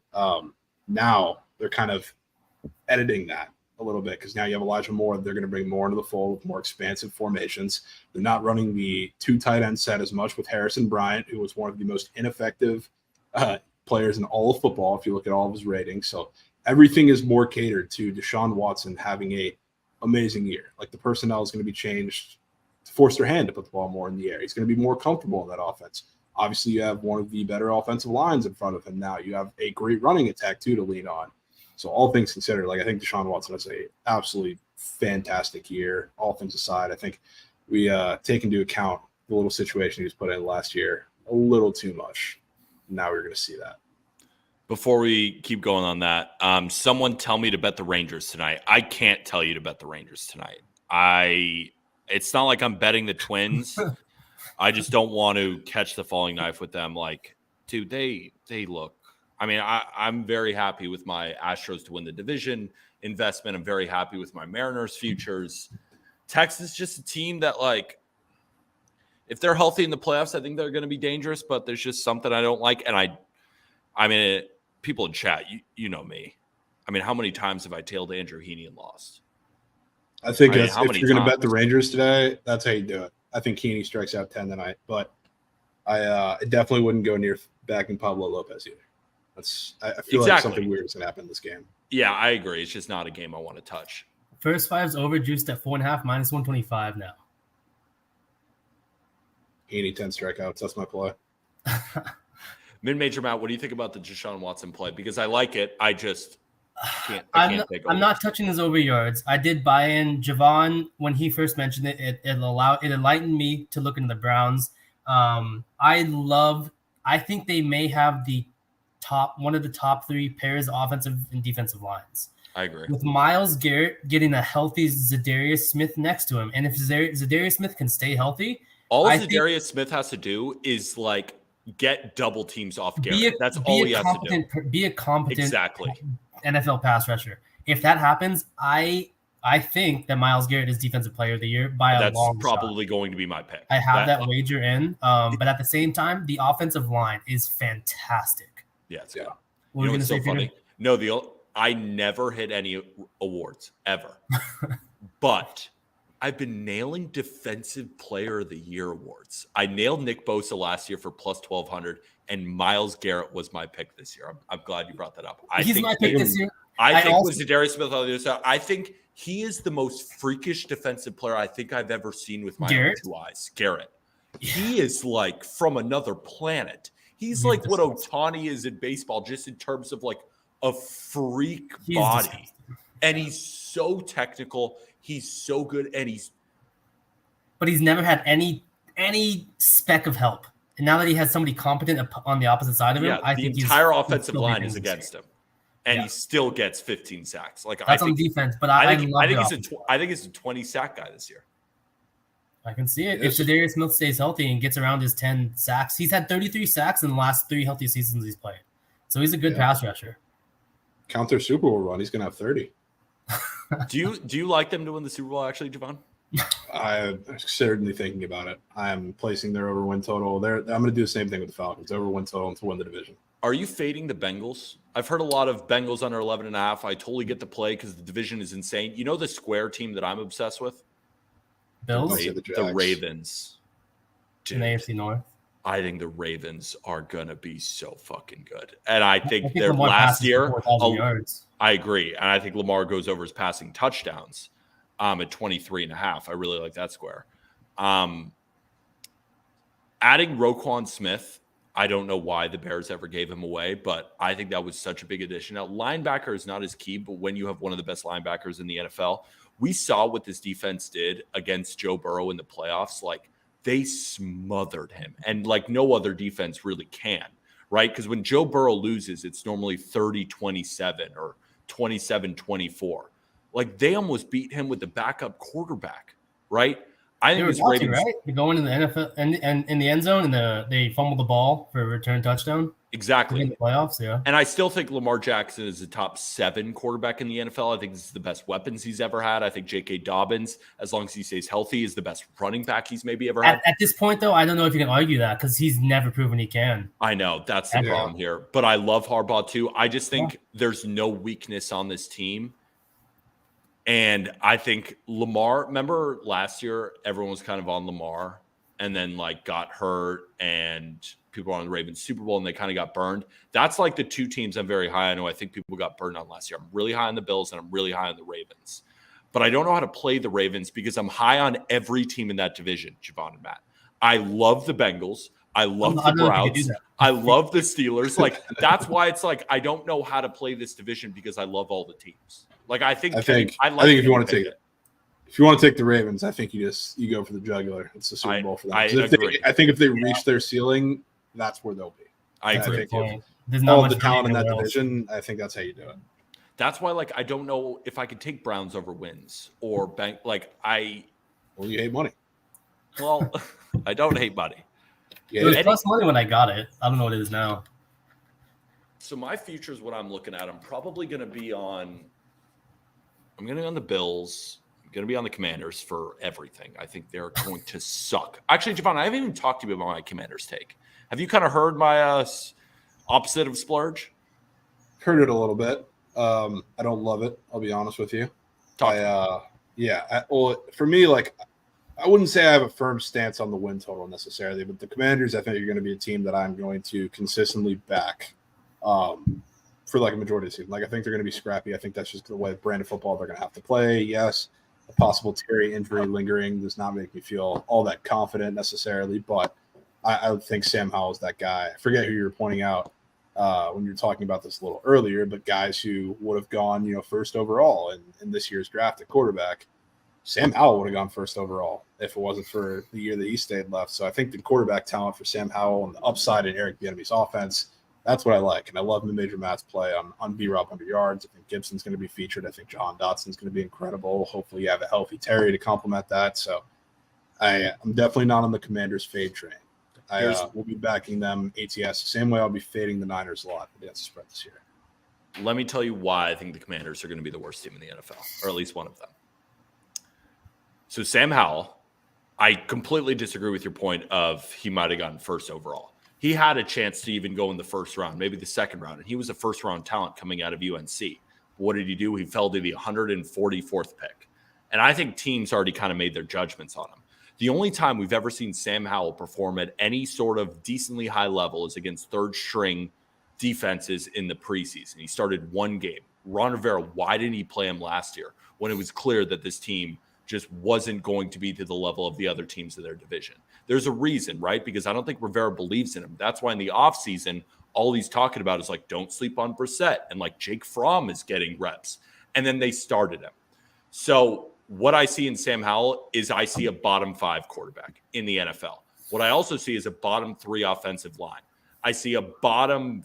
Now they're kind of editing that a little bit because now you have Elijah Moore. They're going to bring more into the fold with more expansive formations. They're not running the 2 tight end set as much with Harrison Bryant, who was one of the most ineffective players in all of football if you look at all of his ratings. So everything is more catered to Deshaun Watson having a amazing year. The personnel is going to be changed to force their hand to put the ball more in the air. He's going to be more comfortable in that offense. Obviously, you have one of the better offensive lines in front of him now. You have a great running attack, too, to lean on. So all things considered, I think Deshaun Watson has a absolutely fantastic year, all things aside. I think we take into account the little situation he was put in last year a little too much. Now we're going to see that. Before we keep going on that, someone tell me to bet the Rangers tonight. I can't tell you to bet the Rangers tonight. It's not like I'm betting the Twins. I just don't want to catch the falling knife with them. Like, dude, they look. I mean, I'm very happy with my Astros to win the division investment. I'm very happy with my Mariners futures. Texas is just a team that, like, if they're healthy in the playoffs, I think they're going to be dangerous. But there's just something I don't like, and I mean, people in chat, you know me. I mean, how many times have I tailed Andrew Heaney and lost? I think if you're going to bet the Rangers today, that's how you do it. I think Heaney strikes out 10 tonight, but I definitely wouldn't go near backing Pablo Lopez either. I feel like something weird is going to happen in this game. Yeah, I agree. It's just not a game I want to touch. First five's over, juiced at 4.5, minus 125 now. Heaney 10 strikeouts. That's my play. Mid-major Matt, what do you think about the Deshaun Watson play? Because I like it. I just can't. I'm not touching his over yards. I did buy in Javon when he first mentioned it. It enlightened me to look into the Browns. I think they may have one of the top 3 pairs of offensive and defensive lines. I agree. With Myles Garrett getting a healthy Zadarius Smith next to him, and if Zadarius Smith can stay healthy, all Zadarius Smith has to do is like get double teams off Garrett. That's all he has to do. Be a competent NFL pass rusher. If that happens, I think that Myles Garrett is Defensive Player of the Year by a long shot. That's probably going to be my pick. I have that wager in. But at the same time, the offensive line is fantastic. Yeah, it's good. What are you going to say, funny? No, I never hit any awards ever. But I've been nailing Defensive Player of the Year awards. I nailed Nick Bosa last year for plus 1,200, and Myles Garrett was my pick this year. I'm glad you brought that up. He's my pick this year. I think with Zadarius Smith on the other side, I think he is the most freakish defensive player I think I've ever seen with my own 2 eyes. Garrett. Yeah. He is like from another planet. He's like what Ohtani is in baseball, just in terms of like a freak body. Disgusting. And he's so technical. He's so good, but he's never had any speck of help. And now that he has somebody competent on the opposite side of him, I think the entire offensive line is against him, and he still gets 15 sacks. Like that's on defense, but I think he's a 20 sack guy this year. I can see it. If Zadarius Smith stays healthy and gets around his 10 sacks, he's had 33 sacks in the last 3 healthy seasons he's played. So he's a good pass rusher. Count their Super Bowl run; he's going to have 30. Do you like them to win the Super Bowl, actually, Javon? I'm certainly thinking about it. I'm placing their over win total. I'm going to do the same thing with the Falcons. Over win total to win the division. Are you fading the Bengals? I've heard a lot of Bengals under 11.5. I totally get the play because the division is insane. You know the square team that I'm obsessed with? Bills? The Ravens. In AFC North? I think the Ravens are going to be so fucking good. And I think their last year, I agree. And I think Lamar goes over his passing touchdowns at 23.5. I really like that square. Adding Roquan Smith, I don't know why the Bears ever gave him away, but I think that was such a big addition. Now, linebacker is not as key, but when you have one of the best linebackers in the NFL, we saw what this defense did against Joe Burrow in the playoffs. Like, they smothered him, and like no other defense really can, right? Because when Joe Burrow loses, it's normally 30-27 or 27-24. Like, they almost beat him with the backup quarterback, right? I think this Ravens, right? They go into the NFL and in the end zone, and they fumble the ball for a return touchdown. Exactly. In the playoffs, yeah. And I still think Lamar Jackson is the top 7 quarterback in the NFL. I think this is the best weapons he's ever had. I think J.K. Dobbins, as long as he stays healthy, is the best running back he's maybe ever had. At this point, though, I don't know if you can argue that because he's never proven he can. I know. That's the problem here. But I love Harbaugh, too. I just think there's no weakness on this team. And I think Lamar, remember last year, everyone was kind of on Lamar and then like got hurt and people were on the Ravens Super Bowl and they kind of got burned. That's like the 2 teams I'm very high on. I think people got burned on last year. I'm really high on the Bills and I'm really high on the Ravens. But I don't know how to play the Ravens because I'm high on every team in that division, Javon and Matt. I love the Bengals. I love the Browns. I love the Steelers. Like, that's why it's like I don't know how to play this division because I love all the teams. Like, I think if you want to take it, If you want to take the Ravens, I think you go for the jugular. It's the Super Bowl for them. I agree. I think if they reach their ceiling, that's where they'll be. I think point. all the talent in that division, I think that's how you do it. That's why, like, I don't know if I could take Browns over wins or bank. Like, Well, you hate money. Well, I don't hate money. It was plus money when I got it. I don't know what it is now. So my future is what I'm looking at. I'm probably going to be on. I'm going to be on the Bills. I'm going to be on the Commanders for everything. I think they're going to suck. Actually, Javon, I haven't even talked to you about my Commanders take. Have you kind of heard my opposite of splurge? Heard it a little bit. I don't love it. I'll be honest with you. Well, for me, like, I wouldn't say I have a firm stance on the win total necessarily, but the Commanders, I think, are going to be a team that I'm going to consistently back for like a majority of the season. Like, I think they're going to be scrappy. I think that's just the way brand of football they're going to have to play. Yes, a possible Terry injury lingering does not make me feel all that confident necessarily, but I would think Sam Howell is that guy. I forget who you were pointing out when you were talking about this a little earlier, but guys who would have gone, first overall in this year's draft at quarterback. Sam Howell would have gone first overall if it wasn't for the year that he stayed left. So I think the quarterback talent for Sam Howell and the upside in Eric Bieniemy's offense, that's what I like. And I love Major Matt's play on B-Rob under yards. I think Gibson's going to be featured. I think John Dotson's going to be incredible. Hopefully you have a healthy Terry to complement that. So I'm definitely not on the Commanders fade train. I will be backing them ATS the same way I'll be fading the Niners a lot against the spread this year. Let me tell you why I think the Commanders are going to be the worst team in the NFL, or at least one of them. So Sam Howell, I completely disagree with your point of he might have gotten first overall. He had a chance to even go in the first round, maybe the second round, and he was a first-round talent coming out of UNC. What did he do? He fell to the 144th pick. And I think teams already kind of made their judgments on him. The only time we've ever seen Sam Howell perform at any sort of decently high level is against third-string defenses in the preseason. He started one game. Ron Rivera, why didn't he play him last year when it was clear that this team just wasn't going to be to the level of the other teams in their division? There's a reason, right? Because I don't think Rivera believes in him. That's why in the offseason, all he's talking about is like, don't sleep on Brissett. And like Jake Fromm is getting reps. And then they started him. So what I see in Sam Howell is I see a bottom 5 quarterback in the NFL. What I also see is a bottom 3 offensive line. I see a bottom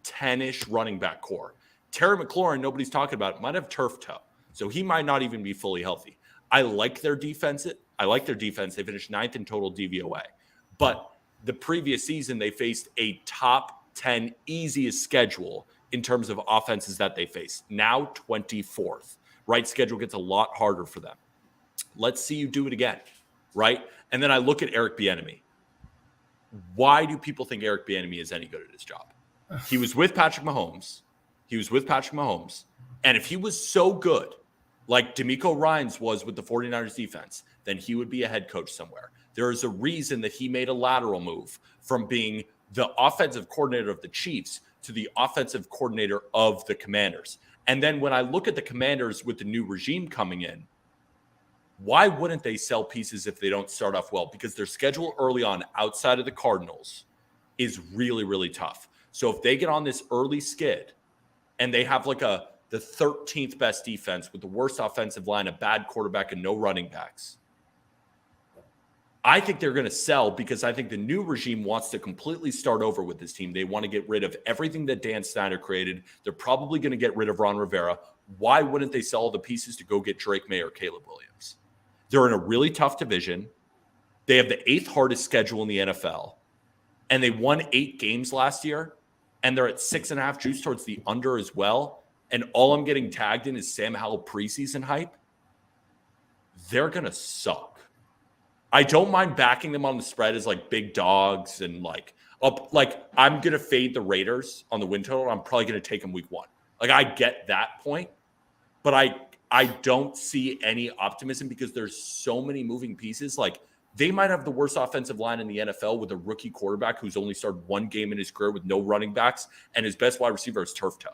10-ish running back core. Terry McLaurin, nobody's talking about, might have turf toe. So he might not even be fully healthy. I like their defense. They finished 9th in total DVOA. But the previous season, they faced a top 10 easiest schedule in terms of offenses that they faced. Now 24th. Right schedule gets a lot harder for them. Let's see you do it again, right? And then I look at Eric Bieniemy. Why do people think Eric Bieniemy is any good at his job? He was with Patrick Mahomes. And if he was so good, like DeMeco Ryans was with the 49ers defense, then he would be a head coach somewhere. There is a reason that he made a lateral move from being the offensive coordinator of the Chiefs to the offensive coordinator of the Commanders. And then when I look at the Commanders with the new regime coming in, why wouldn't they sell pieces if they don't start off well? Because their schedule early on outside of the Cardinals is really, really tough. So if they get on this early skid and they have like the 13th best defense with the worst offensive line, a bad quarterback, and no running backs, I think they're going to sell because I think the new regime wants to completely start over with this team. They want to get rid of everything that Dan Snyder created. They're probably going to get rid of Ron Rivera. Why wouldn't they sell all the pieces to go get Drake May or Caleb Williams? They're in a really tough division. They have the 8th hardest schedule in the NFL, and they won 8 games last year, and they're at 6.5 juice towards the under as well. And all I'm getting tagged in is Sam Howell preseason hype. They're going to suck. I don't mind backing them on the spread as like big dogs and I'm going to fade the Raiders on the win total. I'm probably going to take them week 1. Like, I get that point, but I don't see any optimism because there's so many moving pieces. Like, they might have the worst offensive line in the NFL with a rookie quarterback who's only started 1 game in his career with no running backs, and his best wide receiver is turf toe.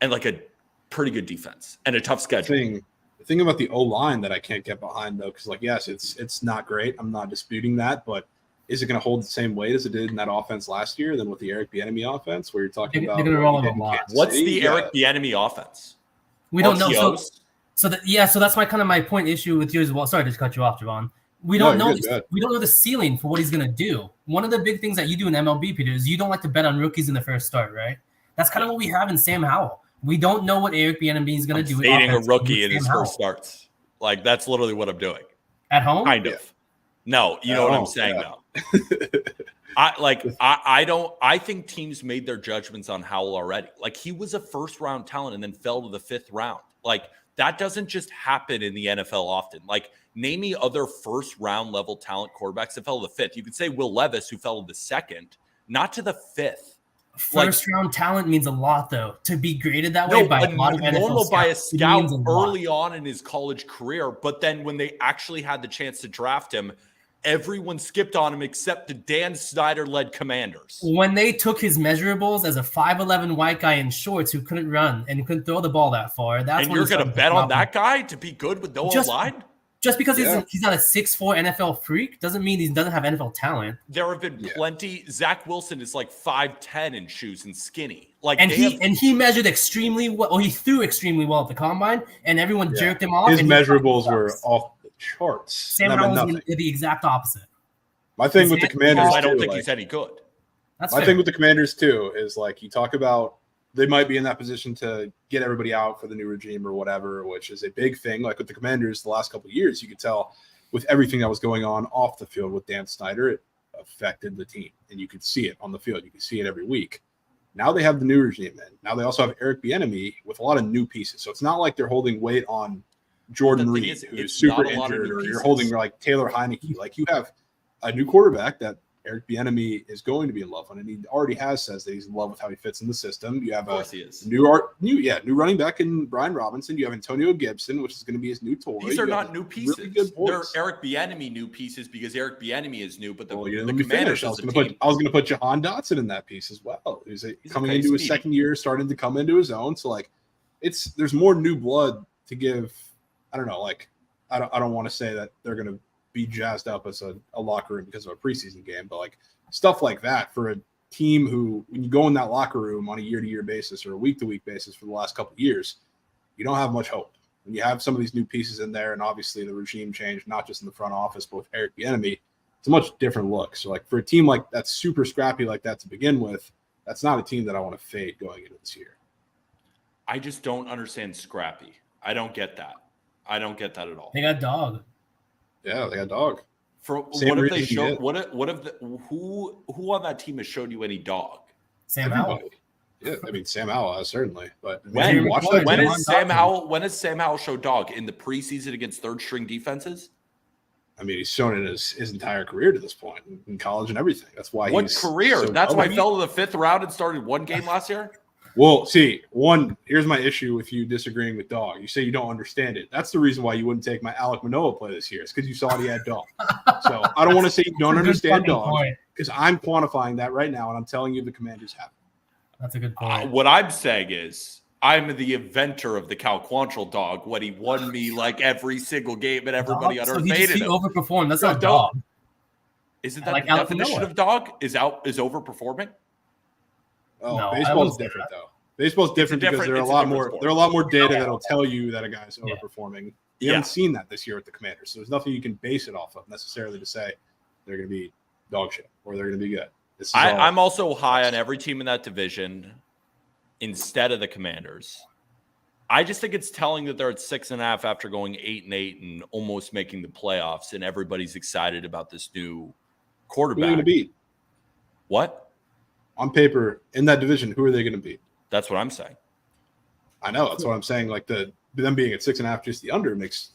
And like a pretty good defense and a tough schedule. The thing about the O-line that I can't get behind, though, because, yes, it's not great. I'm not disputing that, but is it going to hold the same weight as it did in that offense last year than with the Eric Bieniemy offense, where you're talking about? They're going to roll him a lot. What's the Eric Bieniemy offense? We don't know. So that's my point issue with you as well. Sorry to cut you off, Javon. We don't know the ceiling for what he's gonna do. One of the big things that you do in MLB, Peter, is you don't like to bet on rookies in the first start, right? That's kind of what we have in Sam Howell. We don't know what Eric Bieniemy is gonna do. Fading a rookie in his first starts, like that's literally what I'm doing at home. Kind of. No, you know what I'm saying though. I think teams made their judgments on Howell already. Like he was a first round talent and then fell to the 5th round. Like that doesn't just happen in the NFL often. Like name me other first round level talent quarterbacks that fell to the 5th. You could say Will Levis, who fell to the 2nd, not to the 5th. First round talent means a lot though. To be graded that way by a lot of NFL by a scout early on in his college career, but then when they actually had the chance to draft him, everyone skipped on him except the Dan Snyder-led Commanders. When they took his measurables as a 5'11" white guy in shorts who couldn't run and couldn't throw the ball that far, that's and you're going to bet on that guy to be good with no line? Just because he's not a 6'4" NFL freak doesn't mean he doesn't have NFL talent. There have been plenty. Zach Wilson is like 5'10" in shoes and skinny. He measured extremely well. Or he threw extremely well at the combine, and everyone jerked him off. His measurables were off the charts. Sam Howell was the exact opposite. My thing with the Commanders, I don't think he's any good. My thing with the Commanders too is like you talk about. They might be in that position to get everybody out for the new regime or whatever, which is a big thing. Like with the Commanders the last couple of years, you could tell with everything that was going on off the field with Dan Snyder, it affected the team. And you could see it on the field. You could see it every week. Now they have the new regime in. Now they also have Eric Bieniemy with a lot of new pieces. So it's not like they're holding weight on Jordan Reed, who's super injured, or you're holding like Taylor Heineke. Like you have a new quarterback that Eric Bieniemy is going to be in love with, and he already says that he's in love with how he fits in the system. You have a new running back in Brian Robinson. You have Antonio Gibson, which is going to be his new toy. These are not new pieces. Really they're Eric Bieniemy new pieces because Eric Bieniemy is new, but the Commanders. I was going to put Jahan Dotson in that piece as well. He's coming into his second year, starting to come into his own. So like, there's more new blood to give. I don't know. Like, I don't want to say that they're going to be jazzed up as a locker room because of a preseason game, but like stuff like that for a team who, when you go in that locker room on a year-to-year basis or a week-to-week basis for the last couple of years, you don't have much hope. When you have some of these new pieces in there, and obviously the regime change, not just in the front office, but with Eric Bieniemy, it's a much different look. So like for a team like that's super scrappy like that to begin with, that's not a team that I want to fade going into this year. I just don't understand scrappy. I don't get that. I don't get that at all. They got dog. Yeah, they got dog. What if they show? What if who on that team has showed you any dog? Sam Howell. Yeah, I mean Sam Howell has certainly. But when has Sam Howell showed dog in the preseason against third string defenses? I mean, he's shown it his entire career to this point in college and everything. That's why he's career. So that's why he fell to the 5th round and started one game last year. Well, here's my issue with you disagreeing with dog. You say you don't understand it. That's the reason why you wouldn't take my Alek Manoah play this year. It's because you saw he had dog. So I don't want to say you don't understand dog because I'm quantifying that right now, and I'm telling you the Commanders have it. That's a good point. What I'm saying is I'm the inventor of the Cal Quantrill dog when he won me like every single game and everybody underpaid him. Overperformed. That's not dog. Isn't that like the definition of dog? Is overperforming? Oh, no, baseball's different though. Baseball's different because there are a lot more data that'll tell you that a guy's overperforming. You haven't seen that this year with the Commanders, so there's nothing you can base it off of necessarily to say they're going to be dog shit or they're going to be good. I'm also high on every team in that division instead of the Commanders. I just think it's telling that they're at 6.5 after going 8-8 and almost making the playoffs, and everybody's excited about this new quarterback. Who are they going to beat? What? On paper, in that division, who are they going to beat? That's what I'm saying. I know. That's what I'm saying. Like them being at 6.5, just the under makes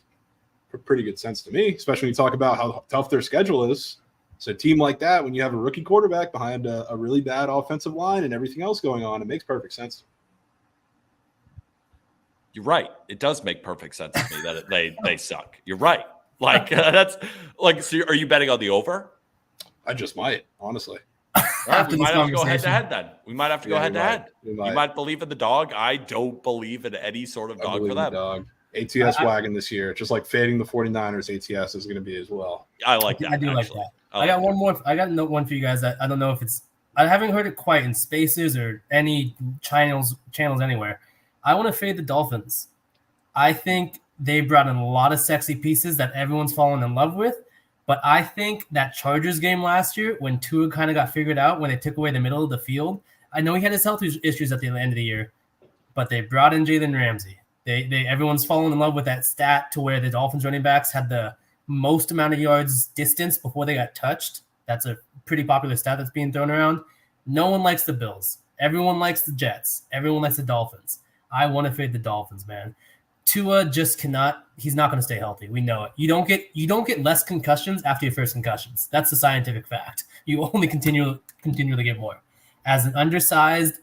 pretty good sense to me, especially when you talk about how tough their schedule is. So a team like that, when you have a rookie quarterback behind a really bad offensive line and everything else going on, it makes perfect sense. You're right. It does make perfect sense to me that they suck. You're right. Like that's like. So are you betting on the over? I just might, honestly. Right, we might have to go head to head then. We might have to go head to head. You might believe in the dog. I don't believe in any sort of dog for them. Dog. ATS wagon this year, just like fading the 49ers. ATS is going to be as well. I like that. I do like that. I got one more. I got one for you guys. That I don't know if it's. I haven't heard it quite in Spaces or any channels anywhere. I want to fade the Dolphins. I think they brought in a lot of sexy pieces that everyone's fallen in love with. But I think that Chargers game last year, when Tua kind of got figured out, when they took away the middle of the field, I know he had his health issues at the end of the year, but they brought in Jalen Ramsey. Everyone's fallen in love with that stat to where the Dolphins running backs had the most amount of yards distance before they got touched. That's a pretty popular stat that's being thrown around. No one likes the Bills. Everyone likes the Jets. Everyone likes the Dolphins. I want to fade the Dolphins, man. Tua just cannot. He's not going to stay healthy. We know it. You don't get less concussions after your first concussions. That's a scientific fact. You only continually get more. As an undersized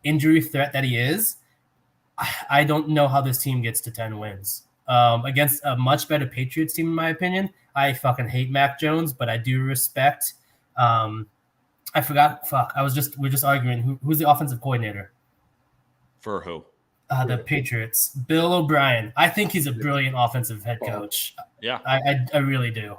injury threat that he is, I don't know how this team gets to 10 wins. Against a much better Patriots team, in my opinion. I fucking hate Mac Jones, but I do respect. I forgot. Fuck. We're just arguing. Who's the offensive coordinator? For who? The Patriots. Bill O'Brien. I think he's a brilliant offensive head coach. Yeah. I really do.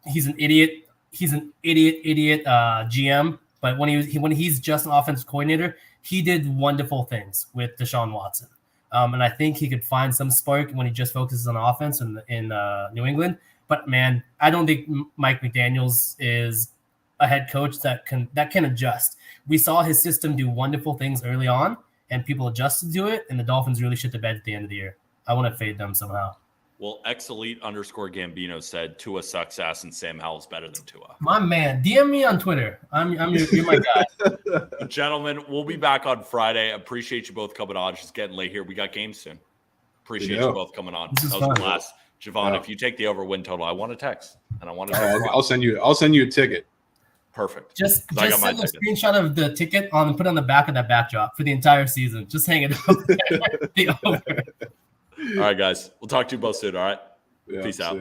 He's an idiot. He's an idiot GM. But when he's just an offensive coordinator, he did wonderful things with Deshaun Watson. And I think he could find some spark when he just focuses on offense in New England. But man, I don't think Mike McDaniels is a head coach that can adjust. We saw his system do wonderful things early on, and people adjusted to it, and the Dolphins really shit the bed at the end of the year. I want to fade them somehow. Well, _Gambino said Tua sucks ass and Sam Howell's better than Tua. My man, DM me on Twitter. You're my guy. Gentlemen, we'll be back on Friday. Appreciate you both coming on. It's just getting late here. We got games soon. Appreciate you both coming on. That was a blast. Javon, if you take the over win total, I want a text. And I want to text. I'll send you a ticket. Perfect. Just send a screenshot of the ticket and put it on the back of that backdrop for the entire season. Just hang it up there. The over. All right, guys. We'll talk to you both soon, all right? Yeah, peace out.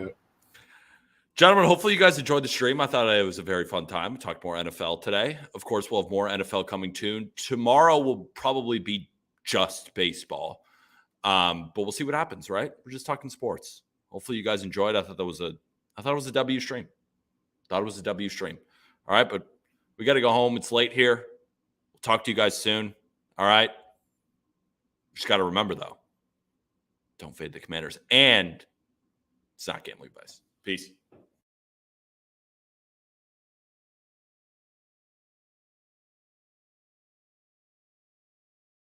Gentlemen, hopefully you guys enjoyed the stream. I thought it was a very fun time. We talked more NFL today. Of course, we'll have more NFL coming soon. Tomorrow will probably be just baseball. But we'll see what happens, right? We're just talking sports. Hopefully you guys enjoyed. I thought it was a W stream. All right, but we got to go home. It's late here. We'll talk to you guys soon. All right. Just got to remember, though, don't fade the Commanders. And it's not gambling advice. Peace.